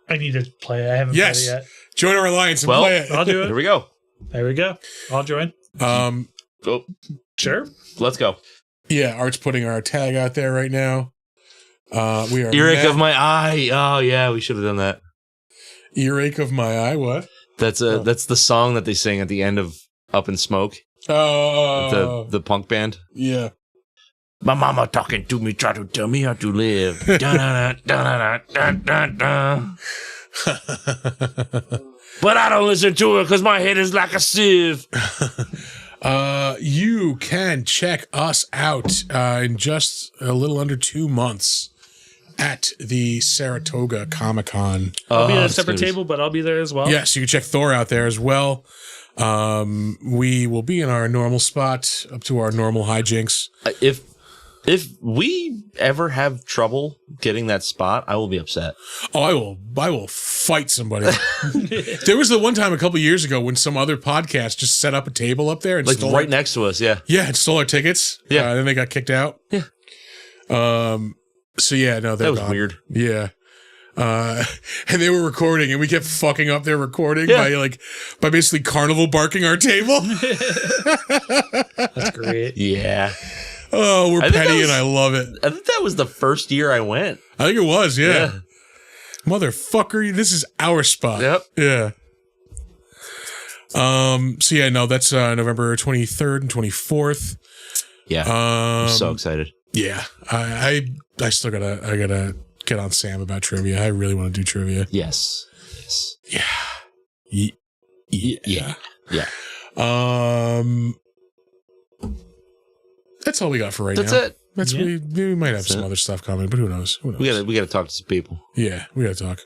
S3: I need to play it. I haven't played it yet.
S1: Join our alliance and
S2: Well,
S1: play it.
S3: I'll do
S2: Here
S3: it.
S2: we go.
S3: There we go. I'll join.
S2: Oh,
S3: Sure.
S2: let's go.
S1: Yeah, Art's putting our tag out there right now. We are
S2: Earache of my eye. Oh yeah, we should have done that.
S1: Earache of my eye. What?
S2: That's the song that they sing at the end of Up in Smoke.
S1: Oh,
S2: The punk band.
S1: yeah.
S2: My mama talking to me, try to tell me how to live. Da-da-da-da-da-da-da-da. But I don't listen to it because my head is like a sieve.
S1: You can check us out in just a little under 2 months at the Saratoga Comic-Con.
S3: I'll be at a separate table, but I'll be there as well.
S1: Yes, you can check Thor out there as well. We will be in our normal spot up to our normal hijinks.
S2: If we ever have trouble getting that spot, I will be upset.
S1: Oh, I will fight somebody. There was the one time a couple years ago when some other podcast just set up a table up there and
S2: Like
S1: stole
S2: right next to us, yeah.
S1: Yeah, and stole our tickets.
S2: Yeah.
S1: Then they got kicked out.
S2: Yeah.
S1: So yeah, no, they're
S2: That was
S1: gone.
S2: weird.
S1: Yeah. And they were recording, and we kept fucking up their recording by basically carnival barking our table.
S3: That's great.
S2: Yeah.
S1: Oh, we're
S2: I think
S1: petty,
S2: that was-
S1: and I love it.
S2: I think that was the first year I went.
S1: I think it was, yeah.
S2: Yeah.
S1: Motherfucker, this is our spot.
S2: Yep.
S1: Yeah. So yeah, no, that's November 23rd and 24th.
S2: Yeah. I'm so excited.
S1: Yeah. I still gotta get on Sam about trivia. I really want to do trivia.
S2: Yes.
S1: Yeah.
S2: Yeah.
S1: That's all we got for right
S2: That's
S1: now.
S2: it.
S1: That's
S3: Yeah.
S1: we might have
S2: That's
S1: some
S2: it.
S1: other stuff coming, but who knows? Who knows?
S2: We gotta talk to some people.
S1: Yeah, we gotta talk.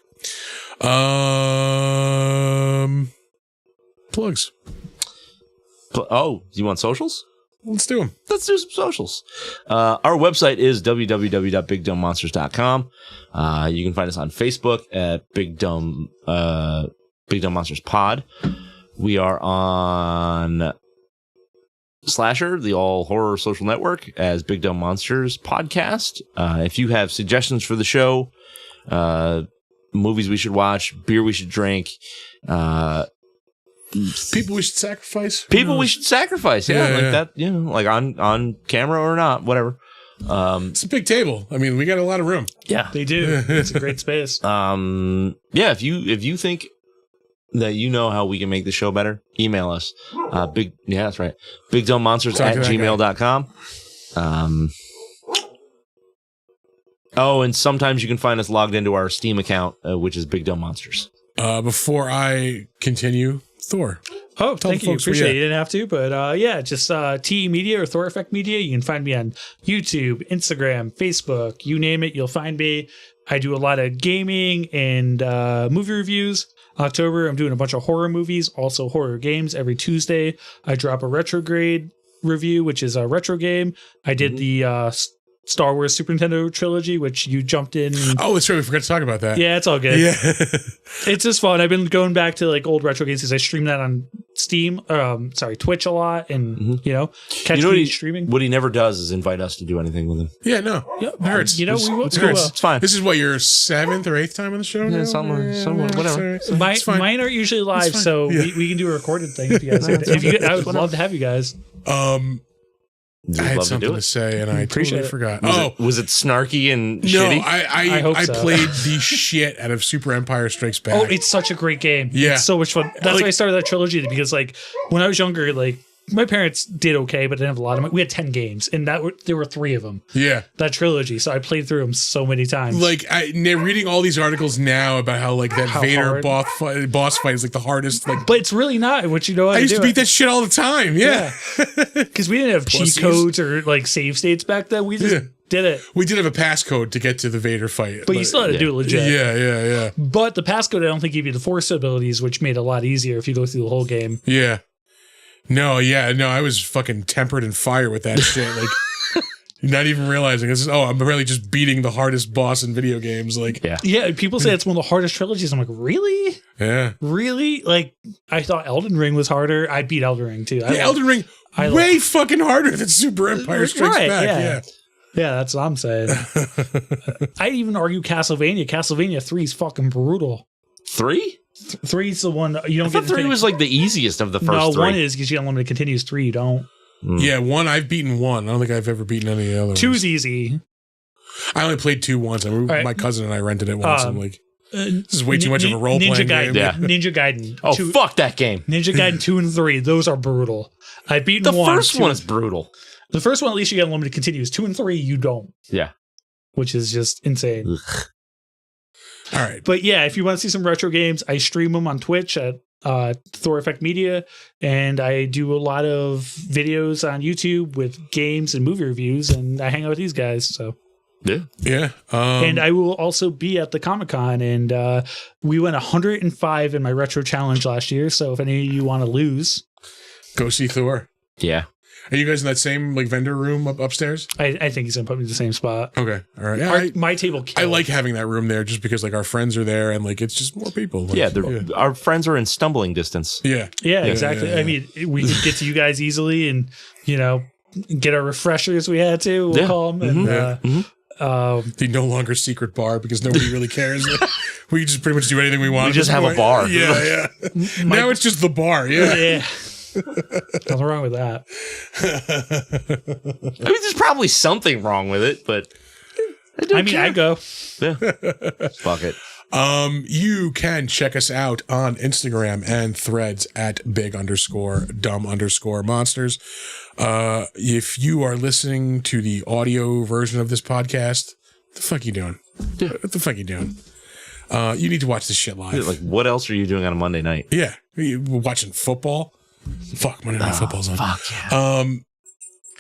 S1: Plugs.
S2: Oh, you want socials?
S1: Let's do them.
S2: Let's do some socials. Our website is www.bigdumbmonsters.com. You can find us on Facebook at Big Dumb Monsters Pod. We are on Slasher, the all horror social network, as Big Dumb Monsters Podcast. If you have suggestions for the show, movies we should watch, beer we should drink,
S1: People we should sacrifice.
S2: people we should sacrifice,
S1: Yeah,
S2: like
S1: yeah.
S2: that, like on camera or not, whatever.
S1: It's a big table. I mean, we got a lot of room.
S2: Yeah.
S3: They do. It's a great space.
S2: Yeah, if you think that you know how we can make the show better, email us. That's right. BigDumbMonsters
S1: Talk
S2: at
S1: to that
S2: gmail.com. And sometimes you can find us logged into our Steam account, which is Big Dumb Monsters.
S1: Before I continue, Thor.
S3: Oh,
S1: Tell
S3: thank
S1: the
S3: you.
S1: folks where
S3: Appreciate it.
S1: you
S3: You didn't have to, but just TE Media or Thor Effect Media. You can find me on YouTube, Instagram, Facebook, you name it, you'll find me. I do a lot of gaming and movie reviews. October, I'm doing a bunch of horror movies, also horror games. Every Tuesday, I drop a retrograde review, which is a retro game. I did the Star Wars Super Nintendo trilogy, which you jumped in.
S1: Oh, that's right. We forgot to talk about that.
S3: Yeah, it's all good.
S1: Yeah.
S3: It's just fun. I've been going back to like old retro games because I stream that on Steam, Twitch a lot, and catch me streaming.
S2: What he never does is invite us to do anything with him.
S1: Yeah, no.
S3: Yeah,
S1: It hurts.
S3: we will.
S1: It
S3: We will.
S1: hurts.
S2: It's fine.
S1: This is what, your 7th or 8th time on the show?
S2: Yeah,
S1: now?
S2: somewhere, whatever.
S1: It's fine.
S3: Mine aren't usually live,
S1: It's fine.
S3: so
S1: Yeah.
S3: we can do a recorded thing if you guys. I would love to have you guys.
S1: I had something to say and I
S3: Appreciate
S1: totally
S3: it.
S1: forgot.
S2: Was it snarky and
S1: No,
S2: shitty?
S1: I
S3: hope so.
S1: played the shit out of Super Empire Strikes Back.
S3: Oh, it's such a great game.
S1: Yeah.
S3: It's so much fun. That's why I started that trilogy, because like when I was younger, like my parents did okay, but didn't have a lot of money. We had 10 games, and there were 3 of them.
S1: Yeah.
S3: That trilogy. So I played through them so many times.
S1: Like, reading all these articles now about how, like, that
S3: How
S1: Vader
S3: hard.
S1: boss fight is, like, the hardest. Like,
S3: but it's really not. What you know how
S1: I used to
S3: do
S1: beat
S3: it.
S1: that shit all the time. Yeah.
S3: Because we didn't have
S1: Pussies.
S3: cheat codes or like save states back then. We just
S1: Yeah.
S3: did it.
S1: We did have a passcode to get to the Vader fight.
S3: But you still had to do it legit.
S1: Yeah.
S3: But the passcode, I don't think, gave you the force abilities, which made it a lot easier if you go through the whole game.
S1: Yeah. No, I was fucking tempered in fire with that shit. Like, not even realizing this is, I'm really just beating the hardest boss in video games. Like,
S3: Yeah, people say it's one of the hardest trilogies. I'm like, really?
S1: yeah.
S3: Really? Like, I thought Elden Ring was harder. I beat Elden Ring too.
S1: Elden Ring, way fucking harder than Super Empire Strikes
S3: Right,
S1: Back.
S3: yeah. Yeah, that's what I'm saying. I'd even argue Castlevania. Castlevania 3 is fucking brutal.
S2: 3?
S3: 3's the one you don't
S2: I thought
S3: get.
S2: 3 was like the easiest of the first
S3: no,
S2: 3.
S3: 1 is because you unlimited continues. 3 you don't.
S1: Yeah, 1 I've beaten 1. I don't think I've ever beaten any of the other
S3: 2's
S1: ones.
S3: easy.
S1: I only played 2 once.
S3: right.
S1: My cousin and I rented it once. I'm like, this is way too much of a
S3: Ninja
S1: role-playing
S3: Gaiden,
S1: game.
S2: Yeah.
S3: Ninja Gaiden.
S2: Oh,
S3: 2,
S2: fuck that game.
S3: Ninja Gaiden 2 and 3. Those are brutal. I've beaten
S2: The
S3: 1.
S2: first
S3: 2
S2: one is brutal.
S3: The first one, at least you get unlimited continues. 2 and 3, you don't,
S2: Yeah.
S3: which is just insane.
S2: Ugh.
S1: All right.
S3: But yeah, if you want to see some retro games, I stream them on Twitch at Thor Effect Media, and I do a lot of videos on YouTube with games and movie reviews, and I hang out with these guys. So
S2: Yeah.
S1: Yeah.
S3: and I will also be at the Comic-Con, and we went 105 in my retro challenge last year. So if any of you want to lose,
S1: go see Thor.
S2: Yeah.
S1: Are you guys in that same like vendor room upstairs?
S3: I think he's gonna put me in the same spot.
S1: Okay. All right. Yeah,
S3: My table.
S1: I like having that room there just because like our friends are there and like it's just more people. Like,
S2: Yeah. Our friends are in stumbling distance.
S1: Yeah.
S3: Yeah, exactly.
S1: yeah.
S3: I mean, we could get to you guys easily, and get our refreshers. We had to. We'll
S2: Yeah.
S3: call them. And,
S1: The no longer secret bar because nobody really cares. We just pretty much do anything we want.
S2: We
S1: at
S2: just
S1: this
S2: have a
S1: point.
S2: bar.
S1: Yeah, yeah. Now it's just the bar. Yeah.
S3: yeah. Nothing wrong with that.
S2: I mean, there's probably something wrong with it, but
S3: I go.
S2: yeah. Fuck it.
S1: You can check us out on Instagram and Threads at big_dumb_monsters. If you are listening to the audio version of this podcast, what the fuck you doing? What the fuck you doing? You need to watch this shit live.
S2: Like, what else are you doing on a Monday night?
S1: Yeah. We're watching football. Fuck, Monday Night Football's on.
S2: Fuck yeah.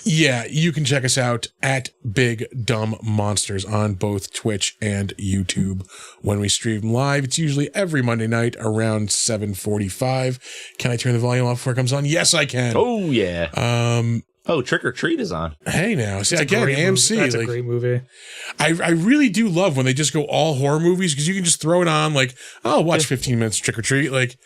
S1: Yeah, you can check us out at Big Dumb Monsters on both Twitch and YouTube when we stream live. It's usually every Monday night around 7:45. Can I turn the volume off before it comes on? Yes, I can.
S2: Oh yeah. Oh, Trick or Treat is on.
S1: Hey now, see
S3: It's a
S1: again,
S3: great
S1: AMC.
S3: movie. That's
S1: like,
S3: a great movie.
S1: I really do love when they just go all horror movies because you can just throw it on. Like, oh, I'll watch 15 minutes of Trick or Treat. Like,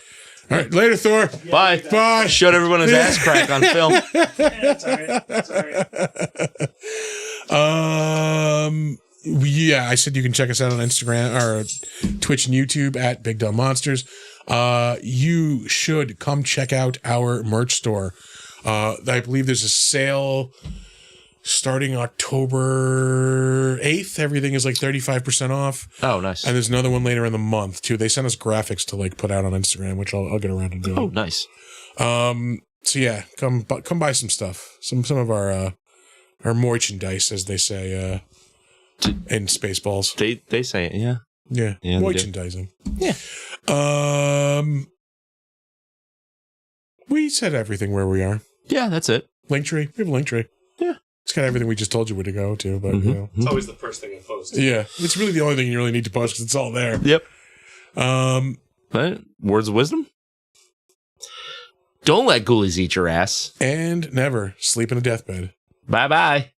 S1: all right, later, Thor.
S2: Bye.
S1: Bye.
S2: Showed everyone his ass crack on film.
S3: That's all right. That's all right.
S1: Yeah, I said you can check us out on Instagram or Twitch and YouTube at Big Dumb Monsters. You should come check out our merch store. I believe there's a sale starting October 8th. Everything is like 35% off.
S2: Oh, nice.
S1: And there's another one later in the month too. They sent us graphics to like put out on Instagram, which I'll get around to doing.
S2: Oh, nice.
S1: So yeah, come buy some stuff. Some of our merchandise, as they say, in Spaceballs.
S2: They say it, yeah.
S1: Yeah,
S2: Yeah, they do.
S1: merchandising.
S2: Yeah.
S1: We said everything where we are.
S2: Yeah, that's it.
S1: Linktree. We have a Linktree.
S2: Yeah.
S1: It's got everything we just told you where to go to, but
S2: Mm-hmm.
S1: you know.
S5: It's always the first thing I post.
S1: Yeah, it's really the only thing you really need to post because it's all there.
S2: Yep.
S1: Um,
S2: But words of wisdom? Don't let ghoulies eat your ass.
S1: and never sleep in a deathbed.
S2: Bye-bye.